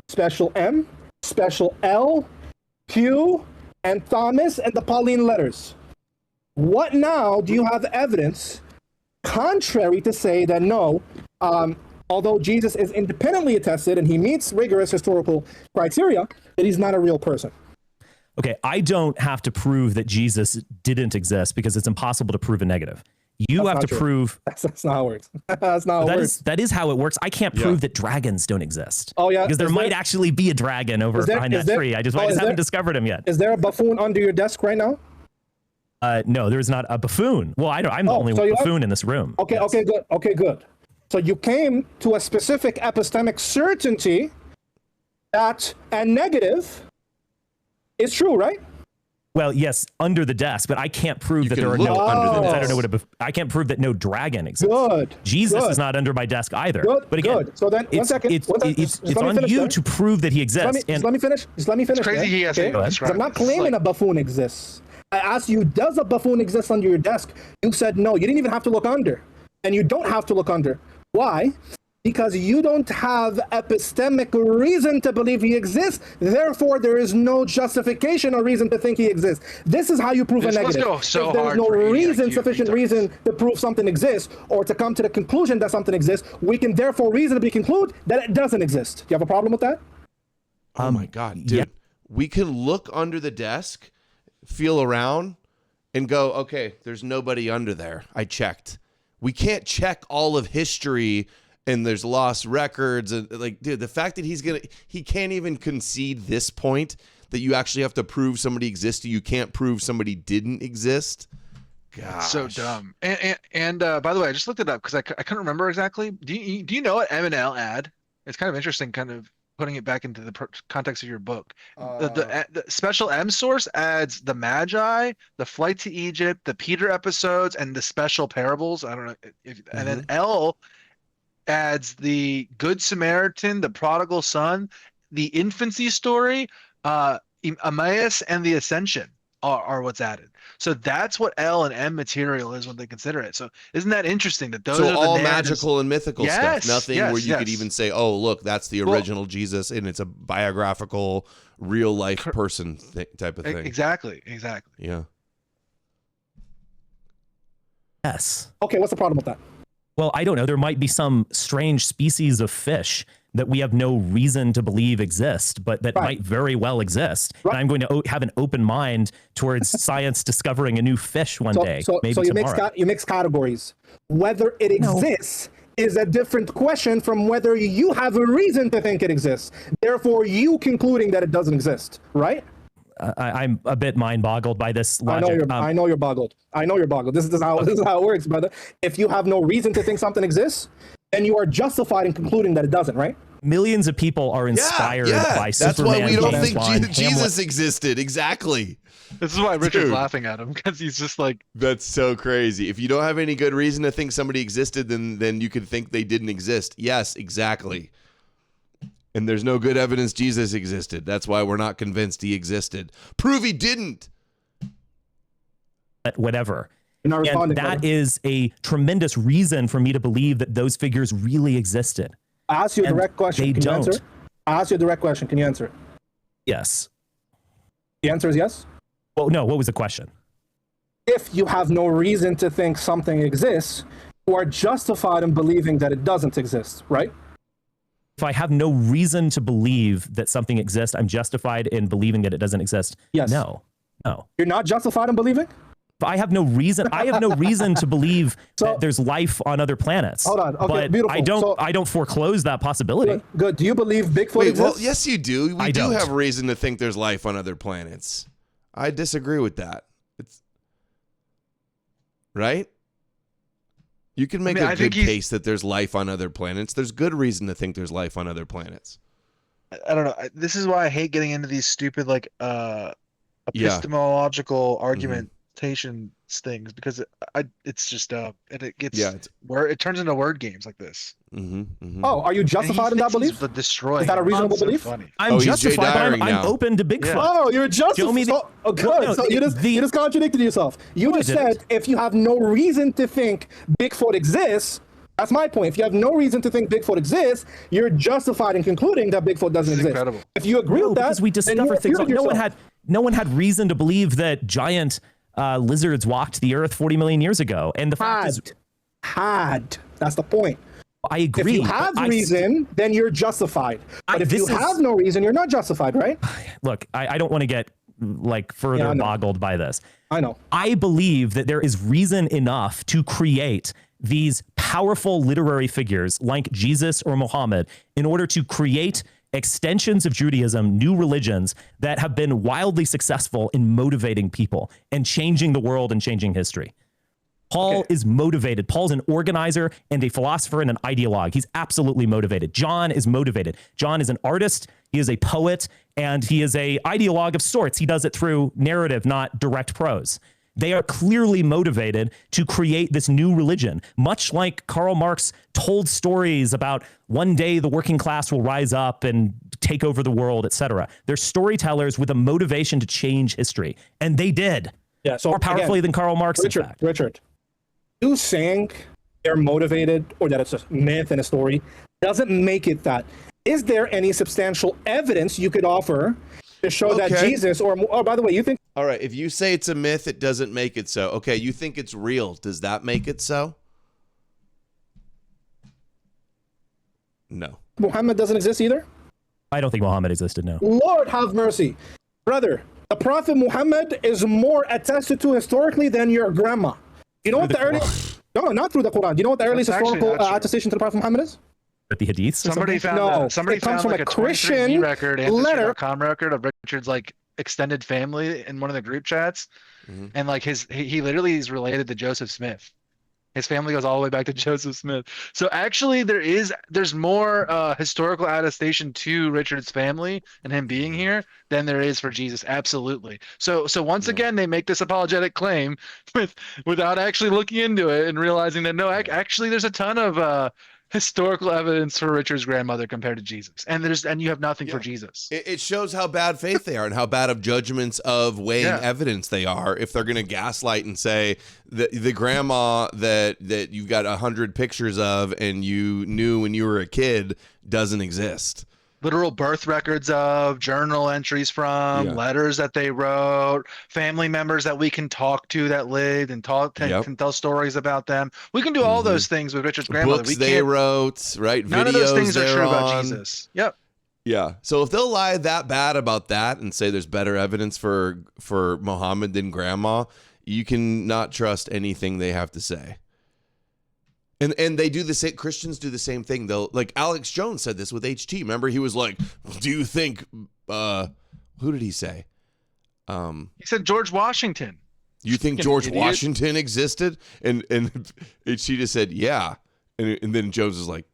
special M, special L, Q, and Thomas, and the Pauline letters. What now do you have evidence contrary to say that no, although Jesus is independently attested and he meets rigorous historical criteria, that he's not a real person? Okay, I don't have to prove that Jesus didn't exist because it's impossible to prove a negative. You have to prove that's not how it works. That's not how it works. That is how it works. I can't prove that dragons don't exist. Oh yeah, because there might actually be a dragon behind that tree. I just haven't discovered him yet. Is there a buffoon under your desk right now? No, there is not a buffoon. Well, I'm the only buffoon in this room. Okay, yes. Okay, good. So you came to a specific epistemic certainty that a negative is true, right? Well, yes, under the desk, but I can't prove that there are no under the desk. I don't know what I can't prove that no dragon exists. Good. Jesus is not under my desk either. Good. But again, good. So then, it's on you to prove that he exists. Just let me finish. It's crazy he has to I'm not claiming a buffoon exists. I asked you, does a buffoon exist under your desk? You said no. You didn't even have to look under. And you don't have to look under. Why? Because you don't have epistemic reason to believe he exists. Therefore, there is no justification or reason to think he exists. This is how you prove a negative. If there's no sufficient reason to prove something exists or to come to the conclusion that something exists, we can therefore reasonably conclude that it doesn't exist. Do you have a problem with that? Oh my God, dude. Yeah. We can look under the desk, feel around, and go, okay, there's nobody under there. I checked. We can't check all of history and there's lost records. And like, dude, the fact that he can't even concede this point that you actually have to prove somebody existed. You can't prove somebody didn't exist. Gosh. So dumb. And by the way, I just looked it up because I couldn't remember exactly. Do you know what M&L add? It's kind of interesting, kind of putting it back into the context of your book. The special M source adds the Magi, the Flight to Egypt, the Peter episodes, and the special parables. I don't know. And then L adds the Good Samaritan, the Prodigal Son, the infancy story, Emmaus, and the Ascension are what's added. So that's what L and M material is when they consider it. So isn't that interesting that those are all the magical and mythical stuff? Nothing where you could even say, "Oh, look, that's the original Jesus," and it's a biographical, real life person type of thing. Exactly. Yeah. Yes. Okay, what's the problem with that? Well, I don't know. There might be some strange species of fish that we have no reason to believe exist, but that might very well exist. And I'm going to have an open mind towards science discovering a new fish one day. Maybe tomorrow. You mix categories. Whether it exists is a different question from whether you have a reason to think it exists. Therefore, you concluding that it doesn't exist, right? I'm a bit mind boggled by this logic. I know you're boggled. This is how it works, brother. If you have no reason to think something exists, then you are justified in concluding that it doesn't, right? Millions of people are inspired by Superman. That's why we don't think Jesus Hamlet. existed. Exactly. This is why Richard's laughing at him, because he's just like, that's so crazy. If you don't have any good reason to think somebody existed, then you could think they didn't exist. Yes, exactly. And there's no good evidence Jesus existed. That's why we're not convinced he existed. Prove he didn't. Whatever. And that is a tremendous reason for me to believe that those figures really existed. I ask you a direct question. Can you answer it? I ask you a direct question. Can you answer it? Yes. The answer is yes? Well, no. What was the question? If you have no reason to think something exists, you are justified in believing that it doesn't exist, right? If I have no reason to believe that something exists, I'm justified in believing that it doesn't exist. Yes. No. You're not justified in believing? I have no reason. I have no reason to believe that there's life on other planets. Hold on. Okay, but beautiful. I don't foreclose that possibility. Good. Do you believe Bigfoot exists? Well, yes, you do. We do have reason to think there's life on other planets. I disagree with that. It's right. You can make a good case that there's life on other planets. There's good reason to think there's life on other planets. I don't know. This is why I hate getting into these stupid epistemological argumentation things, because it's just it gets where it turns into word games like this. Oh, are you justified in that belief? Is that a reasonable belief? I'm justified, but I'm open to Bigfoot. Oh, you're justified. So you just contradicted yourself. You just said if you have no reason to think Bigfoot exists, that's my point. If you have no reason to think Bigfoot exists, you're justified in concluding that Bigfoot doesn't exist. Incredible. If you agree with that, because we discover things. No one had reason to believe that giant lizards walked the earth 40 million years ago. And the fact is, that's the point. I agree. If you have reason, then you're justified. But if you have no reason, you're not justified, right? Look, I don't want to get further boggled by this. I know. I believe that there is reason enough to create these powerful literary figures like Jesus or Muhammad in order to create extensions of Judaism, new religions that have been wildly successful in motivating people and changing the world and changing history. Paul is motivated. Paul's an organizer and a philosopher and an ideologue. He's absolutely motivated. John is motivated. John is an artist. He is a poet, and he is a ideologue of sorts. He does it through narrative, not direct prose. They are clearly motivated to create this new religion, much like Karl Marx told stories about one day the working class will rise up and take over the world, etc. They're storytellers with a motivation to change history, and they did. Yeah, so more powerfully than Karl Marx, Richard, you saying they're motivated or that it's a myth and a story doesn't make it that. Is there any substantial evidence you could offer to show that Jesus by the way, you think... All right, if you say it's a myth, it doesn't make it so. Okay, you think it's real. Does that make it so? No. Muhammad doesn't exist either? I don't think Muhammad existed, no. Lord have mercy. Brother, the Prophet Muhammad is more attested to historically than your grandma. You know what the earliest... No, not through the Quran. Do you know what the earliest historical attestation to the Prophet Muhammad is? But the Hadiths? Somebody found somebody found like a Christian record, Ancestry.com record of Richard's like extended family in one of the group chats, and like he literally is related to Joseph Smith. His family goes all the way back to Joseph Smith. So actually, there's more historical attestation to Richard's family and him being here than there is for Jesus. Absolutely. So once again, they make this apologetic claim without actually looking into it and realizing that no, actually, there's a ton of historical evidence for Richard's grandmother compared to Jesus, and you have nothing for Jesus. It shows how bad faith they are and how bad of judgments of weighing evidence they are if they're going to gaslight and say that the grandma that you've got 100 pictures of and you knew when you were a kid doesn't exist. Literal birth records of, journal entries from, letters that they wrote, family members that we can talk to that lived and can tell stories about them. We can do all those things with Richard's grandmother. Books they wrote, right? None Videos of those things are true about on. Jesus. Yep. Yeah. So if they'll lie that bad about that and say there's better evidence for Muhammad than grandma, you can not trust anything they have to say. And they do the same. Christians do the same thing. They'll, like Alex Jones said this with HT. Remember, he was like, "Do you think?" Who did he say? He said George Washington. You think George Washington existed? And HT just said, "Yeah." And then Jones was like,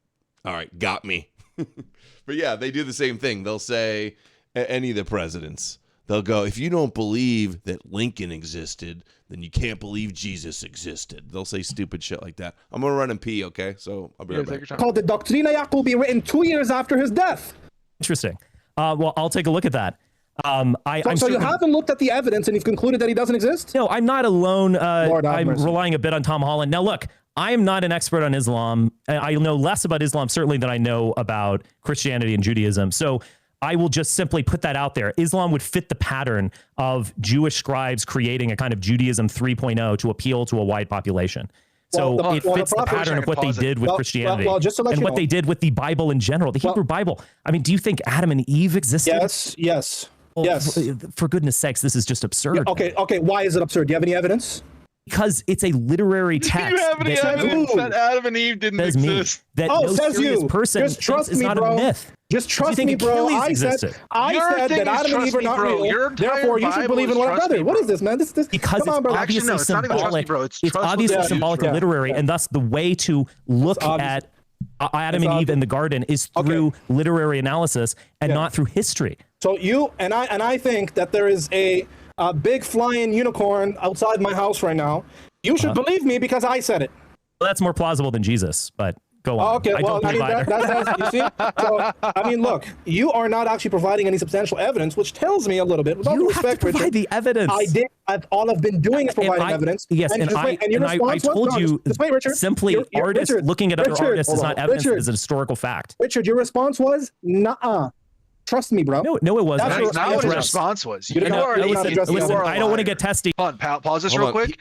"All right, got me." But yeah, they do the same thing. They'll say any of the presidents. They'll go, if you don't believe that Lincoln existed, then you can't believe Jesus existed. They'll say stupid shit like that. I'm going to run and pee, okay? So I'll be right back. Called the Doctrina Jacobi, written 2 years after his death. Interesting. Well, I'll take a look at that. So you haven't looked at the evidence and you've concluded that he doesn't exist? No, I'm not alone. I'm relying a bit on Tom Holland. Now, look, I am not an expert on Islam. I know less about Islam, certainly, than I know about Christianity and Judaism. So I will just simply put that out there. Islam would fit the pattern of Jewish scribes creating a kind of Judaism 3.0 to appeal to a wide population. So it fits the pattern of what they did with Christianity and what they did with the Bible in general, the Hebrew Bible. I mean, do you think Adam and Eve existed? Yes. Well, yes. For goodness sakes, this is just absurd. Okay. Why is it absurd? Do you have any evidence? Because it's a literary text. Do you have any evidence that Adam and Eve didn't exist? That no serious person just trust me, not bro. a myth. Just trust me, bro. I said that Adam and Eve are not real. Therefore, you should believe in what I've done. What is this, man? Because it's obviously symbolic. It's obviously symbolic and literary, and thus the way to look at Adam and Eve in the garden is through literary analysis and not through history. So I think that there is a big flying unicorn outside my house right now. You should believe me because I said it. Well, that's more plausible than Jesus, but go on. Okay, you see? So, I mean, look, you are not actually providing any substantial evidence, which tells me a little bit. With all due respect, Richard, provide the evidence. I did. All I've been doing is providing evidence. Yes, and I told you Richard, simply artists looking at other artists is not evidence. It is a historical fact. Richard, your response was, nuh-uh. Trust me, bro. No, it wasn't. That's not what his response was. Listen, I don't want to get testy. Hold on, pause this real quick.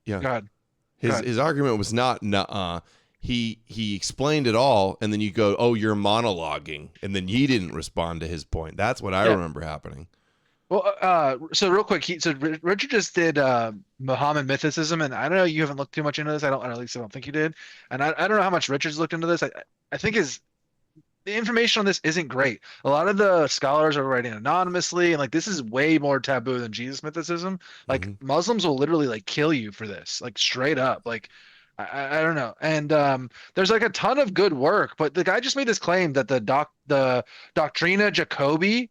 Go ahead. His argument was not nuh-uh. He explained it all, and then you go, oh, you're monologuing, and then he didn't respond to his point. That's what I remember happening. Well, so real quick, so Richard just did Muhammad mythicism, and I don't know, you haven't looked too much into this. At least I don't think you did, and I don't know how much Richard's looked into this. I think the information on this isn't great. A lot of the scholars are writing anonymously, and like this is way more taboo than Jesus mythicism. Like Muslims will literally like kill you for this, like straight up. Like I don't know. And there's like a ton of good work, but the guy just made this claim that the Doctrina Jacobi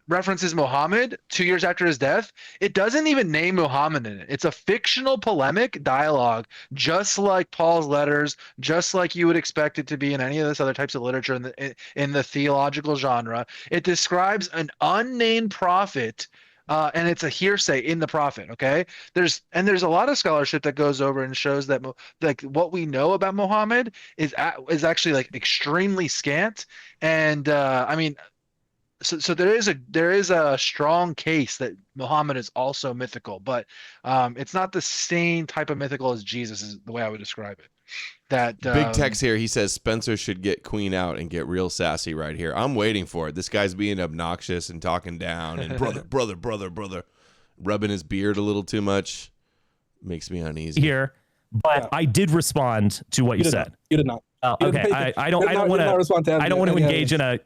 references Muhammad 2 years after his death. It doesn't even name Muhammad in it. It's a fictional polemic dialogue, just like Paul's letters, just like you would expect it to be in any of this other types of literature in the theological genre. It describes an unnamed prophet, and it's a hearsay in the prophet. Okay, there's a lot of scholarship that goes over and shows that like what we know about Muhammad is actually like extremely scant, and I mean. So there is a strong case that Muhammad is also mythical, but it's not the same type of mythical as Jesus is the way I would describe it. That Big Tex here, he says Spencer should get Queen out and get real sassy right here. I'm waiting for it. This guy's being obnoxious and talking down and brother, rubbing his beard a little too much. Makes me uneasy. Here, But I did respond to what you said. You did not. Okay, I don't want to engage in a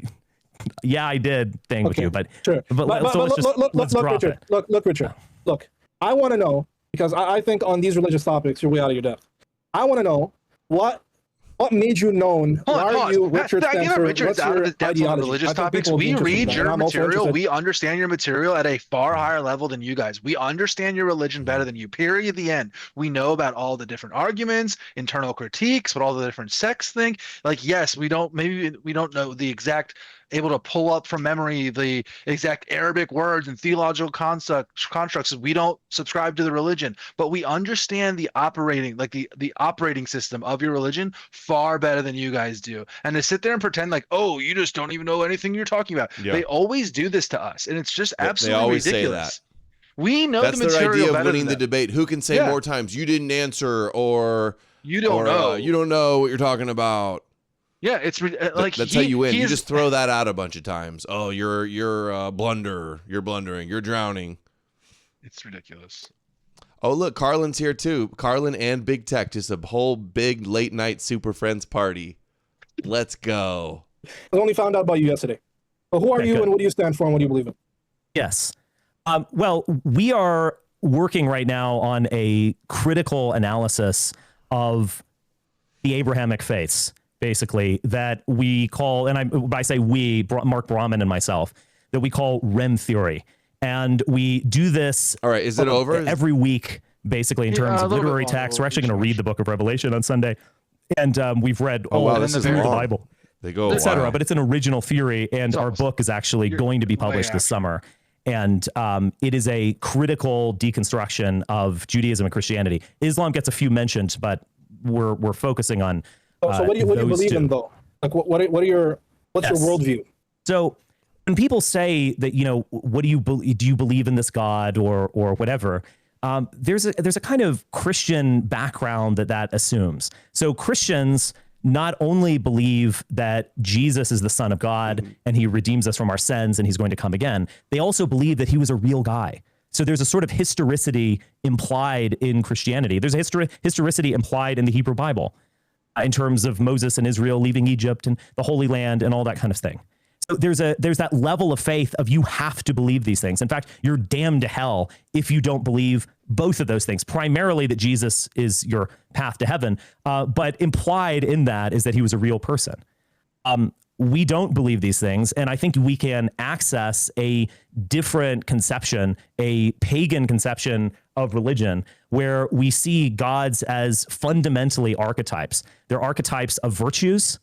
I did thing with you, but sure. Let's drop Richard, it. Look, Richard. Look, I want to know, because I think on these religious topics you're way out of your depth. I want to know what made you known? Why are you Richard Spencer? Richard's out of his depth on religious topics. We read your material. We understand your material at a far higher level than you guys. We understand your religion better than you, period, the end. We know about all the different arguments, internal critiques, what all the different sects think. Like, yes, maybe we don't know the exact, able to pull up from memory the exact Arabic words and theological constructs. We don't subscribe to the religion, but we understand the operating, like the operating system of your religion far better than you guys do. And to sit there and pretend like, oh, you just don't even know anything you're talking about. Yeah. They always do this to us, and it's just absolutely they always ridiculous. Say that. We know that's the material their idea better of winning the debate. Who can say more times you didn't answer, or you don't know, you don't know what you're talking about. Yeah, it's like that's how you win. You just throw that out a bunch of times. Oh, you're a blunderer. You're blundering. You're drowning. It's ridiculous. Oh, look, Carlin's here too. Carlin and Big Tech, just a whole big late night Super Friends party. Let's go. I only found out about you yesterday. Well, who are you, and what do you stand for, and what do you believe in? Yes. Well, we are working right now on a critical analysis of the Abrahamic faiths, basically, that we call, and I say we, Mark Brahman and myself, that we call REM theory. And we do this. All right, is it over? Every week, basically, in terms of literary text. We're actually going to read the book of Revelation on Sunday. And we've read through the Bible, they go, etc. But it's an original theory, and our book is actually going to be published this summer. And it is a critical deconstruction of Judaism and Christianity. Islam gets a few mentions, but we're focusing on. So what do you believe in, though? Like what's your worldview? So when people say that, what do you believe? Do you believe in this God or whatever? There's a kind of Christian background that assumes. So Christians not only believe that Jesus is the Son of God and he redeems us from our sins and he's going to come again, they also believe that he was a real guy. So there's a sort of historicity implied in Christianity. There's a historicity implied in the Hebrew Bible in terms of Moses and Israel leaving Egypt and the Holy Land and all that kind of thing. So there's that level of faith of you have to believe these things. In fact, you're damned to hell if you don't believe both of those things, primarily that Jesus is your path to heaven. But implied in that is that he was a real person. We don't believe these things. And I think we can access a different conception, a pagan conception of religion, where we see gods as fundamentally archetypes. They're archetypes of virtues,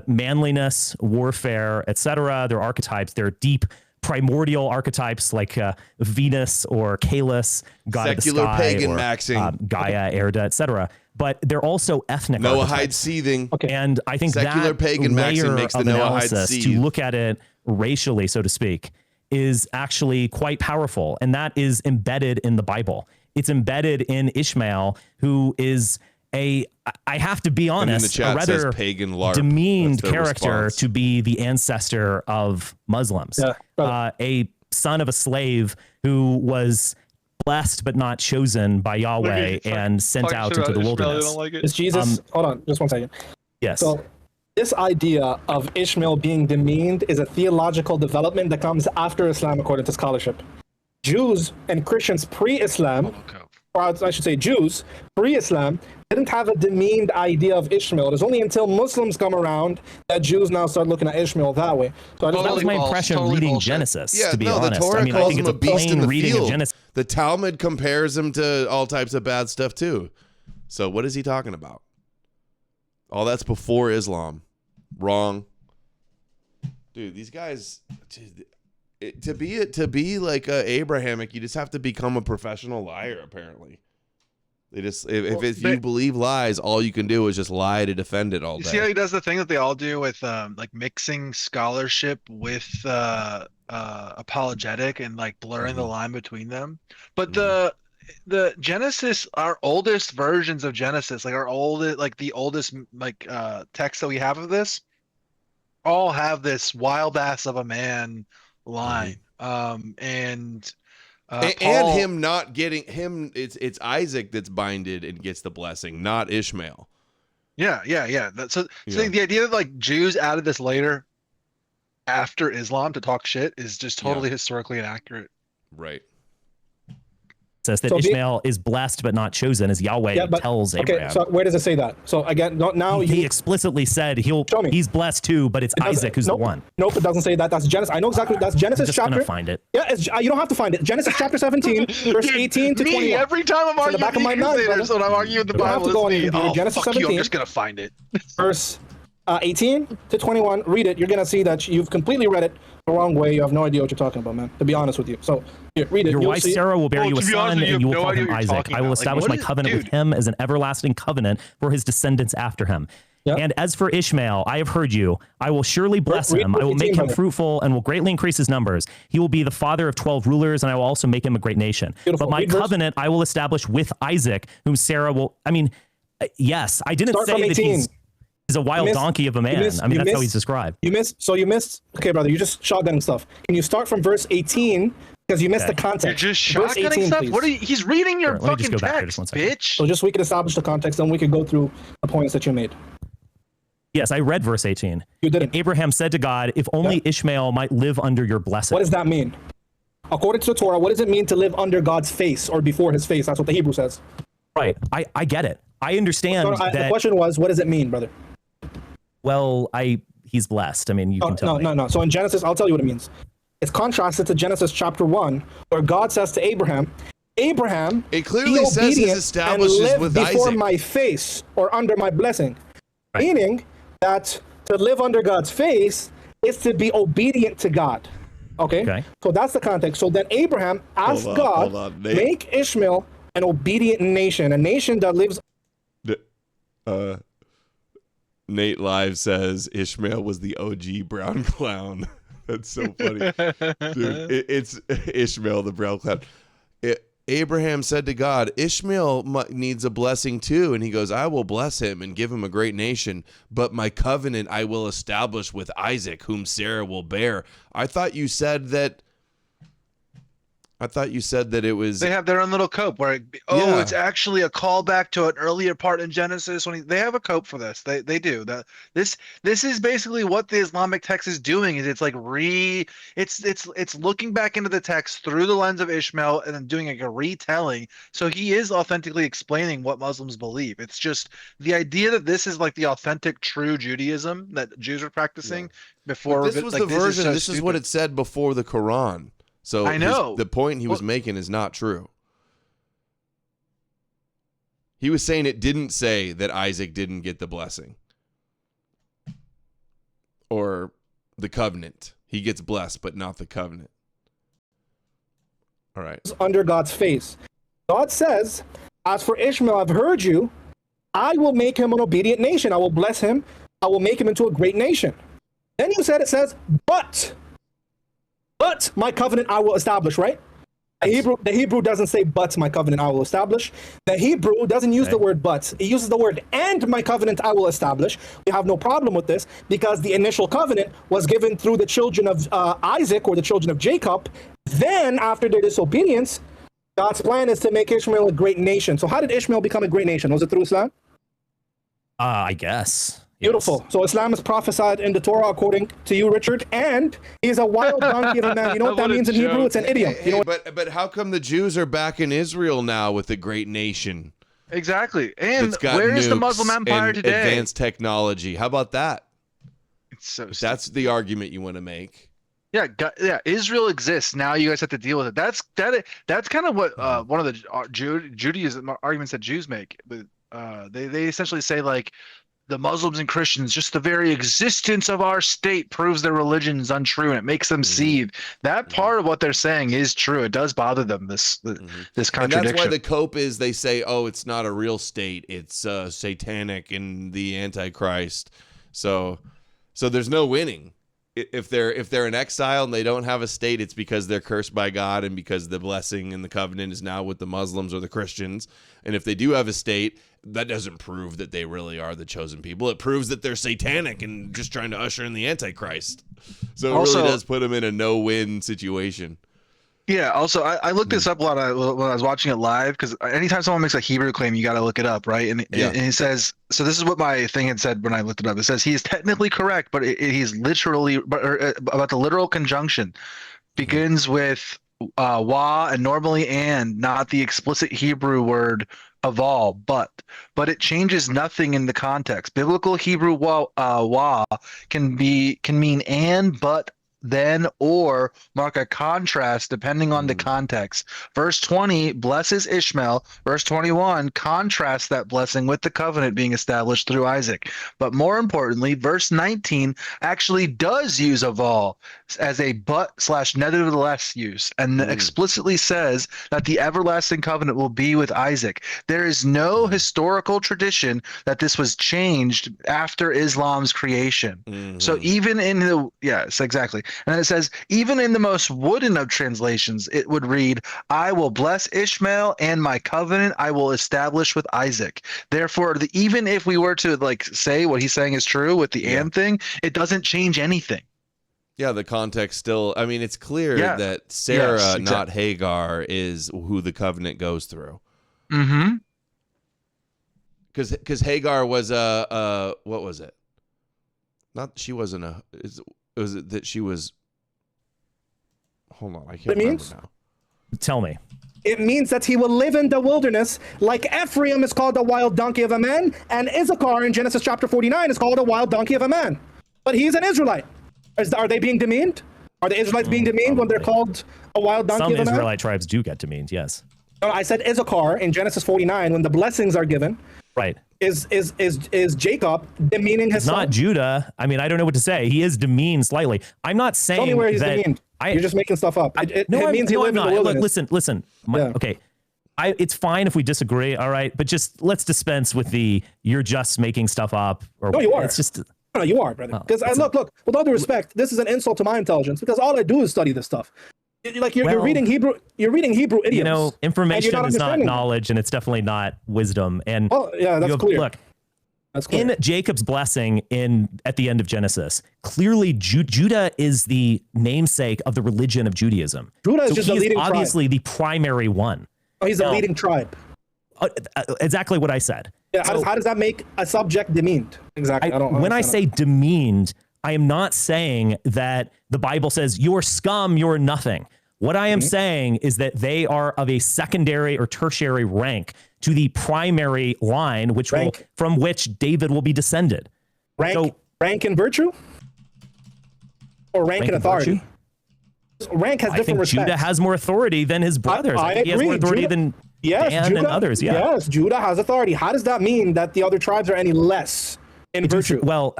manliness, warfare, etc. They're archetypes. They're deep primordial archetypes like Venus or Caelus, god secular of the sky, pagan or maxing. Gaia, Erda, etc. But they're also ethnic. Noahide seething. Okay. And I think secular that pagan layer maxing makes of the Noahide analysis seethe. to look at it racially, so to speak, is actually quite powerful, and that is embedded in the Bible. It's embedded in Ishmael, who is I have to be honest, a rather pagan LARP. demeaned character to be the ancestor of Muslims. Yeah. A son of a slave who was blessed but not chosen by Yahweh and sent out into the wilderness. Is Jesus? Hold on, just one second. Yes. So this idea of Ishmael being demeaned is a theological development that comes after Islam, according to scholarship. Jews and Christians pre-Islam, or I should say Jews pre-Islam, didn't have a demeaned idea of Ishmael. It was only until Muslims come around that Jews now start looking at Ishmael that way. So that was my impression reading Genesis, to be honest. The Torah I calls think him it's a beast in the reading field. of Genesis. The Talmud compares him to all types of bad stuff too. So what is he talking about? All that's before Islam. Wrong. Dude, these guys, to be like a Abrahamic, you just have to become a professional liar, apparently. They just if you believe lies, all you can do is just lie to defend it all day. You see how he does the thing that they all do with like mixing scholarship with apologetic and like blurring the line between them. But the Genesis, our oldest versions of Genesis, like the oldest text that we have of this, all have this wild ass of a man line. And And him not getting him. It's Isaac that's binded and gets the blessing, not Ishmael. Yeah. So the idea that like Jews added this later after Islam to talk shit is just totally historically inaccurate. Right. Says that Ishmael is blessed but not chosen, as Yahweh tells Abraham. Okay, so where does it say that? So again, now he explicitly said he's blessed too, but it's Isaac who's the one. Nope, it doesn't say that. That's Genesis. I know exactly. That's Genesis I'm just chapter. Gonna find it. Yeah, you don't have to find it. Genesis chapter 17, verse 18 to 21. Every time I'm arguing with the Crusaders, when I'm arguing the Bible, Genesis 17. I'm just gonna find it. Verse 18 to 21. Read it. You're gonna see that you've completely read it the wrong way. You have no idea what you're talking about, man. To be honest with you. So here, read it. Your wife Sarah will bear you a son, and you will no call him Isaac. I will establish my covenant with him as an everlasting covenant for his descendants after him. Yep. And as for Ishmael, I have heard you. I will surely bless him. I will make him fruitful and will greatly increase his numbers. He will be the father of 12 rulers, and I will also make him a great nation. Beautiful. But my covenant I will establish with Isaac, whom Sarah will. I mean, yes, I didn't say that he's a wild donkey of a man. That's how he's described. You missed. Okay, brother, you're just shotgunning stuff. Can you start from verse 18? Because you missed the context. You're just shotgunning stuff? What are you, he's reading your fucking text, bitch. So just we can establish the context, then we could go through the points that you made. Yes, I read verse 18. You didn't. And Abraham said to God, if only Ishmael might live under your blessing. What does that mean? According to the Torah, what does it mean to live under God's face or before his face? That's what the Hebrew says. Right. I get it. I understand that. The question was, what does it mean, brother? Well, he's blessed. I mean, you can tell me. No. So in Genesis, I'll tell you what it means. It's contrasted to Genesis chapter 1, where God says to Abraham, it clearly says he's established and live with before Isaac. My face or under my blessing. Right. Meaning that to live under God's face is to be obedient to God. Okay? So that's the context. So then Abraham asked God, make Ishmael an obedient nation, a nation that lives. Nate Live says Ishmael was the OG brown clown. That's so funny. Dude, it's Ishmael, the brown clown. Abraham said to God, Ishmael needs a blessing too. And he goes, I will bless him and give him a great nation, but my covenant I will establish with Isaac, whom Sarah will bear. I thought you said that it was. They have their own little cope where, it's actually a callback to an earlier part in Genesis. They have a cope for this. They do that. This is basically what the Islamic text is doing. Is it's like it's looking back into the text through the lens of Ishmael and then doing like a retelling. So he is authentically explaining what Muslims believe. It's just the idea that this is like the authentic, true Judaism that Jews were practicing before. But this was the version. This is what it said before the Quran. So I know the point he was making is not true. He was saying it didn't say that Isaac didn't get the blessing or the covenant. He gets blessed, but not the covenant. All right. Under God's face. God says, as for Ishmael, I've heard you. I will make him an obedient nation. I will bless him. I will make him into a great nation. Then you said it says, but my covenant I will establish, right? The Hebrew doesn't say, but my covenant I will establish. The Hebrew doesn't use the word but. It uses the word, and my covenant I will establish. We have no problem with this because the initial covenant was given through the children of Isaac or the children of Jacob. Then, after their disobedience, God's plan is to make Ishmael a great nation. So how did Ishmael become a great nation? Was it through Islam? I guess. Beautiful. Yes. So Islam is prophesied in the Torah according to you, Richard, and he's a wild donkey of a man. You know what that means in Hebrew? It's an idiom. But how come the Jews are back in Israel now with a great nation? Exactly. And where is the Muslim Empire today? Advanced technology. How about that? It's so stupid. That's the argument you want to make. Yeah, Israel exists. Now you guys have to deal with it. That's kind of what one of the Judaism arguments that Jews make. They essentially say like, the Muslims and Christians, just the very existence of our state proves their religion is untrue and it makes them seethe. That part of what they're saying is true. It does bother them, this contradiction. And that's why the cope is they say, oh, it's not a real state. It's satanic and the Antichrist. So there's no winning. If they're in exile and they don't have a state, it's because they're cursed by God and because the blessing and the covenant is now with the Muslims or the Christians. And if they do have a state, that doesn't prove that they really are the chosen people. It proves that they're satanic and just trying to usher in the Antichrist. So it really does put them in a no-win situation. Yeah. Also, I looked this up a lot when I was watching it live, because anytime someone makes a Hebrew claim, you got to look it up, right? And it says, so this is what my thing had said when I looked it up. It says he is technically correct, but he's literally about the literal conjunction begins with wa and normally and, not the explicit Hebrew word of all, but it changes nothing in the context. Biblical Hebrew wa can mean and, but, then, or mark a contrast depending on the context. Verse 20 blesses Ishmael. Verse 21 contrasts that blessing with the covenant being established through Isaac. But more importantly, verse 19 actually does use of all as a but/nevertheless use, and explicitly says that the everlasting covenant will be with Isaac. There is no historical tradition that this was changed after Islam's creation. So even in the, yes, exactly. And then it says, even in the most wooden of translations, it would read, I will bless Ishmael and my covenant I will establish with Isaac. Therefore, even if we were to like say what he's saying is true with the and thing, it doesn't change anything. Yeah, the context still, I mean, it's clear that Sarah, not Hagar, is who the covenant goes through. Mm-hmm. Because Hagar was what was it? Not, she wasn't a, was it that she was, hold on, I can't remember now. Tell me. It means that he will live in the wilderness, like Ephraim is called the wild donkey of a man, and Issachar in Genesis chapter 49 is called a wild donkey of a man. But he's an Israelite. Are they being demeaned? Are the Israelites being demeaned when they're called a wild donkey of a man? Some Israelite tribes do get demeaned, yes. No, I said Issachar in Genesis 49, when the blessings are given. Right. Is Jacob demeaning his son? Not Judah. I mean, I don't know what to say. He is demeaned slightly. I'm not saying Tell me where he's that demeaned. You're just making stuff up. It means he lives in the wilderness. Look, listen. Okay. It's fine if we disagree, all right? But just let's dispense with the you're just making stuff up. Or no, you are. It's just... No, you are, brother. Because look, with all due respect, this is an insult to my intelligence, because all I do is study this stuff. Like you're reading Hebrew idioms. You know, information is not knowledge, and it's definitely not wisdom. And that's clear. Look, in Jacob's blessing at the end of Genesis, clearly Judah is the namesake of the religion of Judaism. Judah is just the leading obviously the primary one. Oh, he's the leading tribe. Exactly what I said. Yeah, how does that make a subject demeaned? Exactly. When I say demeaned, I am not saying that the Bible says you're scum, you're nothing. What I am saying is that they are of a secondary or tertiary rank to the primary line, from which David will be descended. Rank in virtue? Or rank in authority? Rank has different respects. Judah has more authority than his brothers. I agree. He has more authority than Dan and others. Yes, Judah has authority. How does that mean that the other tribes are any less in virtue? Well,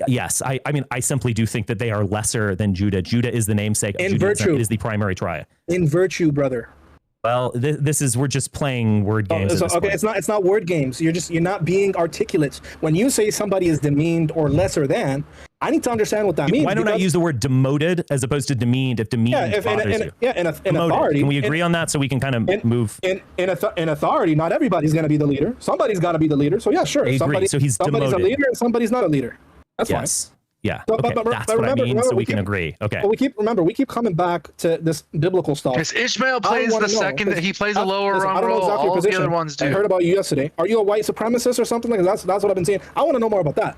yes. I mean, I simply do think that they are lesser than Judah. Judah is the namesake of in Judaism. virtue. It is the primary tribe. In virtue, brother. Well, we're just playing word games. Okay, it's not word games. You're not being articulate. When you say somebody is demeaned or lesser than, I need to understand what that means. Why don't I use the word demoted as opposed to demeaned if demeaned bothers you? Yeah, in authority. Can we agree on that so we can kind of move? In authority, not everybody's going to be the leader. Somebody's got to be the leader. So yeah, sure. I agree. So somebody's a leader and somebody's not a leader. That's fine. Yeah. Okay. That's what I mean. So we can agree. Okay. But we keep coming back to this biblical stuff. Because Ishmael plays the second that he plays a lower rung role. Exactly all the other ones do. I heard about you yesterday. Are you a white supremacist or something like that? That's what I've been saying. I want to know more about that.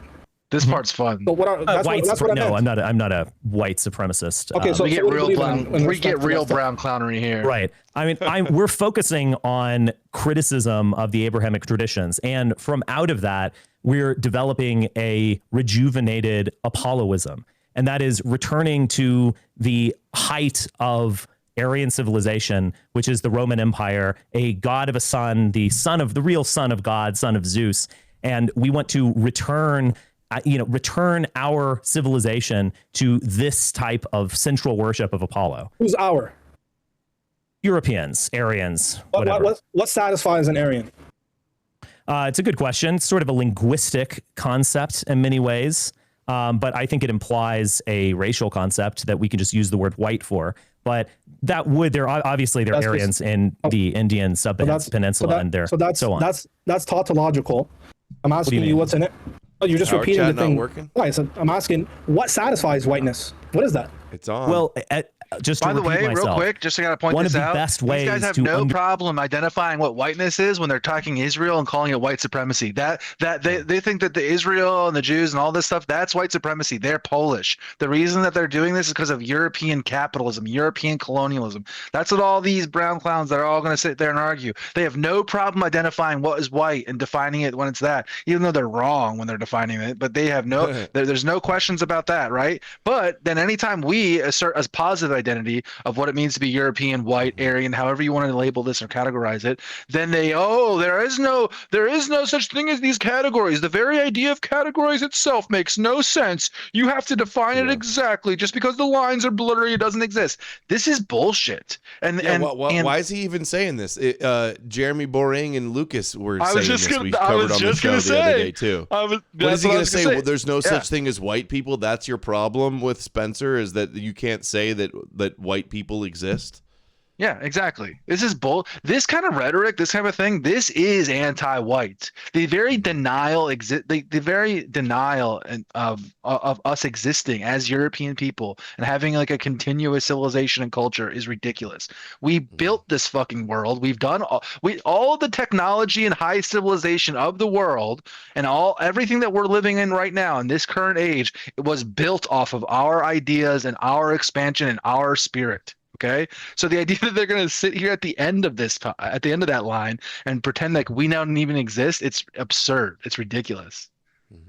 This part's fun. But that's what I meant. I'm not a white supremacist. Okay, so we get real brown clownery here. Right. I mean, we're focusing on criticism of the Abrahamic traditions, and from out of that, we're developing a rejuvenated Apolloism, and that is returning to the height of Aryan civilization, which is the Roman Empire, a god of a son, the real son of God, son of Zeus, and we want to return our civilization to this type of central worship of Apollo. Who's our? Europeans, Aryans, whatever. What satisfies an Aryan? It's a good question. It's sort of a linguistic concept in many ways, but I think it implies a racial concept that we can just use the word white for. But they're Aryans in the Indian peninsula and there. So on. That's tautological. I'm asking you what's in it. Oh, you're just repeating the thing. Not working? Right, so I'm asking, what satisfies whiteness? What is that? It's on. Well, just by to the way, myself, real quick, just to kind of point one this of the out, best these ways guys have to no problem identifying what whiteness is when they're talking Israel and calling it white supremacy. That they think that the Israel and the Jews and all this stuff, that's white supremacy. They're Polish. The reason that they're doing this is because of European capitalism, European colonialism. That's what all these brown clowns that are all going to sit there and argue. They have no problem identifying what is white and defining it when it's that, even though they're wrong when they're defining it. But they have there's no questions about that, right? But then anytime we assert a positive identity of what it means to be European, white, Aryan, however you want to label this or categorize it, then there is no such thing as these categories. The very idea of categories itself makes no sense. You have to define it exactly. Just because the lines are blurry, it doesn't exist. This is bullshit. Why is he even saying this? Jeremy Boring and Lucas were saying this. We covered on the show the other day too. What is he going to say? Well, there's no such thing as white people. That's your problem with Spencer, is that you can't say that white people exist. Yeah, exactly. This is this kind of rhetoric, this kind of thing. This is anti-white. The very denial of us existing as European people and having like a continuous civilization and culture is ridiculous. We built this fucking world. We've done all of the technology and high civilization of the world, and everything that we're living in right now in this current age, it was built off of our ideas and our expansion and our spirit. Okay, so the idea that they're going to sit here at the end of that line and pretend like we now don't even exist, it's absurd. It's ridiculous.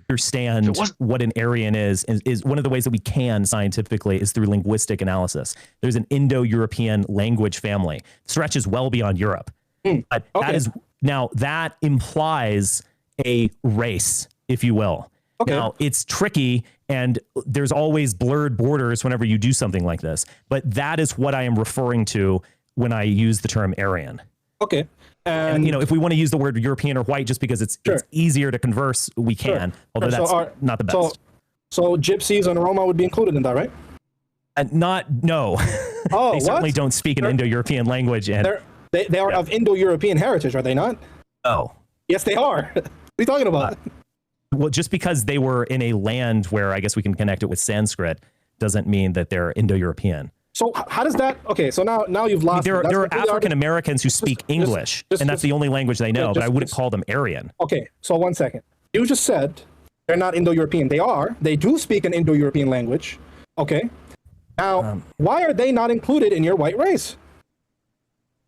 Understand what an Aryan is one of the ways that we can scientifically is through linguistic analysis. There's an Indo-European language family, stretches well beyond Europe. But that implies a race, if you will. Okay. Now, it's tricky, and there's always blurred borders whenever you do something like this. But that is what I am referring to when I use the term Aryan. Okay. And if we want to use the word European or white just because it's easier to converse, we can. Although that's not the best. So gypsies and Roma would be included in that, right? No. Oh, they certainly don't speak an Indo-European language. And they are of Indo-European heritage, are they not? Oh. Yes, they are. What are you talking about? Well, just because they were in a land where I guess we can connect it with Sanskrit doesn't mean that they're Indo-European. So how does that? Okay, so now you've lost. There are African Americans who speak English, and that's the only language they know. But I wouldn't call them Aryan. Okay, so 1 second. You just said they're not Indo-European. They are. They do speak an Indo-European language. Okay. Now, why are they not included in your white race?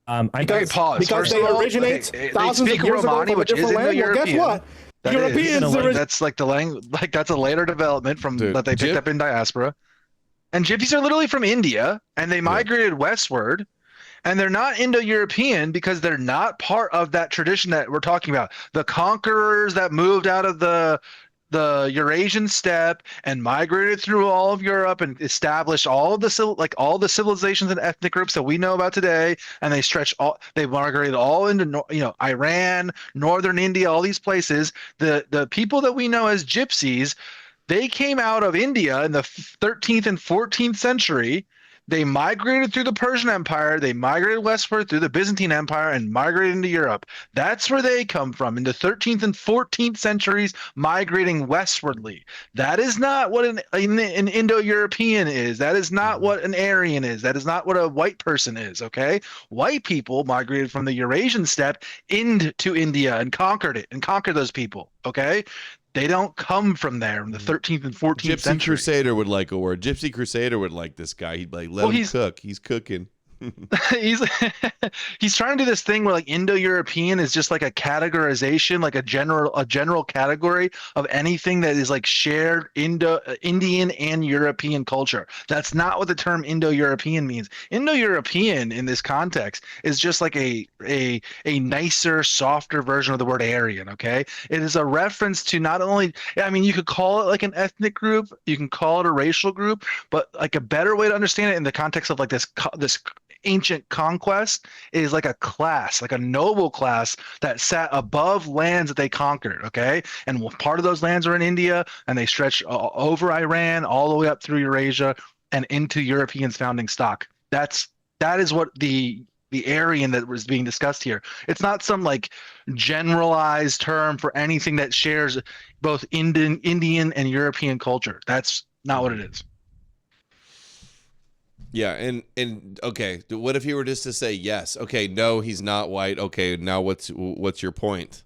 Because they originate thousands of years ago from a different land. Well, guess what? That's like the language. Like that's a later development from that they picked up in diaspora. And Gypsies are literally from India, and they migrated westward, and they're not Indo-European because they're not part of that tradition that we're talking about. The conquerors that moved out of the Eurasian steppe and migrated through all of Europe and established all of the civilizations and ethnic groups that we know about today, and they migrated all into Iran, northern India, all these places. The people that we know as Gypsies, they came out of India in the 13th and 14th century. They migrated through the Persian Empire. They migrated westward through the Byzantine Empire and migrated into Europe. That's where they come from, in the 13th and 14th centuries, migrating westwardly. That is not what an Indo-European is. That is not what an Aryan is. That is not what a white person is, okay? White people migrated from the Eurasian steppe into India and conquered it and conquered those people, okay? They don't come from there in the 13th and 14th century. Gypsy Crusader would like a word. Gypsy Crusader would like this guy. He'd be like, let him cook. He's cooking. He's trying to do this thing where like Indo-European is just like a categorization, like a general category of anything that is like shared Indian and European culture. That's not what the term Indo-European means. Indo-European in this context is just like a nicer, softer version of the word Aryan. Okay, it is a reference to not only, I mean, you could call it like an ethnic group, you can call it a racial group, but like a better way to understand it in the context of like this ancient conquest is like a class, like a noble class that sat above lands that they conquered, okay? And part of those lands are in India, and they stretch over Iran all the way up through Eurasia and into Europeans' founding stock. That is what the Aryan that was being discussed here. It's not some like generalized term for anything that shares both Indian and European culture. That's not what it is. Yeah, and okay, what if he were just to say yes? Okay, no, he's not white. Okay, now what's your point?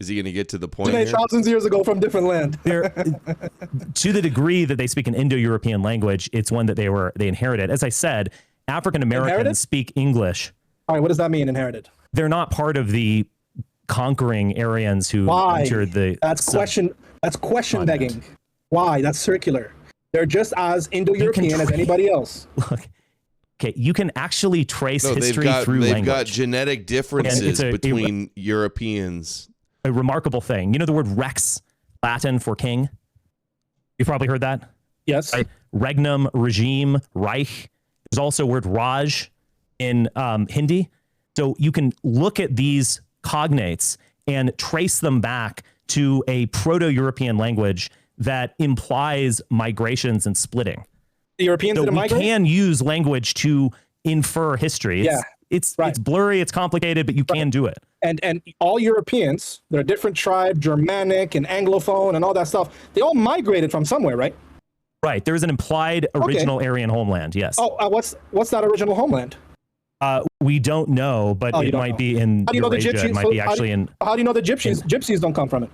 Is he going to get to the point? Thousands of years ago from different land. To the degree that they speak an Indo-European language, it's one that they inherited. As I said, African Americans speak English. All right, what does that mean, inherited? They're not part of the conquering Aryans who entered the. That's question begging. Why? That's circular. They're just as Indo-European as anybody else. Look. Okay, you can actually trace history through language. They've got genetic differences between Europeans. A remarkable thing. You know the word rex, Latin for king? You've probably heard that? Yes. Right? Regnum, regime, Reich. There's also the word Raj in Hindi. So you can look at these cognates and trace them back to a Proto-European language that implies migrations and splitting. The Europeans didn't migrate? We can use language to infer history. It's blurry, it's complicated, but you can do it. And all Europeans, they're a different tribe, Germanic and Anglophone and all that stuff. They all migrated from somewhere, right? Right. There is an implied original Aryan homeland. Yes. Oh, what's that original homeland? We don't know, but it might be in Eurasia. It might be actually in. How do you know the Gypsies? Gypsies don't come from it.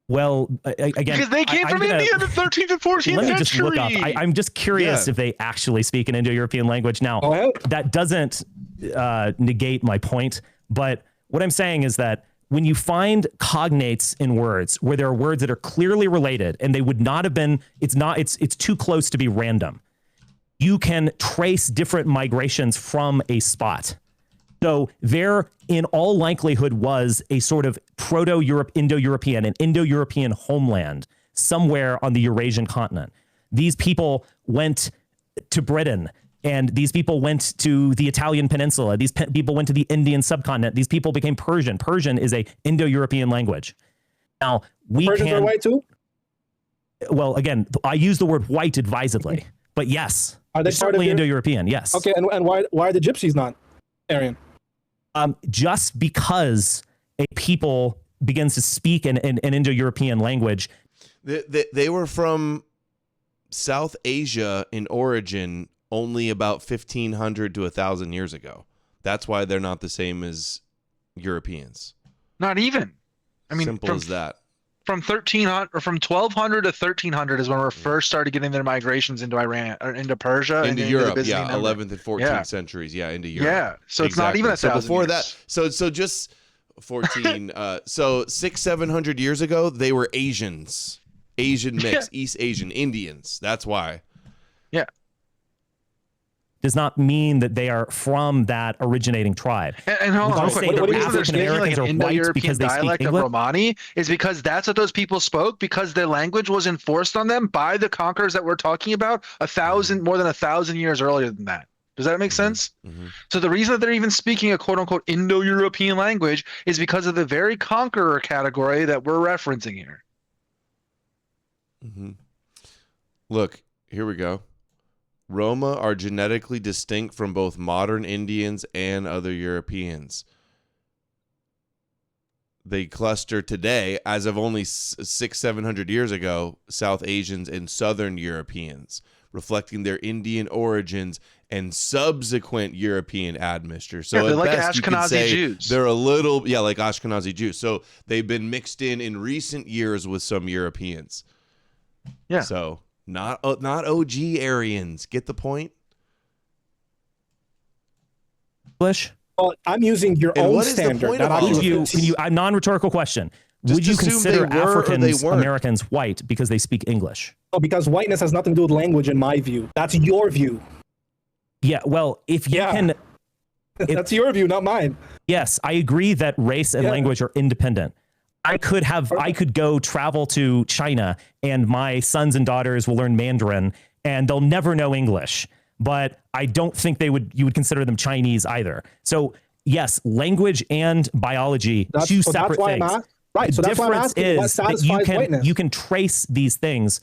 Well, again, because they came from India in the 13th and 14th century. Let me just look up. I'm just curious if they actually speak an Indo-European language. Now, that doesn't negate my point, but what I'm saying is that when you find cognates in words where there are words that are clearly related and they would not have been, it's too close to be random. You can trace different migrations from a spot. So there, in all likelihood, was a sort of Indo-European, an Indo-European homeland somewhere on the Eurasian continent. These people went to Britain, and these people went to the Italian peninsula. These people went to the Indian subcontinent. These people became Persian. Persian is a Indo-European language. Now, Persians are white too? Well, again, I use the word white advisedly, but yes, are they certainly Indo-European? Yes. Okay, and why are the Gypsies not Aryan? Just because a people begins to speak an Indo-European language. They were from South Asia in origin only about 1,500 to 1,000 years ago. That's why they're not the same as Europeans. Not even. I mean, simple as that. From 1300 or from 1200 to 1300 is when we first started getting their migrations into Iran or into Persia, into Europe. 11th and 14th centuries. Yeah, into Europe. Yeah, so it's not even 1,000. So before years. that, so just 14. So 600-700 years ago, they were Asians, Asian mix, East Asian Indians. That's why. Yeah. Does not mean that they are from that originating tribe. And hold on, the reason they're speaking like an Indo-European dialect of Romani is because that's what those people spoke, because their language was enforced on them by the conquerors that we're talking about more than 1,000 years earlier than that. Does that make sense? Mm-hmm. So the reason that they're even speaking a quote-unquote Indo-European language is because of the very conqueror category that we're referencing here. Mm-hmm. Look, here we go. Roma are genetically distinct from both modern Indians and other Europeans. They cluster today, as of only 600-700 years ago, South Asians and Southern Europeans, reflecting their Indian origins and subsequent European admixture. So they're like best, Ashkenazi Jews. They're a little, like Ashkenazi Jews. So they've been mixed in recent years with some Europeans. Yeah. So not OG Aryans. Get the point? English? Well, I'm using your own standard. A non-rhetorical question. Would you consider African Americans white because they speak English? Oh, because whiteness has nothing to do with language, in my view. That's your view. Yeah, well, if you can... That's your view, not mine. Yes, I agree that race and language are independent. I could go travel to China and my sons and daughters will learn Mandarin and they'll never know English. But I don't think you would consider them Chinese either. So yes, language and biology, two separate things. Right. So that's why I'm asking what satisfies whiteness. You can trace these things.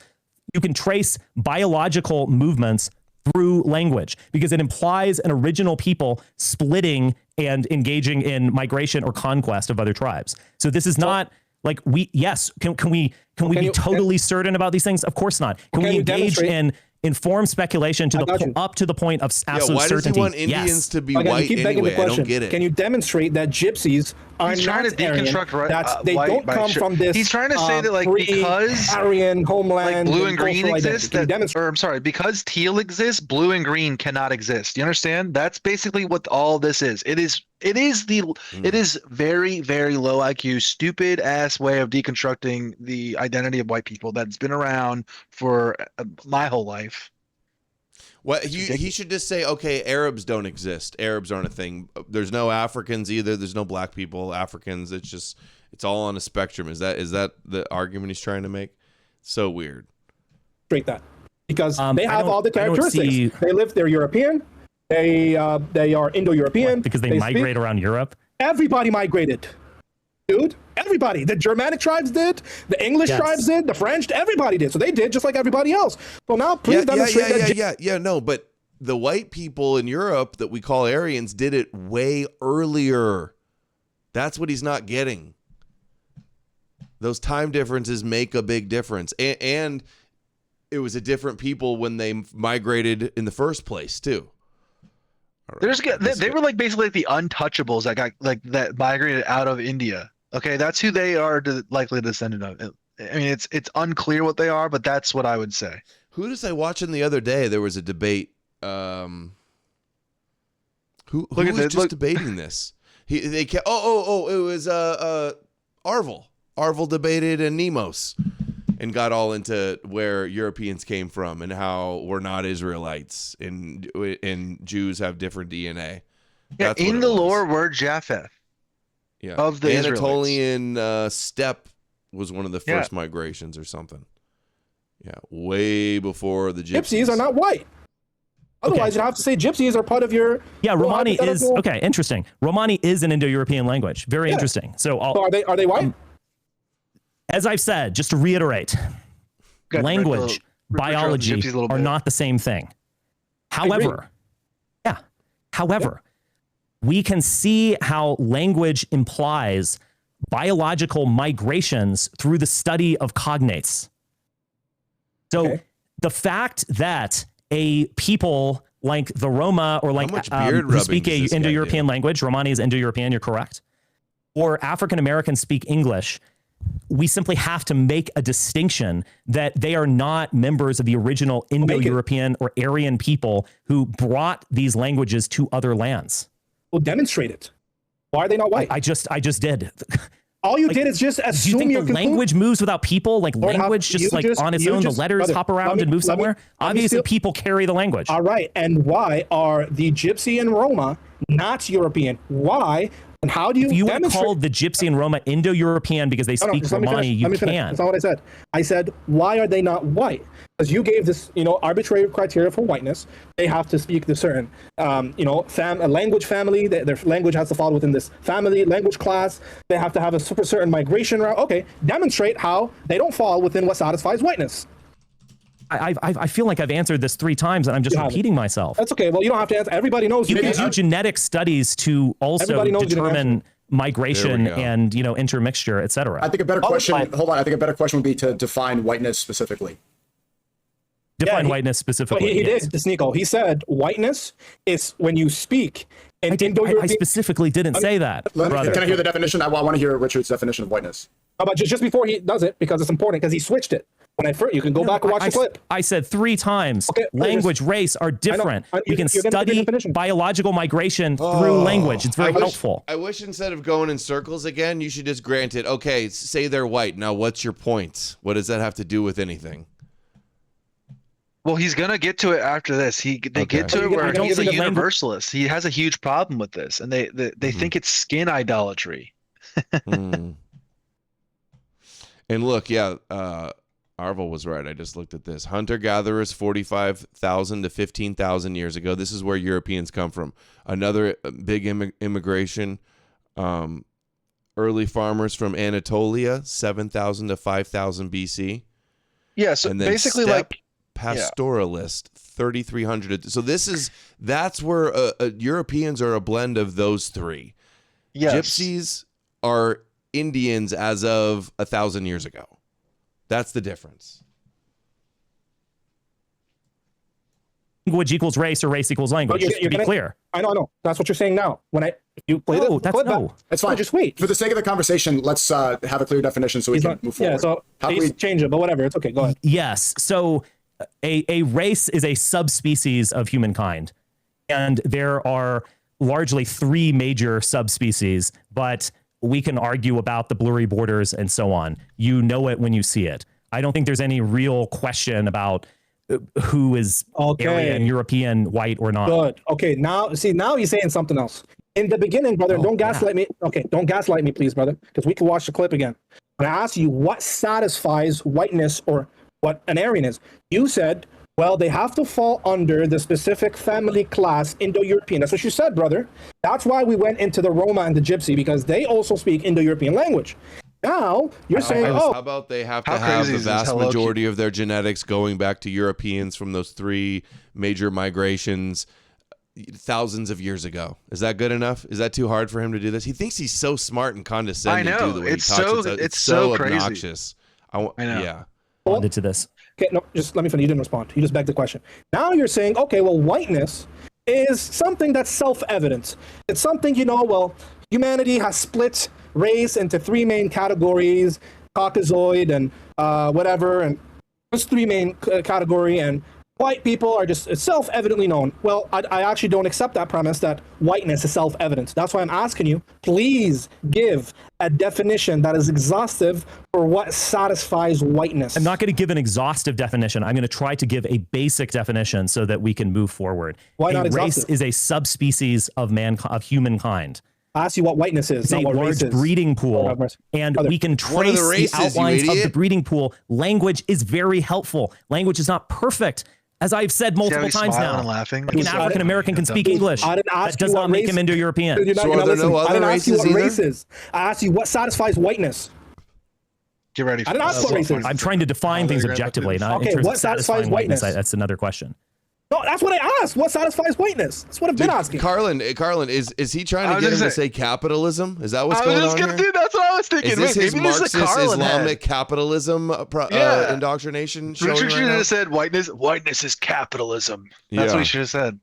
You can trace biological movements through language because it implies an original people splitting and engaging in migration or conquest of other tribes. So this is not like can we be totally certain about these things? Of course not. Can we engage informed speculation up to the point of absolute why certainty. Does he want Indians to be white anyway? I don't get it. Can you demonstrate that gypsies are not Aryan, that they don't come from this? He's trying to say that, like, because Aryan homeland, like blue and green exist, because teal exists, blue and green cannot exist. You understand? That's basically what all this is. It is very, very low IQ, stupid ass way of deconstructing the identity of white people that's been around for my whole life. What he should just say, okay, Arabs don't exist. Arabs aren't a thing. There's no Africans either. There's no black people, Africans. It's all on a spectrum. Is that the argument he's trying to make? So weird. Straight that. Because they have all the characteristics. They're European. They are Indo-European. Because they migrate around Europe? Everybody migrated. Dude, everybody. The Germanic tribes did, the English tribes did, the French, everybody did. So they did just like everybody else. So now please demonstrate that. No, but the white people in Europe that we call Aryans did it way earlier. That's what he's not getting. Those time differences make a big difference. And it was a different people when they migrated in the first place, too. They were like basically like the untouchables that migrated out of India. Okay, that's who they are likely descendant of. I mean, it's unclear what they are, but that's what I would say. Who was I watching the other day? There was a debate. Who was debating this? It was Arvel. Arvel debated and Nemos, and got all into where Europeans came from and how we're not Israelites and Jews have different DNA. Yeah, in the lore, we're Japheth. Yeah, of the Anatolian steppe was one of the first migrations or something. Yeah, way before the Gypsies. Gypsies are not white. Otherwise, you'd have to say Gypsies are part of your. Yeah, Romani is okay. Interesting. Romani is an Indo-European language. Very interesting. So are they white? As I've said, just to reiterate, language, biology are not the same thing. However, we can see how language implies biological migrations through the study of cognates. So the fact that a people like the Roma or like who speak a Indo-European language, Romani is Indo-European, you're correct, or African Americans speak English, we simply have to make a distinction that they are not members of the original Indo-European or Aryan people who brought these languages to other lands. Well, demonstrate it. Why are they not white? I just did. All you did is just assume. Do you think the language moves without people? Like language just on its own, the letters hop around and move somewhere? Obviously, people carry the language. All right. And why are the Gypsy and Roma not European? Why? And how do you? If you want to call the Gypsy and Roma Indo-European because they speak Romani, you can. That's not what I said. I said, why are they not white? Because you gave this, arbitrary criteria for whiteness. They have to speak the certain, a language family. Their language has to fall within this family language class. They have to have a certain migration route. Okay, demonstrate how they don't fall within what satisfies whiteness. I feel like I've answered this 3 times and I'm just repeating myself. That's okay. Well, you don't have to answer. Everybody knows you can do genetic studies to also determine migration and intermixture, etc. I think a better question. Hold on. I think a better question would be to define whiteness specifically. Define whiteness specifically. He did, Sneeko. He said whiteness is when you speak. I specifically didn't say that. Can I hear the definition? I want to hear Richard's definition of whiteness. How about just before he does it, because it's important, because he switched it. You can go back and watch the clip. I said 3 times. Language, race are different. You can study biological migration through language. It's very helpful. I wish instead of going in circles again, you should just grant it. Okay, say they're white. Now, what's your point? What does that have to do with anything? Well, he's gonna get to it after this. They get to it where he's a universalist. He has a huge problem with this, and they think it's skin idolatry. And look, Arvel was right. I just looked at this. Hunter-gatherers 45,000 to 15,000 years ago. This is where Europeans come from. Another big immigration. Early farmers from Anatolia, 7,000 to 5,000 BC. Yeah, so basically pastoralist, 3,300. So that's where Europeans are a blend of those 3. Yes. Gypsies are Indians as of 1,000 years ago. That's the difference. language equals race or race equals language. Just to be clear. I know. That's what you're saying now. If you play the clip back, it's fine. Just wait. For the sake of the conversation, let's have a clear definition so we can move forward. Yeah, so he's change it, but whatever. It's okay. Go ahead. Yes. So a race is a subspecies of humankind. And there are largely 3 major subspecies, but we can argue about the blurry borders and so on. You know it when you see it. I don't think there's any real question about who is Aryan, European, white, or not. Good. Okay, now you're saying something else. In the beginning, brother, don't gaslight me. Okay, don't gaslight me, please, brother, because we can watch the clip again. When I asked you what satisfies whiteness or what an Aryan is, you said, well, they have to fall under the specific family class, Indo-European. That's what you said, brother. That's why we went into the Roma and the Gypsy, because they also speak Indo-European language. Now you're saying, how about they have to have the vast majority of their genetics going back to Europeans from those 3 major migrations thousands of years ago? Is that good enough? Is that too hard for him to do this? He thinks he's so smart and condescending. I know. The way It's he talks. it's so crazy. Obnoxious. I know. Yeah. Responded to this. Okay, no, just let me finish. You didn't respond. You just begged the question. Now you're saying, okay, well, whiteness is something that's self-evident. It's something, humanity has split race into 3 main categories, Caucasoid and whatever, and those 3 main category, and white people are just self-evidently known. Well, I actually don't accept that premise that whiteness is self-evident. That's why I'm asking you, please give a definition that is exhaustive for what satisfies whiteness. I'm not going to give an exhaustive definition. I'm going to try to give a basic definition so that we can move forward. Why not Race exhaustive? is a subspecies of humankind. I ask you what whiteness is. It's a large breeding pool, and we can trace the outlines of the breeding pool. Language is very helpful. Language is not perfect, as I've said multiple times now. Laughing. Like an African American can speak English. That does not make him Indo-European. I didn't ask you what race is. I asked you what satisfies whiteness. Get ready. I didn't ask what race is. I'm trying to define things objectively, not in terms of satisfying whiteness. That's another question. No, that's what I asked. What satisfies whiteness? That's what I've been asking. Carlin, is he trying to get him to say capitalism? Is that what's going on here? Dude, that's what I was thinking. Is this his Marxist Islamic capitalism yeah. indoctrination? Richard should have said whiteness is capitalism. That's what he should have said.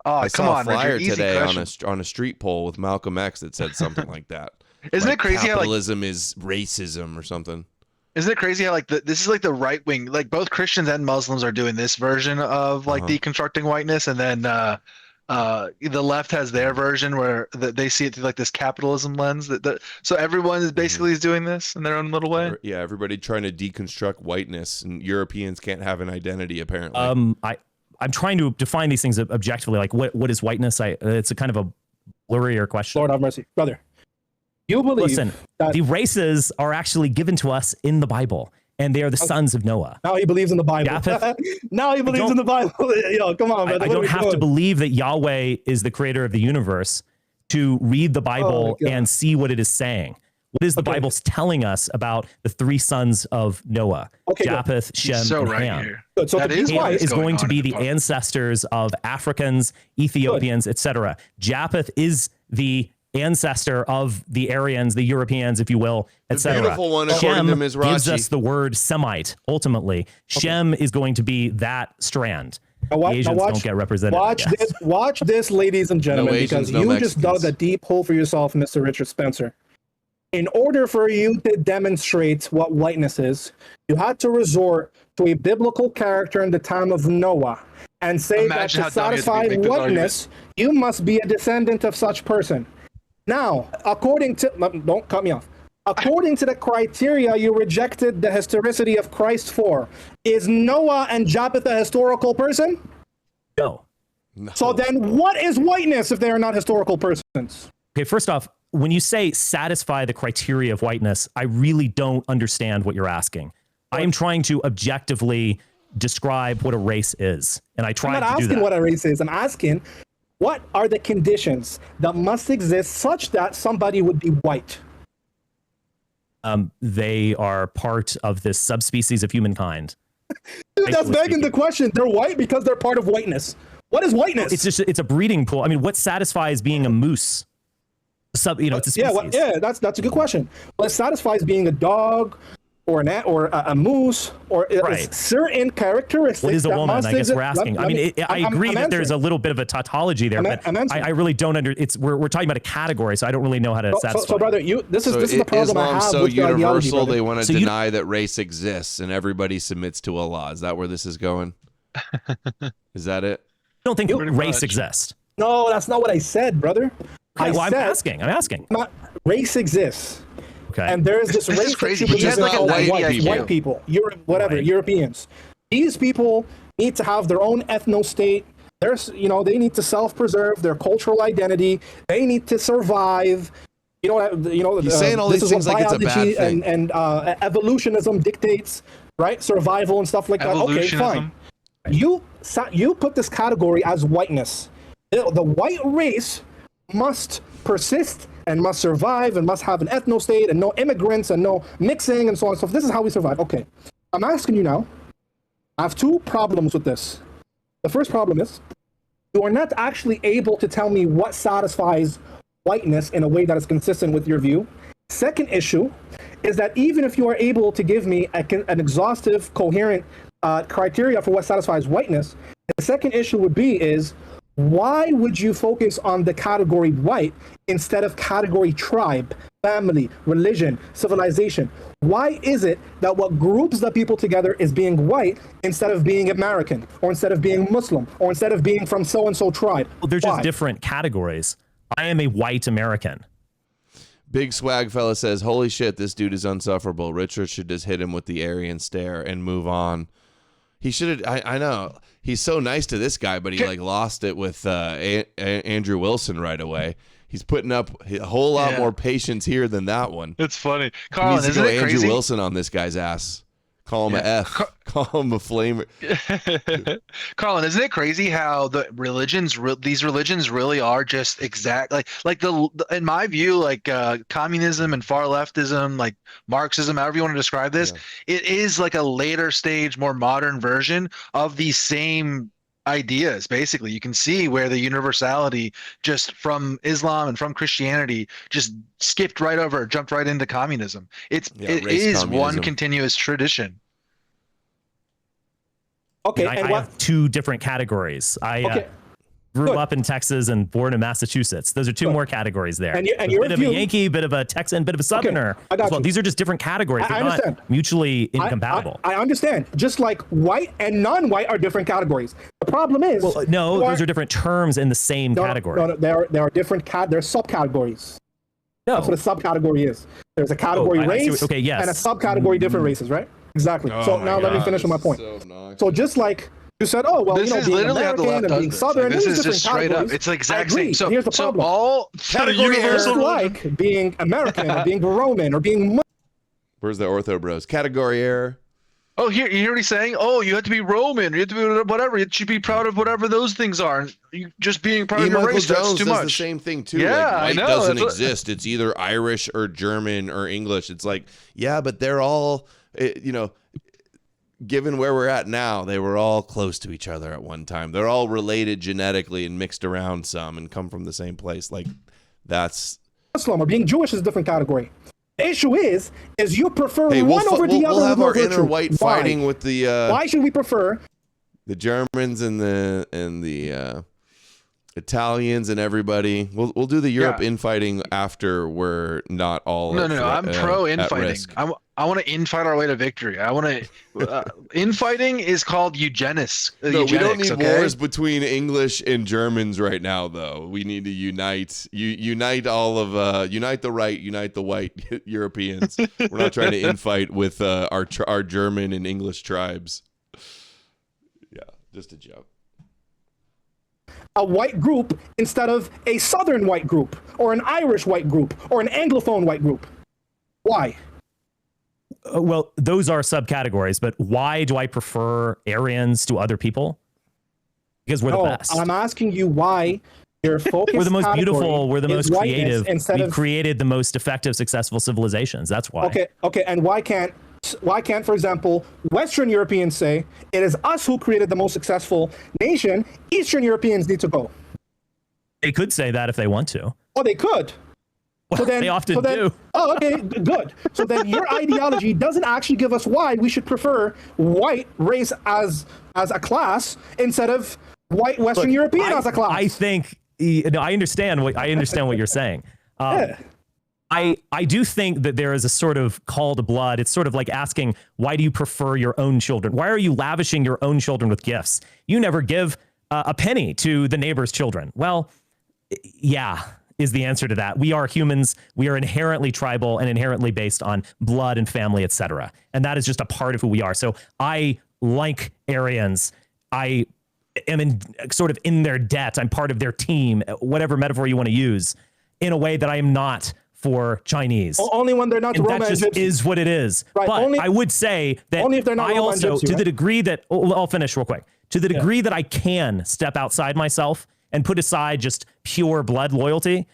Oh, I saw a flyer Richard, today on a street poll with Malcolm X that said something like that. Isn't it crazy capitalism is racism or something? Isn't it crazy how this is like the right wing, like both Christians and Muslims are doing this version of deconstructing whiteness, and then the left has their version where they see it through like this capitalism lens. So everyone is basically is doing this in their own little way. Yeah, everybody trying to deconstruct whiteness, and Europeans can't have an identity apparently. I'm trying to define these things objectively. Like what is whiteness? It's a kind of a blurrier question. Lord have mercy, brother. You believe that the races are actually given to us in the Bible, and they are the sons of Noah. Now he believes in the Bible. Now he believes in the Bible. Yo, come on, brother. I don't have to believe that Yahweh is the creator of the universe to read the Bible and see what it is saying. What is the Bible telling us about the 3 sons of Noah? Japheth, Shem, and Ham. So Ham is going to be the ancestors of Africans, Ethiopians, etc. Japheth is the ancestor of the Aryans, the Europeans, if you will, etc. Beautiful one, Shem according to Mizrachi. gives us the word Semite. Ultimately, Shem is going to be that strand. The Asians don't get represented. Watch this, ladies and gentlemen, because you just dug a deep hole for yourself, Mr. Richard Spencer. In order for you to demonstrate what whiteness is, you had to resort to a biblical character in the time of Noah and say that to satisfy whiteness, you must be a descendant of such person. Now, according to, don't cut me off. According to the criteria you rejected the historicity of Christ for, is Noah and Japheth a historical person? No. So then what is whiteness if they are not historical persons? Okay, first off, when you say satisfy the criteria of whiteness, I really don't understand what you're asking. I am trying to objectively describe what a race is. And I try to do that. I'm not asking what a race is. I'm asking, what are the conditions that must exist such that somebody would be white? They are part of this subspecies of humankind. Dude, that's begging the question. They're white because they're part of whiteness. What is whiteness? It's a breeding pool. I mean, what satisfies being a moose? It's a species. That's a good question. What satisfies being a dog, or a moose, or certain characteristics. What is a woman? I guess we're asking. I agree that answering. There's a little bit of a tautology there, but I really don't we're talking about a category, so I don't really know how to satisfy. So brother, this is the problem I have so with your ideology, universal, they want to deny that race exists and everybody submits to Allah. Is that where this is going? Is that it? I don't think race exists. No, that's not what I said, brother. I'm asking. Race exists. Okay. And there's this race crazy. that He has like a white people, Europeans. These people need to have their own ethno-state. They need to self-preserve their cultural identity. They need to survive. He's saying all these things like it's a bad thing. And evolutionism dictates, right? Survival and stuff like that. Okay, fine. You put this category as whiteness. The white race must persist and must survive and must have an ethno-state and no immigrants and no mixing and so on and so forth. This is how we survive. Okay. I'm asking you now. I have two problems with this. The first problem is you are not actually able to tell me what satisfies whiteness in a way that is consistent with your view. Second issue is that even if you are able to give me an exhaustive, coherent criteria for what satisfies whiteness, the second issue would be is why would you focus on the category white instead of category tribe, family, religion, civilization? Why is it that what groups the people together is being white instead of being American, or instead of being Muslim, or instead of being from so-and-so tribe? Well, they're just different categories. I am a white American. Big Swag Fella says, holy shit, this dude is insufferable. Richard should just hit him with the Aryan stare and move on. He should have, I know. He's so nice to this guy, but he lost it with Andrew Wilson right away. He's putting up a whole lot more patience here than that one. It's funny. Carlin, isn't it crazy? Andrew Wilson on this guy's ass. Call him a F. Call him a flamer. Carlin, isn't it crazy how the these religions really are just exact, like in my view, like communism and far leftism, like Marxism, however you want to describe this, it is like a later stage, more modern version of these same ideas. Basically, you can see where the universality just from Islam and from Christianity just jumped right into communism. It is communism. One continuous tradition. Okay, I have two different categories. I grew up in Texas and born in Massachusetts. Those are two more categories there. And a bit of a Yankee, bit of a Texan, bit of a Southerner. Okay, These are just different categories. They're not mutually incompatible. I understand. Just like white and non-white are different categories. The problem is, those are different terms in the same category. No, there are different there are subcategories. No. That's what a subcategory is. There's a category race and a subcategory different races, right? Exactly. So now let me finish with my point. So just like you said, this is being literally American how the left and being Southern, this is just straight up. It's the exact same. So here's the problem. All category is like being American or being Roman or being Muslim. Where's the ortho bros? Category error. Oh, here you hear what he's saying? Oh, you have to be Roman. You have to be whatever. You should be proud of whatever those things are. You just being proud of your race, that's too much. The same thing too. Yeah, like, white I know. doesn't exist. It's either Irish or German or English. It's like, yeah, but they're all, given where we're at now, they were all close to each other at one time. They're all related genetically and mixed around some and come from the same place. Like, that's Muslim or being Jewish is a different category. The issue is you prefer one over the other. We'll have our inner white fighting with the. Why should we prefer the Germans and the Italians and everybody? We'll do the Europe infighting after we're not all. No. I'm pro infighting. I want to infight our way to victory. I want to. Infighting is called eugenics. No, we don't need wars between English and Germans right now, though. We need to unite all of unite the right, unite the white Europeans. We're not trying to infight with our German and English tribes. Yeah, just a joke. A white group instead of a Southern white group or an Irish white group or an Anglophone white group. Why? Well, those are subcategories, but why do I prefer Aryans to other people? Because we're the best. I'm asking you why your focus. We're the most beautiful. We're the most creative. We've created the most effective, successful civilizations. That's why. Okay. And why can't, for example, Western Europeans say it is us who created the most successful nation? Eastern Europeans need to go. They could say that if they want to. Oh, they could. Well, they often do. Oh, okay, good. So then your ideology doesn't actually give us why we should prefer white race as a class instead of white Western European as a class. I think I understand what you're saying. Yeah. I do think that there is a sort of call to blood. It's sort of like asking, why do you prefer your own children? Why are you lavishing your own children with gifts? You never give a penny to the neighbor's children. Well, yeah, is the answer to that. We are humans. We are inherently tribal and inherently based on blood and family, etc. And that is just a part of who we are. So I like Aryans. I am sort of in their debt. I'm part of their team, whatever metaphor you want to use, in a way that I am not for Chinese. Only when they're not and Roma that just and is what it is. Right, but I would say that only if they're not I Roma also, and Gypsy, to the degree that, I'll finish real quick, to the degree that I can step outside myself and put aside just pure blood loyalty,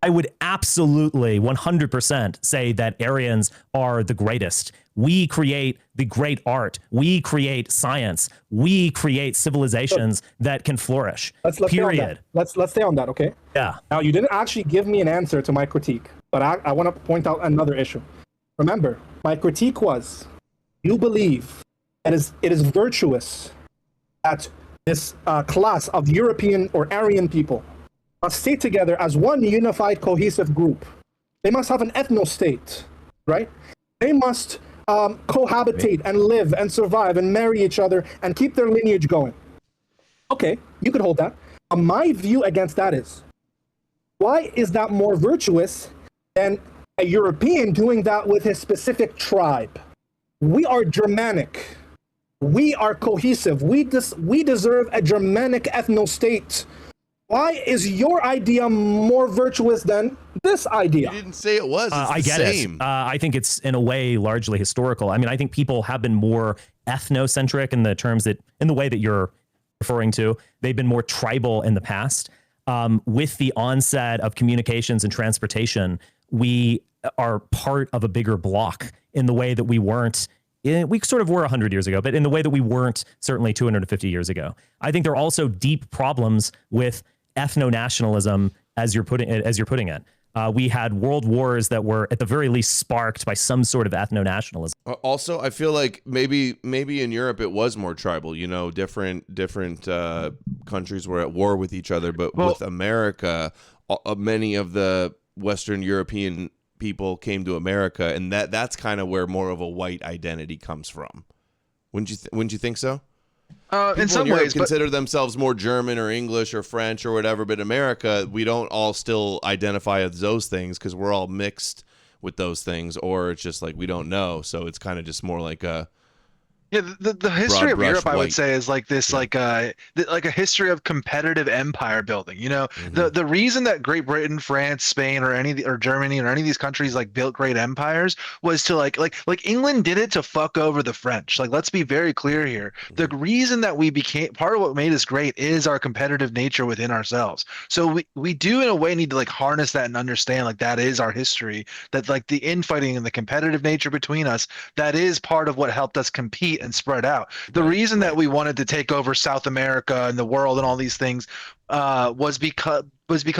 I would absolutely 100% say that Aryans are the greatest. We create the great art. We create science. We create civilizations that can flourish. Let's period. Let's stay on that, okay? Yeah. Now, you didn't actually give me an answer to my critique, but I want to point out another issue. Remember, my critique was, you believe it is virtuous that this class of European or Aryan people must stay together as one unified, cohesive group. They must have an ethno-state, right? They must cohabitate and live and survive and marry each other and keep their lineage going. Okay, you could hold that. My view against that is, why is that more virtuous than a European doing that with his specific tribe? We are Germanic. We are cohesive. We deserve a Germanic ethno-state. Why is your idea more virtuous than this idea? You didn't say it was. It's I get same. it. I think it's in a way largely historical. I mean, I think people have been more ethnocentric in the way that you're referring to. They've been more tribal in the past. With the onset of communications and transportation, we are part of a bigger block in the way that we weren't. We sort of were 100 years ago, but in the way that we weren't certainly 250 years ago. I think there are also deep problems with ethno-nationalism, as you're putting it. We had world wars that were at the very least sparked by some sort of ethno-nationalism. Also, I feel like maybe in Europe it was more tribal. You know, different countries were at war with each other, but with America, many of the Western European people came to America, and that's kind of where more of a white identity comes from. Wouldn't you think so? In some ways, consider themselves more German or English or French or whatever, but in America, we don't all still identify as those things because we're all mixed with those things, or it's just like we don't know. So it's kind of just more like a the history of Europe, I would say, is like this, like a history of competitive empire building. You know, the reason that Great Britain, France, Spain, or Germany or any of these countries like built great empires was to like England did it to fuck over the French. Like, let's be very clear here. The reason that we became part of what made us great is our competitive nature within ourselves. So we do in a way need to like harness that and understand like that is our history. That like the infighting and the competitive nature between us, that is part of what helped us compete and spread out. The reason that we wanted to take over South America and the world and all these things was because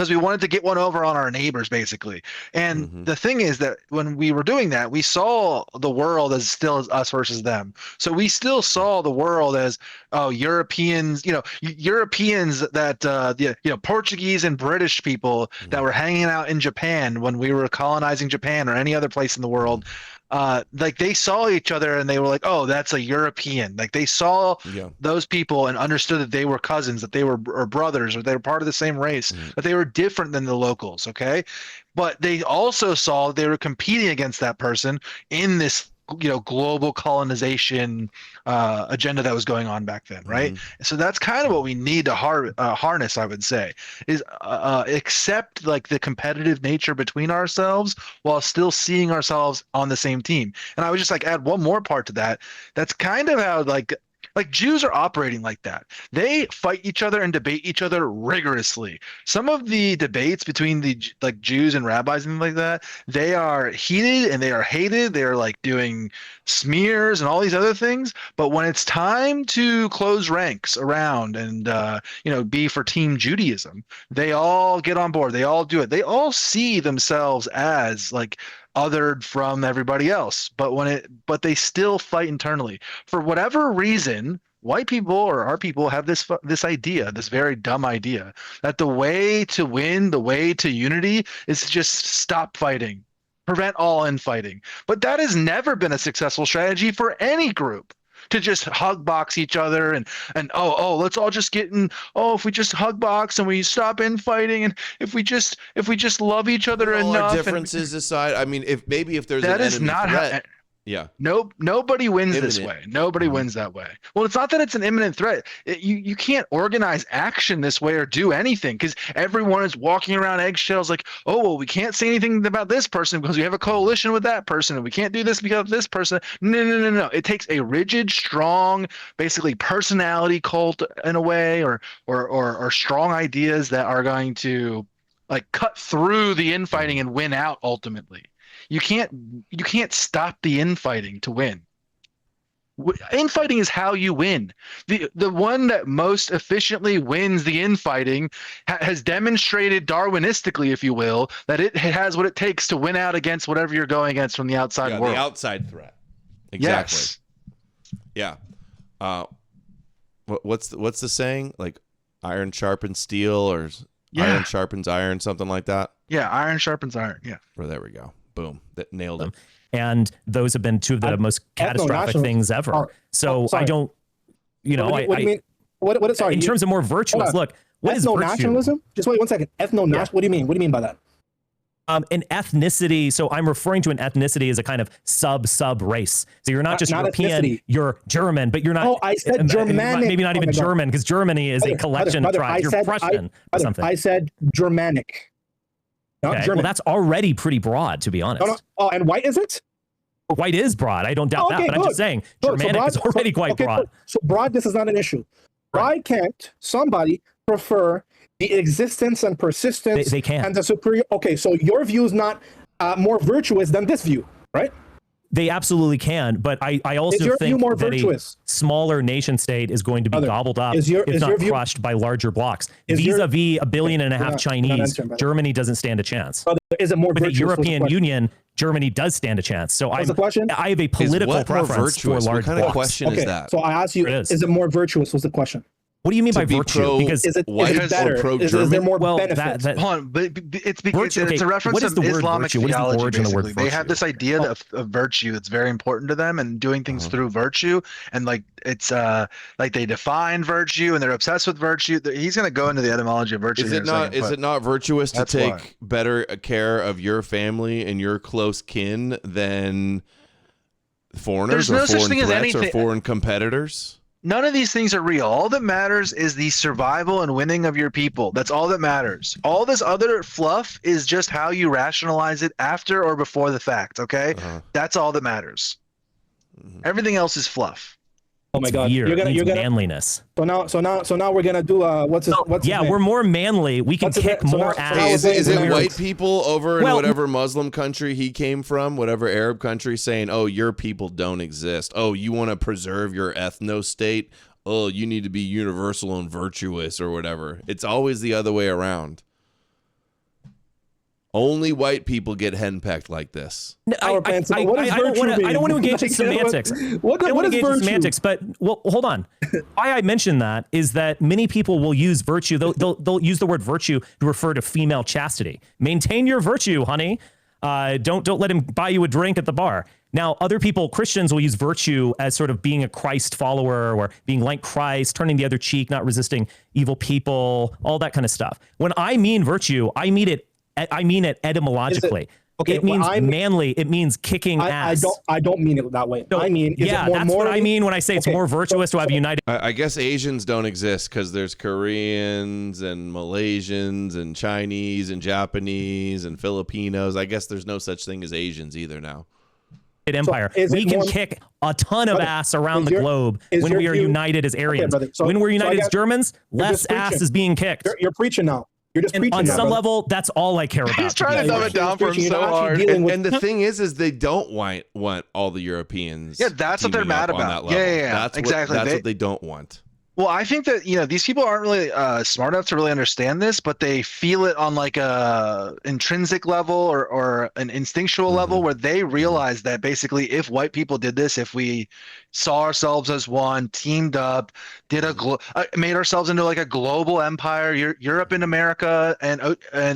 we wanted to get one over on our neighbors, basically. And the thing is that when we were doing that, we saw the world as still as us versus them. So we still saw the world as Europeans, Europeans that Portuguese and British people that were hanging out in Japan when we were colonizing Japan or any other place in the world. Like they saw each other and they were like, oh, that's a European. Like they saw those people and understood that they were cousins, that they were brothers, or they were part of the same race, but they were different than the locals. Okay. But they also saw they were competing against that person in this global colonization agenda that was going on back then, right? So that's kind of what we need to harness, I would say, is accept like the competitive nature between ourselves while still seeing ourselves on the same team. And I would just like add one more part to that. That's kind of how like Like Jews are operating like that. They fight each other and debate each other rigorously. Some of the debates between the like Jews and rabbis and things like that, they are heated and they are hated. They are like doing smears and all these other things. But when it's time to close ranks around and be for Team Judaism, they all get on board. They all do it. They all see themselves as like othered from everybody else, but they still fight internally for whatever reason. White people or our people have this idea, this very dumb idea, that the way to win, the way to unity, is to just stop fighting, prevent all infighting. But that has never been a successful strategy for any group. To just hug box each other and let's all just get in. Oh, if we just hug box and we stop infighting, and if we just love each other enough. All our differences aside, I mean, if there's that an is enemy not threat, yeah. Nobody wins this way. Nobody wins that way. Well, it's not that it's an imminent threat. You can't organize action this way or do anything because everyone is walking around eggshells like, oh, well, we can't say anything about this person because we have a coalition with that person, and we can't do this because of this person. No. It takes a rigid, strong, basically personality cult in a way, or strong ideas that are going to like cut through the infighting and win out ultimately. You can't stop the infighting to win. Infighting is how you win. The one that most efficiently wins the infighting has demonstrated Darwinistically, if you will, that it has what it takes to win out against whatever you're going against from the outside world. The outside threat. Exactly. Yes. Yeah. What's the saying? Like iron sharpens steel, or iron sharpens iron, something like that. Yeah, iron sharpens iron. Yeah. Well, there we go. Boom. That nailed it. And those have been two of the most catastrophic things ever. So I don't, what do you mean? Sorry, in terms of more virtuous, look, what is ethno-nationalism? Just wait 1 second. Ethno-national. Yeah. What do you mean? What do you mean by that? An ethnicity. So I'm referring to an ethnicity as a kind of sub race. So you're not just European, ethnicity. You're German, but you're not. Oh, I said Germanic. Maybe not even German, because Germany is a collection of tribes. You're Prussian or something. I said Germanic. Okay. Well, that's already pretty broad, to be honest. No. Oh, and white is it? White is broad. I don't doubt that, but I'm just saying Germanic is already quite broad. Good. So broadness is not an issue. Why can't somebody prefer the existence and persistence they can. And the superior? Okay, so your view is not more virtuous than this view, right? They absolutely can, but I also think that a smaller nation state is going to be gobbled up, if not crushed by larger blocks. Vis-a-vis 1.5 billion Chinese, Germany doesn't stand a chance. Is it more with virtuous? The European Union, Germany does stand a chance. So I have a political preference for large blocks. What kind of question is that? So I ask you, is it more virtuous? Was the question? What do you mean by virtue? Because is it better? Is there more benefits? Hold on, but it's because it's a reference to Islamic theology. Basically, they have this idea of virtue that's very important to them, and doing things through virtue, and like it's like they define virtue and they're obsessed with virtue. He's going to go into the etymology of virtue. Is it not virtuous to take better care of your family and your close kin than foreigners or foreign threats or foreign competitors? None of these things are real. All that matters is the survival and winning of your people. That's all that matters. All this other fluff is just how you rationalize it after or before the fact, okay? That's all that matters. Everything else is fluff. Oh my God! You're gonna manliness. So now we're gonna do what's his name? We're more manly. We can kick more ass. Is it white people over in whatever Muslim country he came from, whatever Arab country, saying, "Oh, your people don't exist. Oh, you want to preserve your ethno state. Oh, you need to be universal and virtuous or whatever." It's always the other way around. Only white people get henpecked like this. I don't want to engage in semantics. What is virtue? Semantics, but hold on. Why I mention that is that many people will use virtue. They'll use the word virtue to refer to female chastity. Maintain your virtue, honey. Don't let him buy you a drink at the bar. Now, other people, Christians, will use virtue as sort of being a Christ follower or being like Christ, turning the other cheek, not resisting evil people, all that kind of stuff. When I mean virtue, I mean it etymologically. It means manly. It means kicking ass. I don't mean it that way. So, I mean, that's what I mean when I say it's more virtuous to have united. I guess Asians don't exist because there's Koreans and Malaysians and Chinese and Japanese and Filipinos. I guess there's no such thing as Asians either now. Empire. We can kick a ton of ass around the globe when we are united as Aryans. Okay, when we're united as Germans, less ass is being kicked. You're preaching now. You're just preaching on now, some brother. level, that's all I care about. He's trying to dumb it down for him so hard. And the thing is they don't want all the Europeans. Yeah, that's what they're mad about. Yeah, That's exactly. That's what they don't want. Well, I think that, these people aren't really smart enough to really understand this, but they feel it on like a intrinsic level or an instinctual level where they realize that basically if white people did this, if we saw ourselves as one, teamed up, did made ourselves into like a global empire, Europe and America and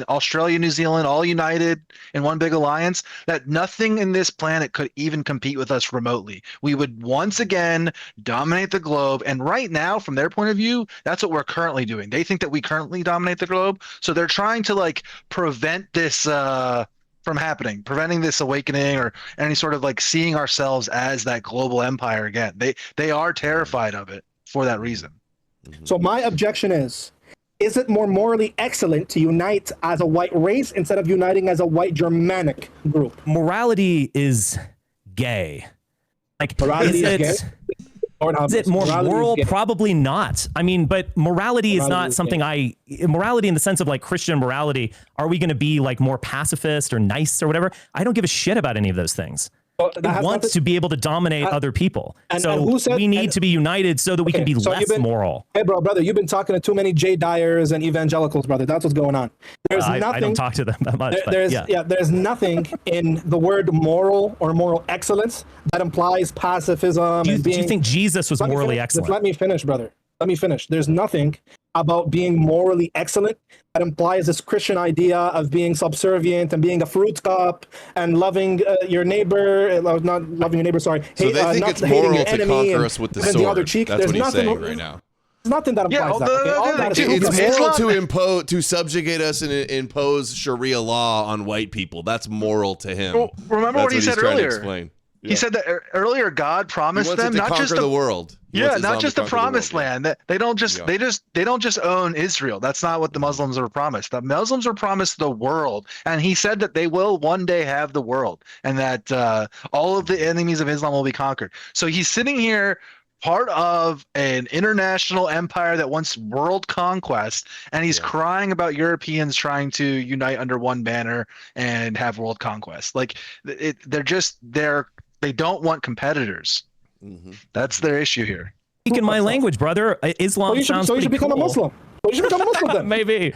Australia, New Zealand, all united in one big alliance, that nothing in this planet could even compete with us remotely. We would once again dominate the globe. And right now, from their point of view, that's what we're currently doing. They think that we currently dominate the globe. So they're trying to like prevent this from happening, preventing this awakening or any sort of like seeing ourselves as that global empire again. They are terrified of it for that reason. So my objection is it more morally excellent to unite as a white race instead of uniting as a white Germanic group? Morality is gay. Like, morality is gay? Is it more moral? Probably not. I mean, but morality is not something morality in the sense of like Christian morality. Are we going to be like more pacifist or nice or whatever? I don't give a shit about any of those things. We want to be able to dominate other people. So we need to be united so that we can be less moral. Hey, brother, you've been talking to too many Jay Dyers and evangelicals, brother. That's what's going on. There's nothing. I don't talk to them that much. There's nothing in the word moral or moral excellence that implies pacifism. Do you think Jesus was morally excellent? Let me finish, brother. Let me finish. There's nothing about being morally excellent that implies this Christian idea of being subservient and being a fruit cup and loving your neighbor, not loving your neighbor, sorry. So they think it's moral to conquer us with the sword. The other cheek. That's There's what he's nothing, saying right now. There's nothing that implies that. It's moral to subjugate us and impose Sharia law on white people. That's moral to him. Well, remember what he said earlier. He said that earlier God promised them not just the world. Not just the promised land. They don't just own Israel. That's not what the Muslims were promised. The Muslims were promised the world, and he said that they will one day have the world, and that all of the enemies of Islam will be conquered. So he's sitting here, part of an international empire that wants world conquest, and he's crying about Europeans trying to unite under one banner and have world conquest. Like they don't want competitors. That's their issue here. Speaking my language, brother. Islam sounds pretty cool. So you should become a Muslim. So you should become a Muslim then. Maybe.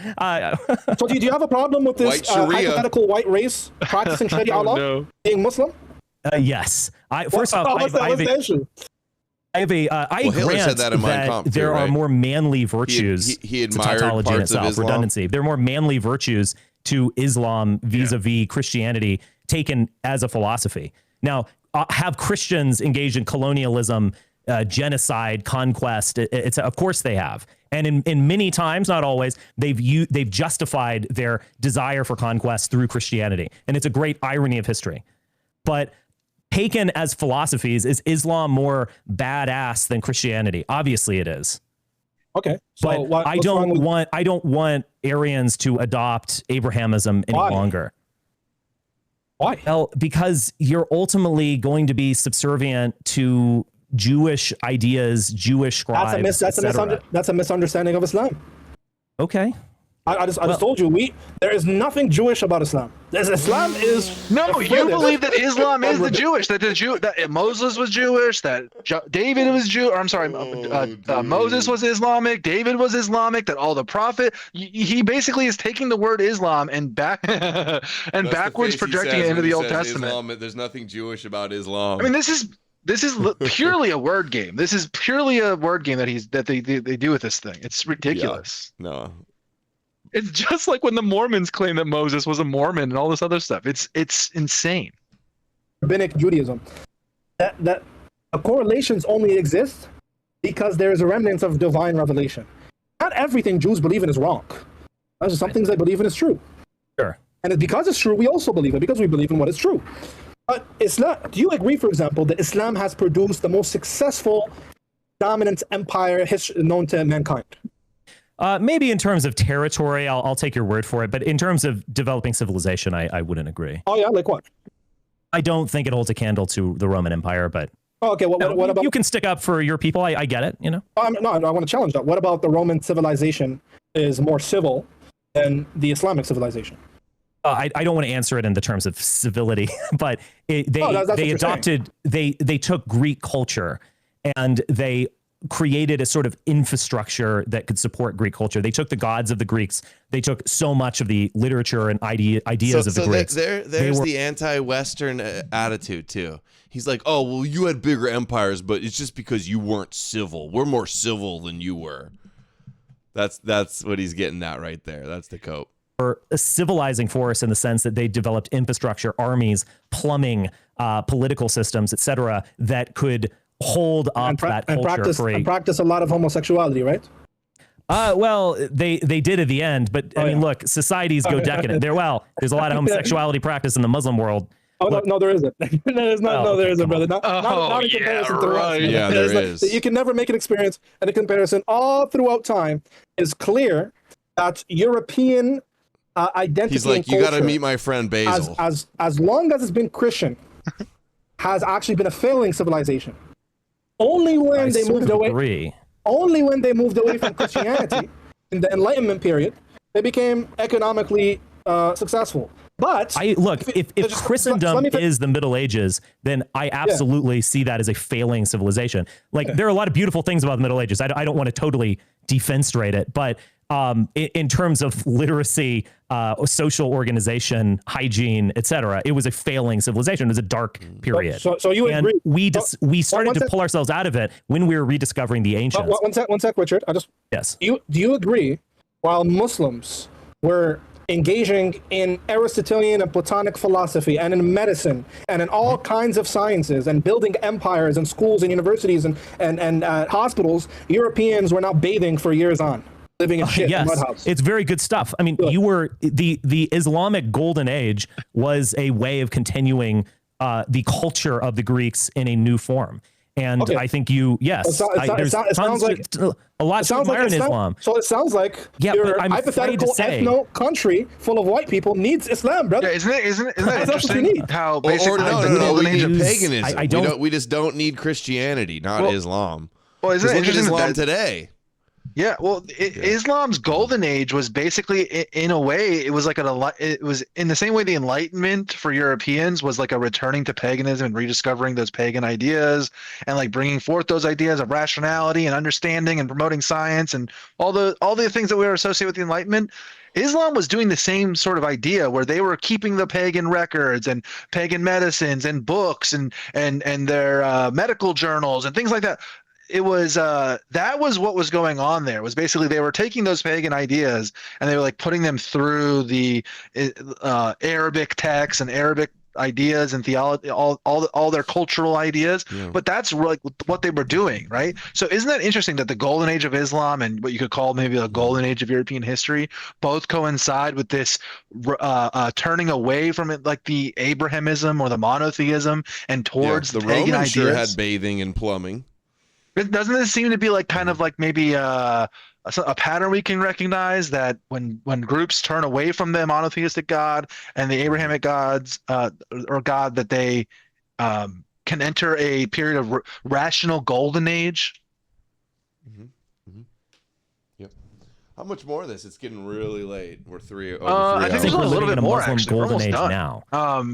So do you have a problem with this hypothetical white race practicing Sharia law being Muslim? Yes. First off, I grant that there are more manly virtues he to tautology in itself, redundancy. There are more manly virtues to Islam vis-a-vis Christianity taken as a philosophy. Now, have Christians engaged in colonialism, genocide, conquest? Of course they have. And in many times, not always, they've justified their desire for conquest through Christianity. And it's a great irony of history. But taken as philosophies, is Islam more badass than Christianity? Obviously it is. Okay. So but I don't want Aryans to adopt Abrahamism any longer. Why? Well, because you're ultimately going to be subservient to Jewish ideas, Jewish scribes. That's a misunderstanding of Islam. Okay. I just told you, there is nothing Jewish about Islam. Islam is you believe that Islam is the Jewish, that Moses was Jewish, that David was Jew, or I'm sorry, Moses was Islamic, David was Islamic, that all the prophet, he basically is taking the word Islam and backwards projecting it into the Old Testament. Islam, there's nothing Jewish about Islam. I mean, this is purely a word game. This is purely a word game that they do with this thing. It's ridiculous. Yeah. No. It's just like when the Mormons claim that Moses was a Mormon and all this other stuff. It's insane. Rabbinic Judaism. That correlations only exist because there is a remnant of divine revelation. Not everything Jews believe in is wrong. There's some things they believe in is true. Sure. And because it's true, we also believe it because we believe in what is true. But Islam, do you agree, for example, that Islam has produced the most successful dominant empire known to mankind? Maybe in terms of territory, I'll take your word for it. But in terms of developing civilization, I wouldn't agree. Oh, yeah? Like what? I don't think it holds a candle to the Roman Empire, but Oh, okay. What about? You can stick up for your people. I get it. No, I want to challenge that. What about the Roman civilization is more civil than the Islamic civilization? I don't want to answer it in the terms of civility, but they took Greek culture and they created a sort of infrastructure that could support Greek culture. They took the gods of the Greeks. They took so much of the literature and ideas of the Greeks. There's the anti-Western attitude too. He's like, oh, well, you had bigger empires, but it's just because you weren't civil. We're more civil than you were. That's what he's getting at right there. That's the cope. Or a civilizing force in the sense that they developed infrastructure, armies, plumbing, political systems, etc., that could hold up that culture and practice a lot of homosexuality, right? Well, they did at the end, but I mean, look, societies go decadent. There's a lot of homosexuality practice in the Muslim world. Oh, no, there isn't. There isn't, brother. Not in comparison to us. Yeah, there is. You can never make an experience, and a comparison all throughout time is clear that European identity. He's like, you got to meet my friend Basil. As long as it's been Christian, has actually been a failing civilization. Only when they moved away. Only when they moved away from Christianity in the Enlightenment period, they became economically successful. But if Christendom is the Middle Ages, then I absolutely see that as a failing civilization. Like there are a lot of beautiful things about the Middle Ages. I don't want to totally defenestrate it, but in terms of literacy, social organization, hygiene, etc., it was a failing civilization. It was a dark period. So you agree? We started to pull ourselves out of it when we were rediscovering the ancients. One sec, Richard. Yes. Do you agree? While Muslims were engaging in Aristotelian and Platonic philosophy and in medicine and in all kinds of sciences and building empires and schools and universities and hospitals, Europeans were not bathing for years on, living in shit in mud houses. It's very good stuff. I mean, you were the Islamic Golden Age was a way of continuing the culture of the Greeks in a new form. And I think there's tons of a lot to admire in Islam. So it sounds like your hypothetical ethno country full of white people needs Islam, brother. Yeah, isn't that interesting? How basically we need paganism. We just don't need Christianity, not Islam. Well, isn't it interesting Islam today? Yeah, well, Islam's golden age was basically, in a way, it was like it was in the same way the Enlightenment for Europeans was like a returning to paganism and rediscovering those pagan ideas and like bringing forth those ideas of rationality and understanding and promoting science and all the things that we were associated with the Enlightenment. Islam was doing the same sort of idea where they were keeping the pagan records and pagan medicines and books and their medical journals and things like that. It was that was what was going on there. It was basically they were taking those pagan ideas and they were like putting them through the Arabic texts and Arabic ideas and theology, all their cultural ideas. Yeah. But that's like what they were doing, right? So isn't that interesting that the golden age of Islam and what you could call maybe the golden age of European history both coincide with this turning away from it, like the Abrahamism or the monotheism and towards the pagan Romans ideas? Sure had bathing and plumbing. Doesn't this seem to be like kind of like maybe a pattern we can recognize that when groups turn away from the monotheistic God and the Abrahamic gods or God that they can enter a period of rational golden age? Mm-hmm. Mm-hmm. Yep. How much more of this? It's getting really late. We're three. I think there's a little bit more Muslim actually. golden age done. now,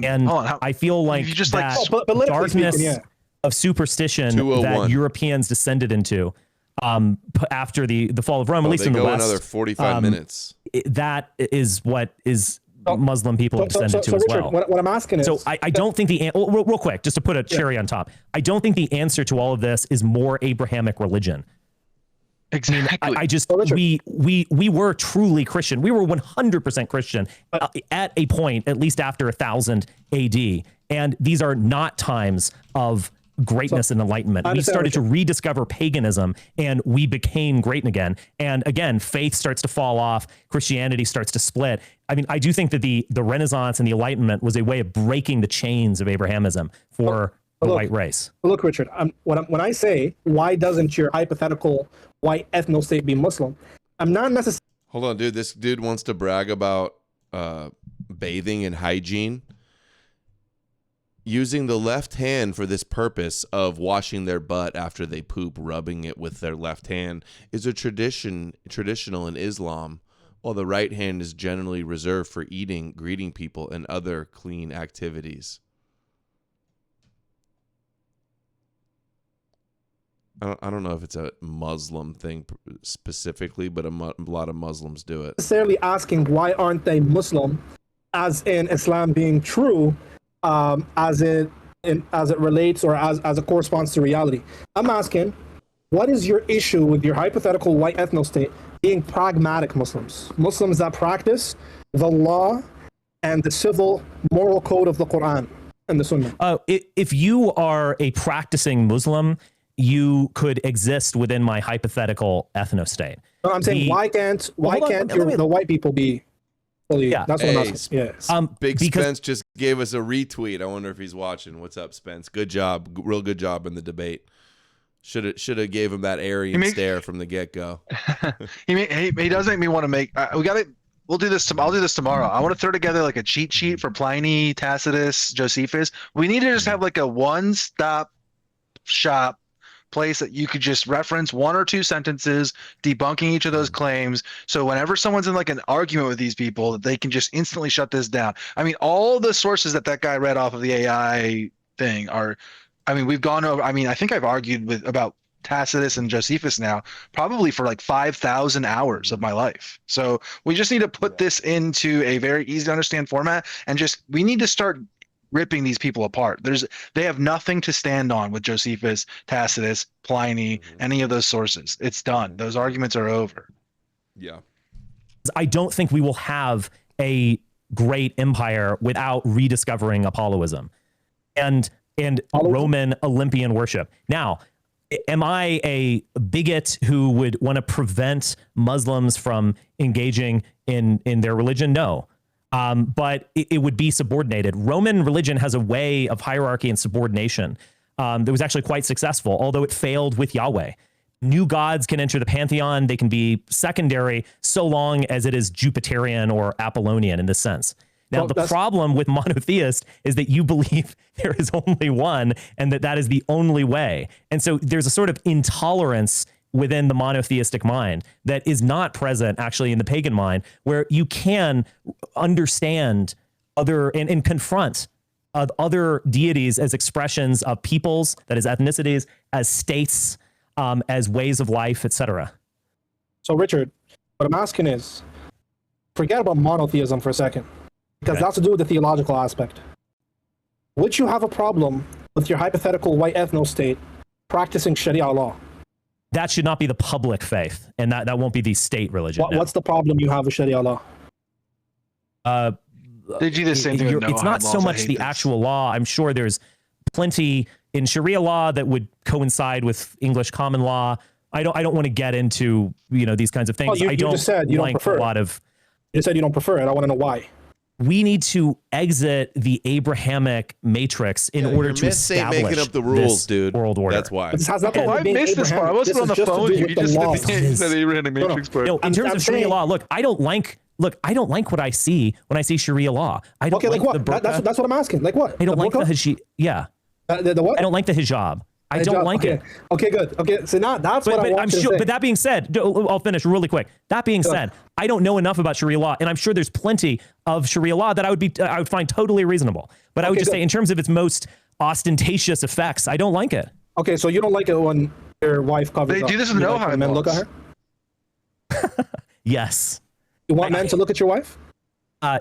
and I feel like you just that like darkness of superstition that Europeans descended into after the fall of Rome, at least in the West. Another 45 minutes. That is what is Muslim people descended to as Richard, well. What I'm asking is... So I don't think real quick, just to put a cherry on top, I don't think the answer to all of this is more Abrahamic religion. Exactly. I just we were truly Christian. We were 100% Christian at a point, at least after 1000 AD. And these are not times of greatness and enlightenment. We started to rediscover paganism and we became great again. And again, faith starts to fall off. Christianity starts to split. I mean, I do think that the Renaissance and the Enlightenment was a way of breaking the chains of Abrahamism for the white race. Look, Richard, when I say, why doesn't your hypothetical white ethno-state be Muslim? I'm not necessarily... Hold on, dude. This dude wants to brag about bathing and hygiene. Using the left hand for this purpose of washing their butt after they poop, rubbing it with their left hand, is a traditional in Islam, while the right hand is generally reserved for eating, greeting people, and other clean activities. I don't know if it's a Muslim thing specifically, but a lot of Muslims do it. Necessarily asking why aren't they Muslim, as in Islam being true, as it relates or as it corresponds to reality. I'm asking, what is your issue with your hypothetical white ethno-state being pragmatic Muslims that practice the law and the civil moral code of the Quran and the Sunnah? If you are a practicing Muslim, you could exist within my hypothetical ethno-state. No, I'm saying why can't the white people be fully? Yeah, that's what I'm asking. Yeah. Big Spence just gave us a retweet. I wonder if he's watching. What's up, Spence? Good job, real good job in the debate. Should have gave him that Aryan stare from the get go. he does make me want to make. We'll do this. I'll do this tomorrow. I want to throw together like a cheat sheet for Pliny, Tacitus, Josephus. We need to just have like a one-stop shop place that you could just reference one or two sentences debunking each of those claims, so whenever someone's in like an argument with these people, they can just instantly shut this down. I mean, all the sources that guy read off of the AI thing are, I mean, we've gone over, I mean, I think I've argued about Tacitus and Josephus now probably for like 5,000 hours of my life. So we just need to put this into a very easy to understand format, and we need to start ripping these people apart. They have nothing to stand on with Josephus, Tacitus, Pliny, any of those sources. It's done. Those arguments are over. Yeah. I don't think we will have a great empire without rediscovering Apolloism and Roman Olympian worship. Now, am I a bigot who would want to prevent Muslims from engaging in their religion? No. But it would be subordinated. Roman religion has a way of hierarchy and subordination that was actually quite successful, although it failed with Yahweh. New gods can enter the pantheon. They can be secondary so long as it is Jupiterian or Apollonian in this sense. Now, the problem with monotheist is that you believe there is only one and that is the only way. And so there's a sort of intolerance within the monotheistic mind that is not present actually in the pagan mind, where you can understand other and confront other deities as expressions of peoples, that is ethnicities, as states, as ways of life, etc. So Richard, what I'm asking is, forget about monotheism for a second, because that's to do with the theological aspect. Would you have a problem with your hypothetical white ethno-state practicing Sharia law? That should not be the public faith, and that won't be the state religion. What's the problem you have with Sharia law? They do the same thing with it's not so much the actual law. I'm sure there's plenty in Sharia law that would coincide with English common law. I don't want to get into these kinds of things. You just said you don't prefer a lot of. You said you don't prefer it. I want to know why. We need to exit the Abrahamic matrix in order to establish making up the rules, dude. World order. That's why. I missed this part. I wasn't on the phone. You just said the Abrahamic matrix part. No, in terms of Sharia law, look, I don't like what I see when I see Sharia law. I don't like what? The burqa. That's what I'm asking. Like what? I don't like the hijab. Yeah. The what? I don't like the hijab. I don't like it. Okay, good. Okay, so now that's what I want to say. But that being said, I'll finish really quick. That being said, I don't know enough about Sharia law, and I'm sure there's plenty of Sharia law that I would find totally reasonable. But I would just say, in terms of its most ostentatious effects, I don't like it. Okay, so you don't like it when your wife covers up. They do this in the Ohio men look at her? Yes. You want men to look at your wife?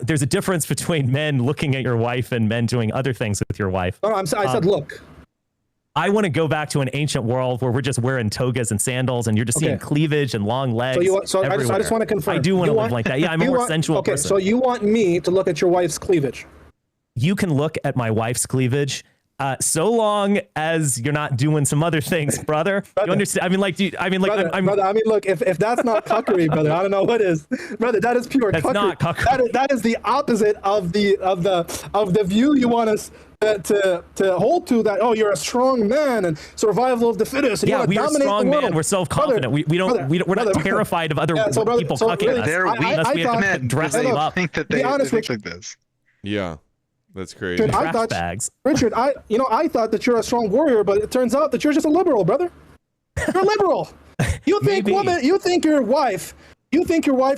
There's a difference between men looking at your wife and men doing other things with your wife. No, I said look. I want to go back to an ancient world where we're just wearing togas and sandals and you're just seeing cleavage and long legs. I just want to confirm. I do want to live like that. Yeah, I'm a more sensual person. So you want me to look at your wife's cleavage? You can look at my wife's cleavage so long as you're not doing some other things, brother. You understand? I mean, like, brother, I mean, look, if that's not cuckery, brother, I don't know what is. Brother, that is pure cuckery. That's not cuckery. That is the opposite of the view you want us to hold to, that you're a strong man and survival of the fittest. And we are strong men. We're self-confident. We're not terrified of other people cucking us. They're weak. We have to dress them up. I think that they think like this. Yeah. That's crazy. Richard, I thought that you're a strong warrior, but it turns out that you're just a liberal, brother. You're a liberal. You think you think your wife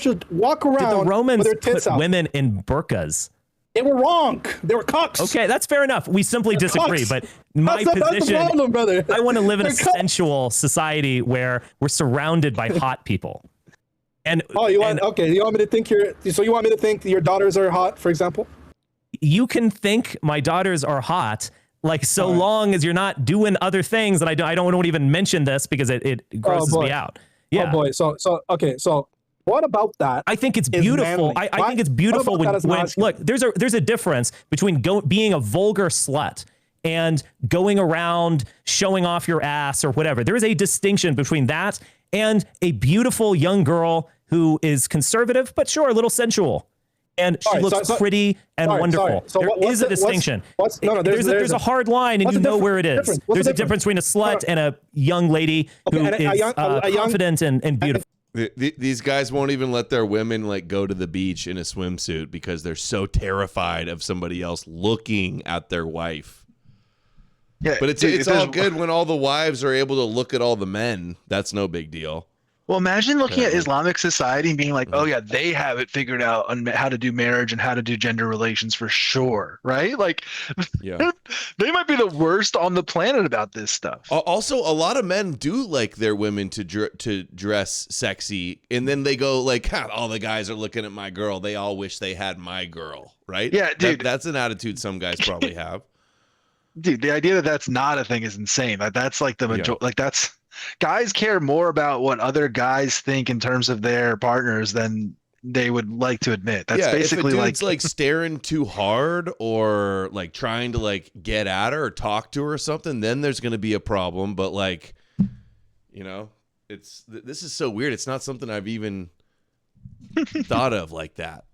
should walk around Did the Romans with her tits put out. women in burqas? They were wrong. They were cocks. Okay, that's fair enough. We simply disagree, but my that's position, the problem, brother. I want to live in a sensual society where we're surrounded by hot people. And you want me to think your daughters are hot, for example? You can think my daughters are hot, like so long as you're not doing other things. And I don't want to even mention this because it grosses me out. Yeah. Oh boy. So what about that? I think it's beautiful. I think it's beautiful when look, there's a difference between being a vulgar slut and going around showing off your ass or whatever. There is a distinction between that and a beautiful young girl who is conservative, but sure, a little sensual. And she looks pretty and wonderful. There is a distinction. There's a hard line, and you know where it is. There's a difference between a slut and a young lady who is confident and beautiful. These guys won't even let their women like go to the beach in a swimsuit because they're so terrified of somebody else looking at their wife. Yeah, but it's all good when all the wives are able to look at all the men. That's no big deal. Well, imagine looking at Islamic society and being like, oh yeah, they have it figured out on how to do marriage and how to do gender relations for sure, right? Like, they might be the worst on the planet about this stuff. Also, a lot of men do like their women to dress sexy, and then they go like, all the guys are looking at my girl. They all wish they had my girl, right? Yeah, dude. That's an attitude some guys probably have. Dude, the idea that that's not a thing is insane. That's like the majority. Like that's. Guys care more about what other guys think in terms of their partners than they would like to admit. That's basically if a dude's like staring too hard or like trying to like get at her or talk to her or something, then there's going to be a problem. But like, this is so weird. It's not something I've even thought of like that.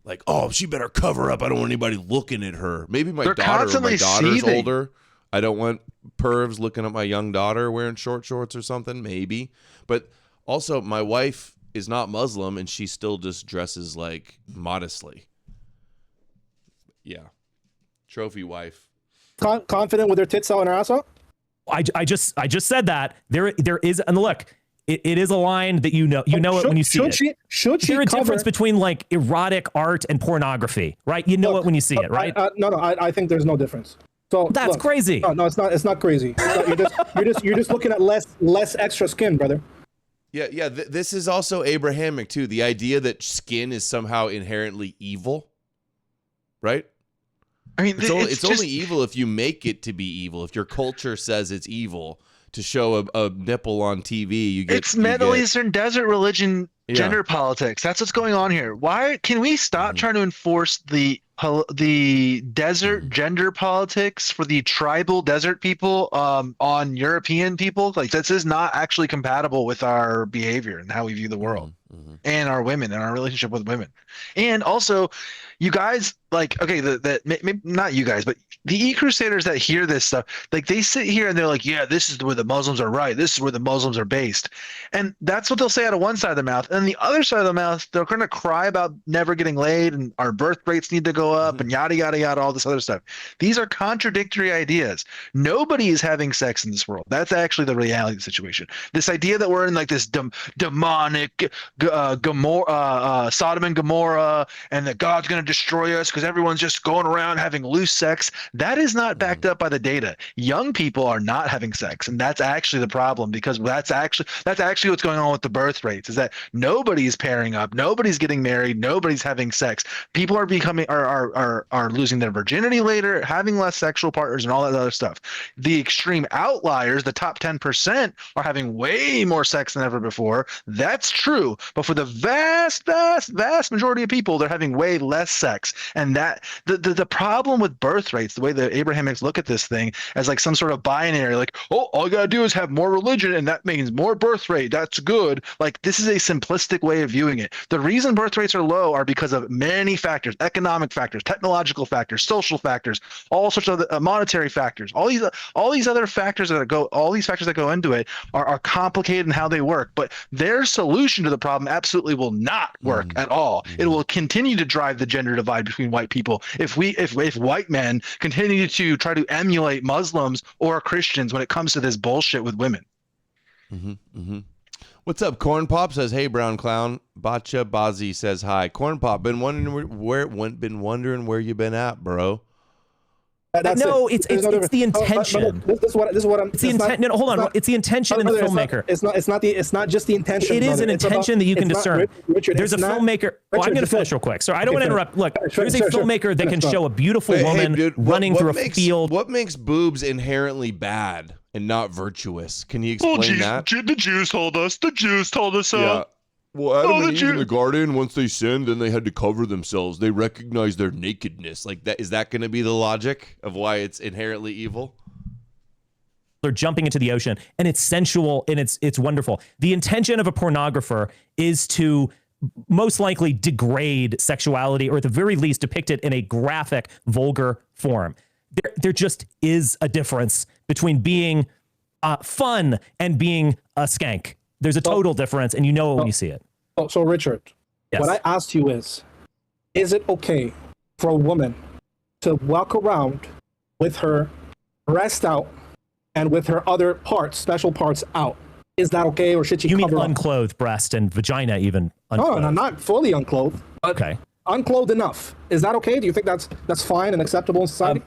Like, oh, she better cover up. I don't want anybody looking at her. Maybe my daughter's older. I don't want pervs looking at my young daughter wearing short shorts or something, maybe. But also, my wife is not Muslim, and she still just dresses, like, modestly. Yeah. Trophy wife. Confident with her tits out and her ass out? I just said that. There is, and look, it is a line that you know it when you see it. Should she There's a difference between, like, erotic art and pornography, right? You know it when you see it, right? I think there's no difference. So that's crazy. No, it's not. It's not crazy. You're just looking at less extra skin, brother. Yeah. This is also Abrahamic too. The idea that skin is somehow inherently evil, right? I mean, it's only evil if you make it to be evil. If your culture says it's evil to show a nipple on TV, it's Middle Eastern desert religion, gender politics. That's what's going on here. Why can we stop trying to enforce the desert gender politics for the tribal desert people on European people? Like, this is not actually compatible with our behavior and how we view the world and our women and our relationship with women. And also, you guys, like, okay, maybe not you guys, but the e-crusaders that hear this stuff, like, they sit here and they're like, yeah, this is where the Muslims are right. This is where the Muslims are based. And that's what they'll say out of one side of their mouth. And the other side of the mouth, they're going to cry about never getting laid and our birth rates need to go up and yada, yada, yada, all this other stuff. These are contradictory ideas. Nobody is having sex in this world. That's actually the reality of the situation. This idea that we're in like this demonic Sodom and Gomorrah and that God's going to destroy us because everyone's just going around having loose sex, that is not backed up by the data. Young people are not having sex, and that's actually the problem, because that's actually what's going on with the birth rates, is that nobody's pairing up, nobody's getting married, nobody's having sex. People are are losing their virginity later, having less sexual partners, and all that other stuff. The extreme outliers, the top 10%, are having way more sex than ever before. That's true, but for the vast majority of people, they're having way less sex. And that the problem with birth rates, the way the Abrahamics look at this thing as like some sort of binary, like, oh, all you gotta do is have more religion and that means more birth rate, that's good. Like, this is a simplistic way of viewing it. The reason birth rates are low are because of many factors: economic factors, technological factors, social factors, all sorts of monetary factors. All these other factors that go into it are complicated in how they work. But their solution to the problem problem absolutely will not work at all. It will continue to drive the gender divide between white people if white men continue to try to emulate Muslims or Christians when it comes to this bullshit with women. What's up? Corn Pop says, "Hey, brown clown." Bacha Bazi says, "Hi." Corn Pop, been wondering where you been at, bro. No, it's the intention. This is what I'm. It's the intent. No, hold on. It's the intention in the filmmaker. It's not just the intention. It is an intention that you can discern. Richard, there's a filmmaker. Well, I'm going to finish real quick. Sorry, I don't want to interrupt. Look, there's a filmmaker that can show a beautiful woman running through a field. What makes boobs inherently bad and not virtuous? Can you explain that? The Jews told us. The Jews told us so. Yeah. Well, Adam and Eve in the garden, once they sinned, then they had to cover themselves. They recognized their nakedness. Like that, is that going to be the logic of why it's inherently evil? They're jumping into the ocean, and it's sensual and it's wonderful. The intention of a pornographer is to most likely degrade sexuality, or at the very least depict it in a graphic, vulgar form. There just is a difference between being fun and being a skank. There's a total difference, and you know it when you see it. So Richard, what I asked you is it okay for a woman to walk around with her breast out and with her other parts, special parts out? Is that okay, or should she cover up? You mean unclothed breast and vagina even? Unclothed. No, not fully unclothed. Okay. Unclothed enough. Is that okay? Do you think that's fine and acceptable in society?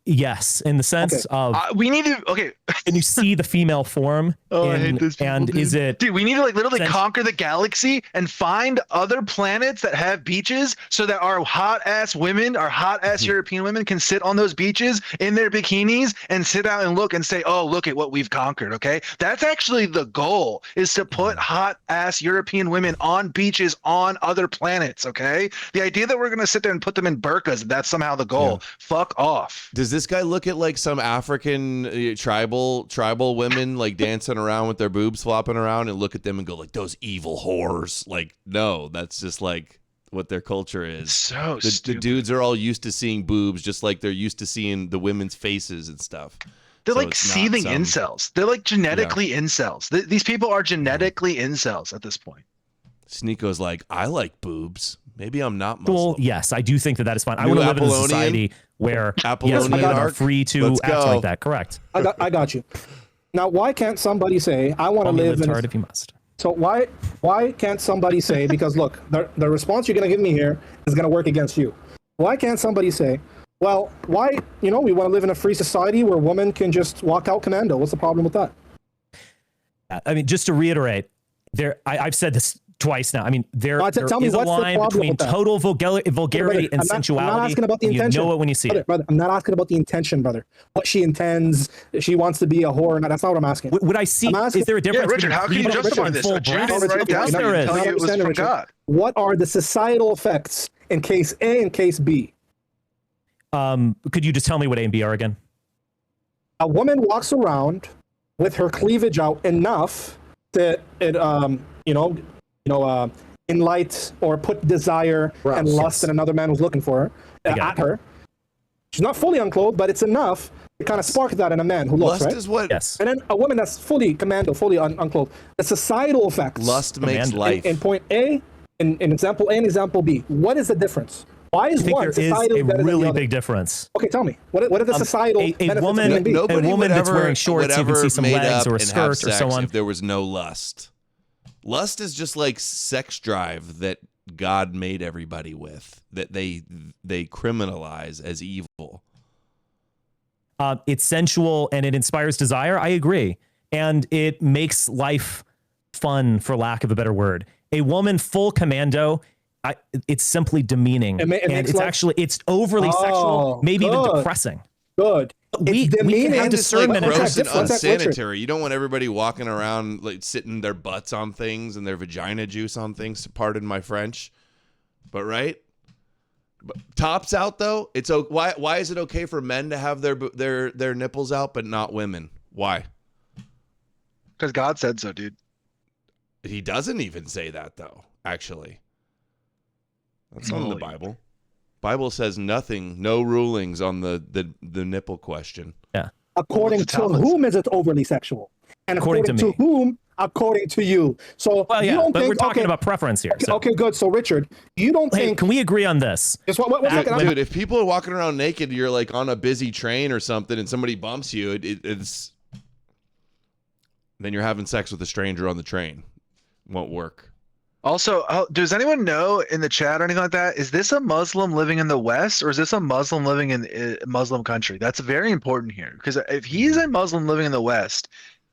Yes, in the sense of we need to and you see the female form. I hate this people, and dude. is it? Dude, we need to literally conquer the galaxy and find other planets that have beaches, so that our hot ass women, our hot ass European women, can sit on those beaches in their bikinis and sit out and look and say, "Oh, look at what we've conquered." Okay, that's actually the goal: is to put hot ass European women on beaches on other planets. Okay, the idea that we're gonna sit there and put them in burqas—that's somehow the goal. Yeah. Fuck off. Does this guy look at like some African tribal women like dancing around with their boobs flopping around and look at them and go like, those evil whores? Like, no, that's just like what their culture is. So the dudes are all used to seeing boobs, just like they're used to seeing the women's faces and stuff. They're like seething incels. They're like genetically incels. These people are genetically incels at this point. Sneako's like, I like boobs. Maybe I'm not Muslim. Well, yes, I do think that is fine. I want to live in a society where women are free to act like that. Correct. I got you. Now, why can't somebody say, I want to live in hard if you must. So why can't somebody say, because look, the response you're going to give me here is going to work against you. Why can't somebody say, well, why, we want to live in a free society where women can just walk out commando? What's the problem with that? I mean, just to reiterate, I've said this twice now. I mean, there is a line between total vulgarity and sensuality. I'm not asking about the intention. You know it when you see it. Brother, I'm not asking about the intention, brother. What she intends, she wants to be a whore. No, that's not what I'm asking. Would I see? Is there a difference? Yeah, Richard, how can you justify this? A Jew didn't write down there and tell you it was from God. What are the societal effects in case A and case B? Could you just tell me what A and B are again? A woman walks around with her cleavage out enough that it, enlight or put desire and lust in another man who's looking for her at her. She's not fully unclothed, but it's enough to kind of spark that in a man who looks, lust right? Is what? Yes. And then a woman that's fully commando, fully unclothed. The societal effects. Lust makes life. In point A, in example A and example B, what is the difference? Why is one societally better than the other? There is a really big difference. Okay, tell me. What are the societal benefits a woman that's wearing shorts, you can see some legs or a skirt or so on. If there was no lust. Lust is just like sex drive that God made everybody with, that they criminalize as evil. It's sensual and it inspires desire. I agree. And it makes life fun, for lack of a better word. A woman full commando, it's simply demeaning. It's overly sexual, maybe even depressing. Good. We can have discernment. Like gross and unsanitary. You don't want everybody walking around like sitting their butts on things and their vagina juice on things. Pardon my French, but right. But tops out though. It's why is it okay for men to have their nipples out but not women? Why? Because God said so, dude. He doesn't even say that though. Actually, that's on the Bible. Bible says nothing, no rulings on the nipple question. Yeah. According to whom is it overly sexual? And according to whom according to you. So well, yeah, but we're talking about preference here. So. Okay, good. So Richard, you don't think? Can we agree on this? Just one second, dude. If people are walking around naked, you're like on a busy train or something, and somebody bumps you, it's then you're having sex with a stranger on the train. Won't work. Also, does anyone know in the chat or anything like that, is this a Muslim living in the West or is this a Muslim living in a Muslim country? That's very important here, because if he's a Muslim living in the West,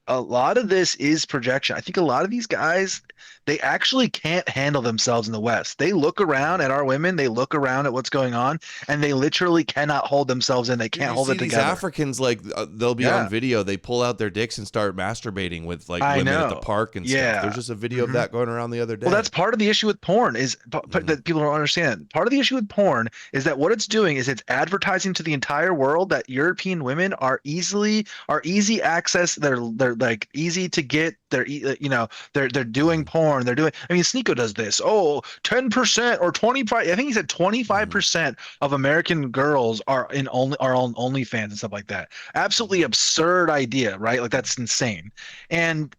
a lot of this is projection. I think a lot of these guys, they actually can't handle themselves in the West. They look around at our women, they look around at what's going on, and they literally cannot hold themselves in. They can't hold it together. These Africans, like they'll be on video, they pull out their dicks and start masturbating with like women at the park and stuff. There's just a video of that going around the other day. Well, that's part of the issue with porn is that people don't understand. Part of the issue with porn is that what it's doing is it's advertising to the entire world that European women are easy access. They're like easy to get. They're doing porn. They're doing. I mean, Sneeko does this. 10% or 25. I think he said 25% of American girls are on OnlyFans and stuff like that. Absolutely absurd idea, right? Like that's insane. And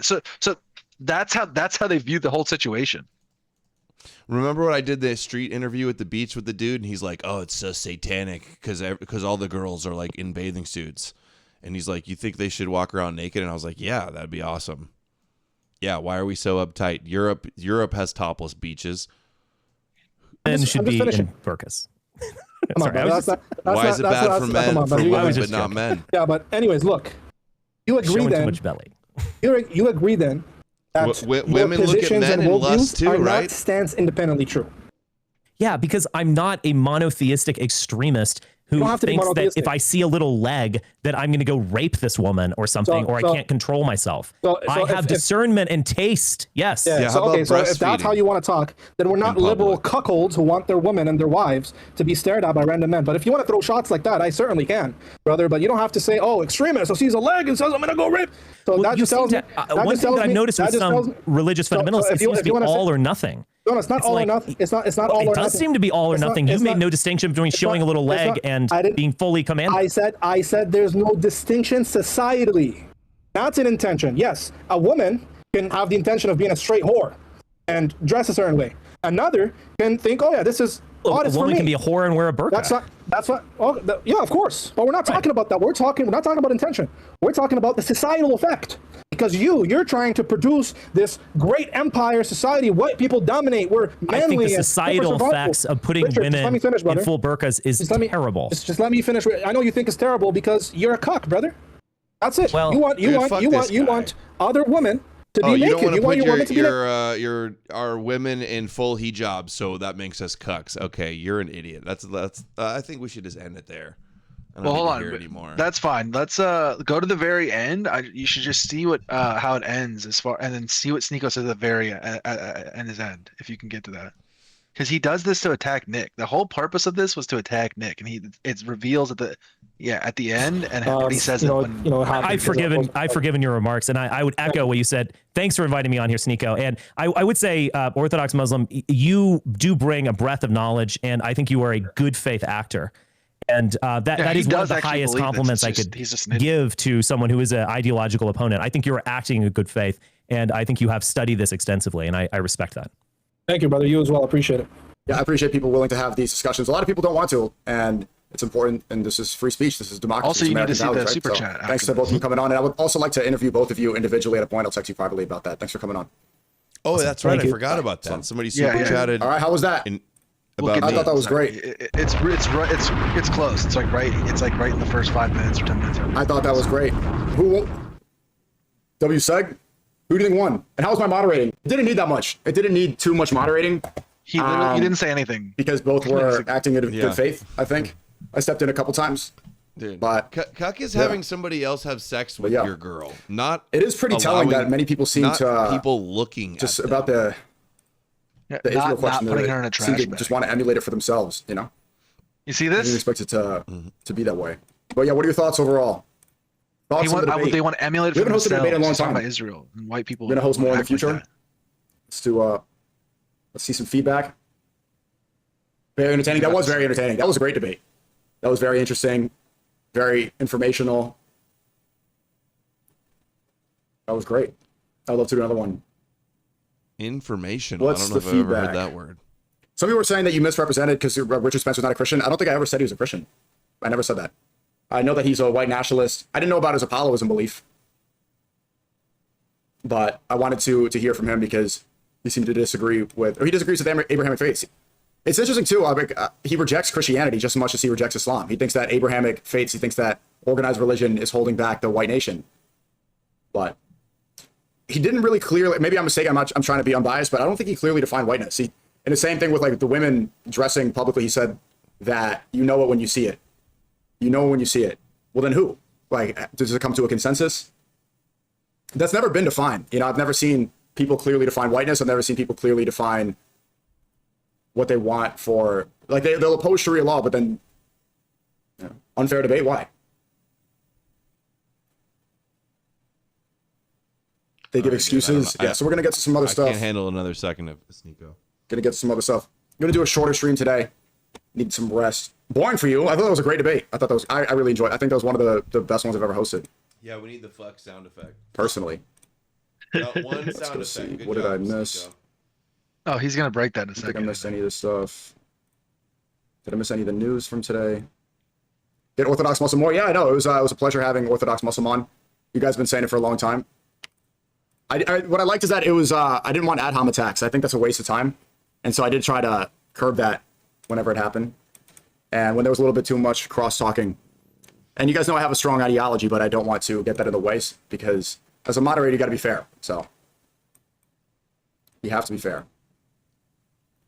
so that's how they view the whole situation. Remember when I did the street interview at the beach with the dude, and he's like, "Oh, it's so satanic because all the girls are like in bathing suits." And he's like, "You think they should walk around naked?" And I was like, "Yeah, that'd be awesome." Yeah, why are we so uptight? Europe has topless beaches. And should be in burqas. Why is it bad for men, for women, but not men? Yeah, but anyways, look, you agree Showing then. Too much belly. You agree then that women look at men and lust too, right? Not stands independently true. Yeah, because I'm not a monotheistic extremist who thinks that if I see a little leg that I'm going to go rape this woman or something, or I can't control myself. I have discernment and taste. Yes. Yeah. So if that's how you want to talk, then we're not liberal cuckolds who want their women and their wives to be stared at by random men. But if you want to throw shots like that, I certainly can, brother. But you don't have to say, extremist who sees a leg and says I'm going to go rape. So that just tells me. One thing that I've noticed with some religious fundamentalists, it seems to be all or nothing. No, it's not all or nothing. It's not all or nothing. It does seem to be all or nothing. You made no distinction between showing a little leg and being fully commanded. I said there's no distinction societally. That's an intention. Yes, a woman can have the intention of being a straight whore and dress a certain way. Another can think, this is a woman can be a whore and wear a burqa. That's what. Yeah, of course. But we're not talking about that. We're not talking about intention. We're talking about the societal effect. Because you're trying to produce this great empire society. White people dominate. We're manly. I think the societal effects of putting women in full burqas is terrible. Just let me finish. I know you think it's terrible because you're a cuck, brother. That's it. Well, you want other women to be naked. You want your women to be our women in full hijab, so that makes us cucks. Okay, you're an idiot. That's. I think we should just end it there. Well, hold on. That's fine. Let's go to the very end. You should just see what how it ends and then see what Sneeko says at the very end his end, if you can get to that. Because he does this to attack Nick. The whole purpose of this was to attack Nick, and it reveals at the end, and he says I've forgiven your remarks, and I would echo what you said. Thanks for inviting me on here, Sneeko. And I would say, Orthodox Muslim, you do bring a breadth of knowledge, and I think you are a good faith actor. And that is one of the highest compliments I could give to someone who is an ideological opponent. I think you're acting in good faith, and I think you have studied this extensively, and I respect that. Thank you, brother. You as well. Appreciate it. Yeah, I appreciate people willing to have these discussions. A lot of people don't want to, and it's important. And this is free speech. This is democracy. Also, you need to see the super chat. Thanks to both of you coming on. And I would also like to interview both of you individually at a point. I'll text you privately about that. Thanks for coming on. Oh, that's right. I forgot about that. Somebody super chatted. All right, how was that? I thought that was great. It's close. It's like right in the first 5 minutes or 10 minutes. I thought that was great. Who? WSEG? Who do you think won? And how was my moderating? It didn't need that much. It didn't need too much moderating. He didn't say anything because both were acting in good faith. I think I stepped in a couple times. Dude, but cuck is having somebody else have sex with your girl. It is pretty telling that many people seem to people looking just at about the Israel question. Not putting her in a trash bag. Just want to emulate it for themselves. You see this? I didn't expect it to be that way. But yeah, what are your thoughts overall? They want to emulate it for themselves. We haven't hosted a debate in a long time about Israel and white people. We're gonna host more in the future. Let's see some feedback. Very entertaining. That was very entertaining. That was a great debate. That was very interesting, very informational. That was great. I'd love to do another one. Informational. What's I don't know the if I've ever feedback? heard that word. Some people were saying that you misrepresented because Richard Spencer's not a Christian. I don't think I ever said he was a Christian. I never said that. I know that he's a white nationalist. I didn't know about his Apolloism belief. But I wanted to hear from him because he seemed to disagree with, or he disagrees with Abrahamic faiths. It's interesting too. He rejects Christianity just as much as he rejects Islam. He thinks that Abrahamic faiths, he thinks that organized religion is holding back the white nation. But he didn't really clearly, maybe I'm mistaken, I'm trying to be unbiased, but I don't think he clearly defined whiteness. And the same thing with like the women dressing publicly, he said that you know it when you see it. You know when you see it. Well, then who? Like, does it come to a consensus? That's never been defined. You know, I've never seen people clearly define whiteness. I've never seen people clearly define what they want for, like, they'll oppose Sharia law, but then, you know, unfair debate, why? They give excuses. Yeah, so we're going to get to some other stuff. I can't handle another second of Sneeko. Going to get to some other stuff. I'm going to do a shorter stream today. Need some rest. Boring for you. I thought that was a great debate. I thought that was, I really enjoyed it. I think that was one of the best ones I've ever hosted. Yeah, we need the fuck sound effect. Personally. One sound effect. What did I miss? Sneeko. Oh, he's going to break that in a second. I think I missed any of this stuff. Did I miss any of the news from today? Did Orthodox Muslim more? Yeah, I know. It was a pleasure having Orthodox Muslim on. You guys have been saying it for a long time. What I liked is that it was, I didn't want ad hom attacks. I think that's a waste of time. And so I did try to curb that whenever it happened. And when there was a little bit too much cross-talking. And you guys know I have a strong ideology, but I don't want to get that in the way because as a moderator, you got to be fair. So you have to be fair.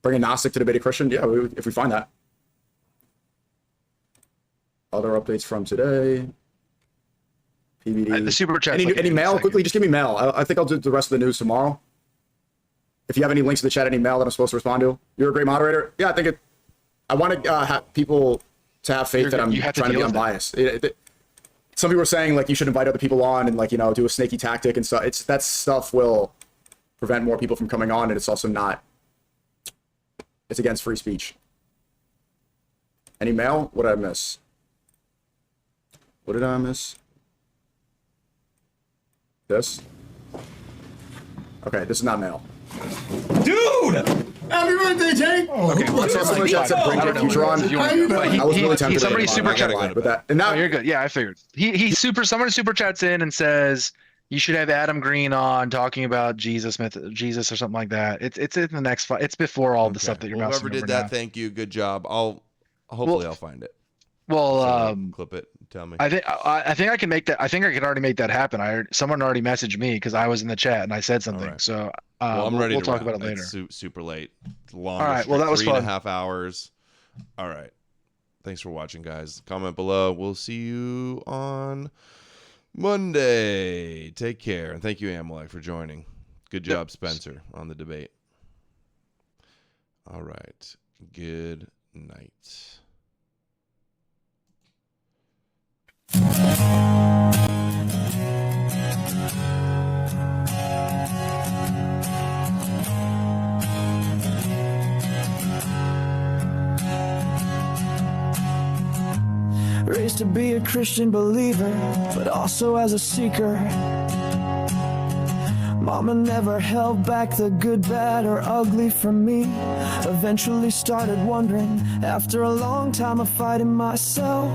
Bring a Gnostic to debate a Christian? Yeah, if we find that. Other updates from today. PBD. The super chat. Any mail? Quickly, just give me mail. I think I'll do the rest of the news tomorrow. If you have any links to the chat, any mail that I'm supposed to respond to. You're a great moderator. Yeah, I think I want to have people to have faith that I'm trying to be unbiased. Some people are saying like you should invite other people on and like, you know, do a snaky tactic and stuff. That stuff will prevent more people from coming on, and it's also not. It's against free speech. Any mail? What did I miss? What did I miss? This? Okay, this is not mail. Dude! Happy birthday, Jake! Okay, well, somebody said bring your future on. I was really tempted. Somebody super chat with that. And now you're good. Yeah, I figured. Someone super chats in and says you should have Adam Green on talking about Jesus or something like that. It's in the next fight. It's before all the stuff that you're about to whoever did that, thank you. Good job. Hopefully I'll find it. Well, clip it. Tell me. I think I can make that. I think I can already make that happen. Someone already messaged me because I was in the chat and I said something. Right. So I'm ready. We'll talk about it later. It's super late. Long. All right. Well, that was 3.5 hours. All right. Thanks for watching, guys. Comment below. We'll see you on Monday. Take care, and thank you, Amalek, for joining. Good job, Spencer, on the debate. All right. Good night. Raised to be a Christian believer, but also as a seeker. Mama never held back the good, bad, or ugly from me. Eventually started wondering, after a long time of fighting myself.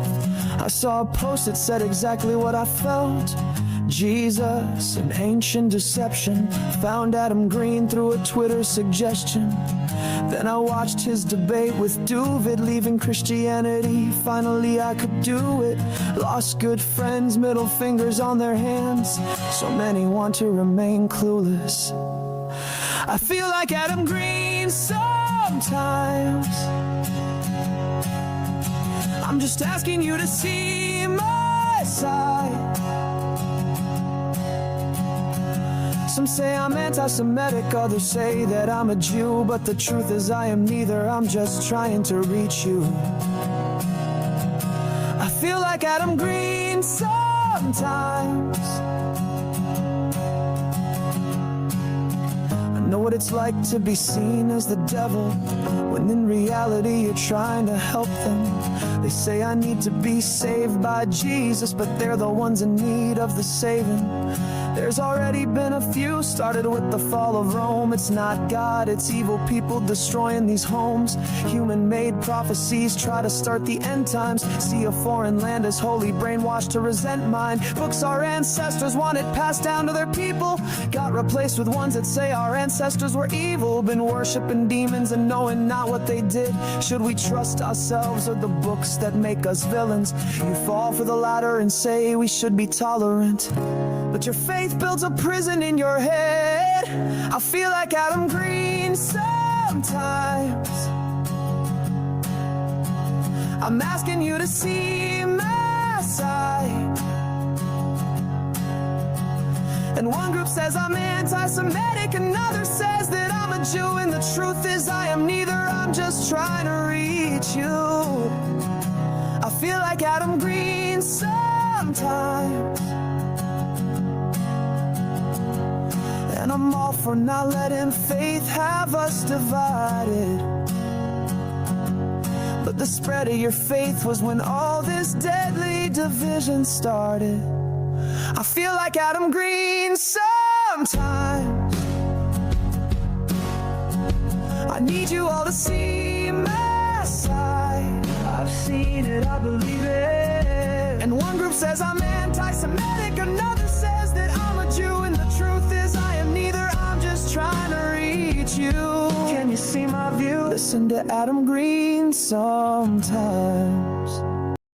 I saw a post that said exactly what I felt. Jesus, an ancient deception. Found Adam Green through a Twitter suggestion. Then I watched his debate with Duvid, leaving Christianity. Finally I could do it. Lost good friends, middle fingers on their hands. So many want to remain clueless. I feel like Adam Green sometimes. I'm just asking you to see my side. Some say I'm anti-Semitic, others say that I'm a Jew, but the truth is I am neither, I'm just trying to reach you. I feel like Adam Green sometimes. I know what it's like to be seen as the devil, when in reality you're trying to help them. They say I need to be saved by Jesus, but they're the ones in need of the saving. There's already been a few, started with the fall of Rome. It's not God, it's evil people destroying these homes. Human-made prophecies try to start the end times. See a foreign land as holy, brainwashed to resent mine. Books our ancestors wanted passed down to their people got replaced with ones that say our ancestors were evil. Been worshiping demons and knowing not what they did. Should we trust ourselves or the books that make us villains? You fall for the latter and say we should be tolerant, but your faith builds a prison in your head. I feel like Adam Green sometimes. I'm asking you to see my side. And one group says I'm anti-Semitic, another says that I'm a Jew, and the truth is I am neither. I'm just trying to reach you. I feel like Adam Green sometimes. And I'm all for not letting faith have us divided. But the spread of your faith was when all this deadly division started. I feel like Adam Green sometimes. I need you all to see my side. I've seen it, I believe it. And one group says I'm anti-Semitic, another says that I'm a Jew, and the truth is I am neither. I'm just trying to reach you. Can you see my view? Listen to Adam Green sometimes.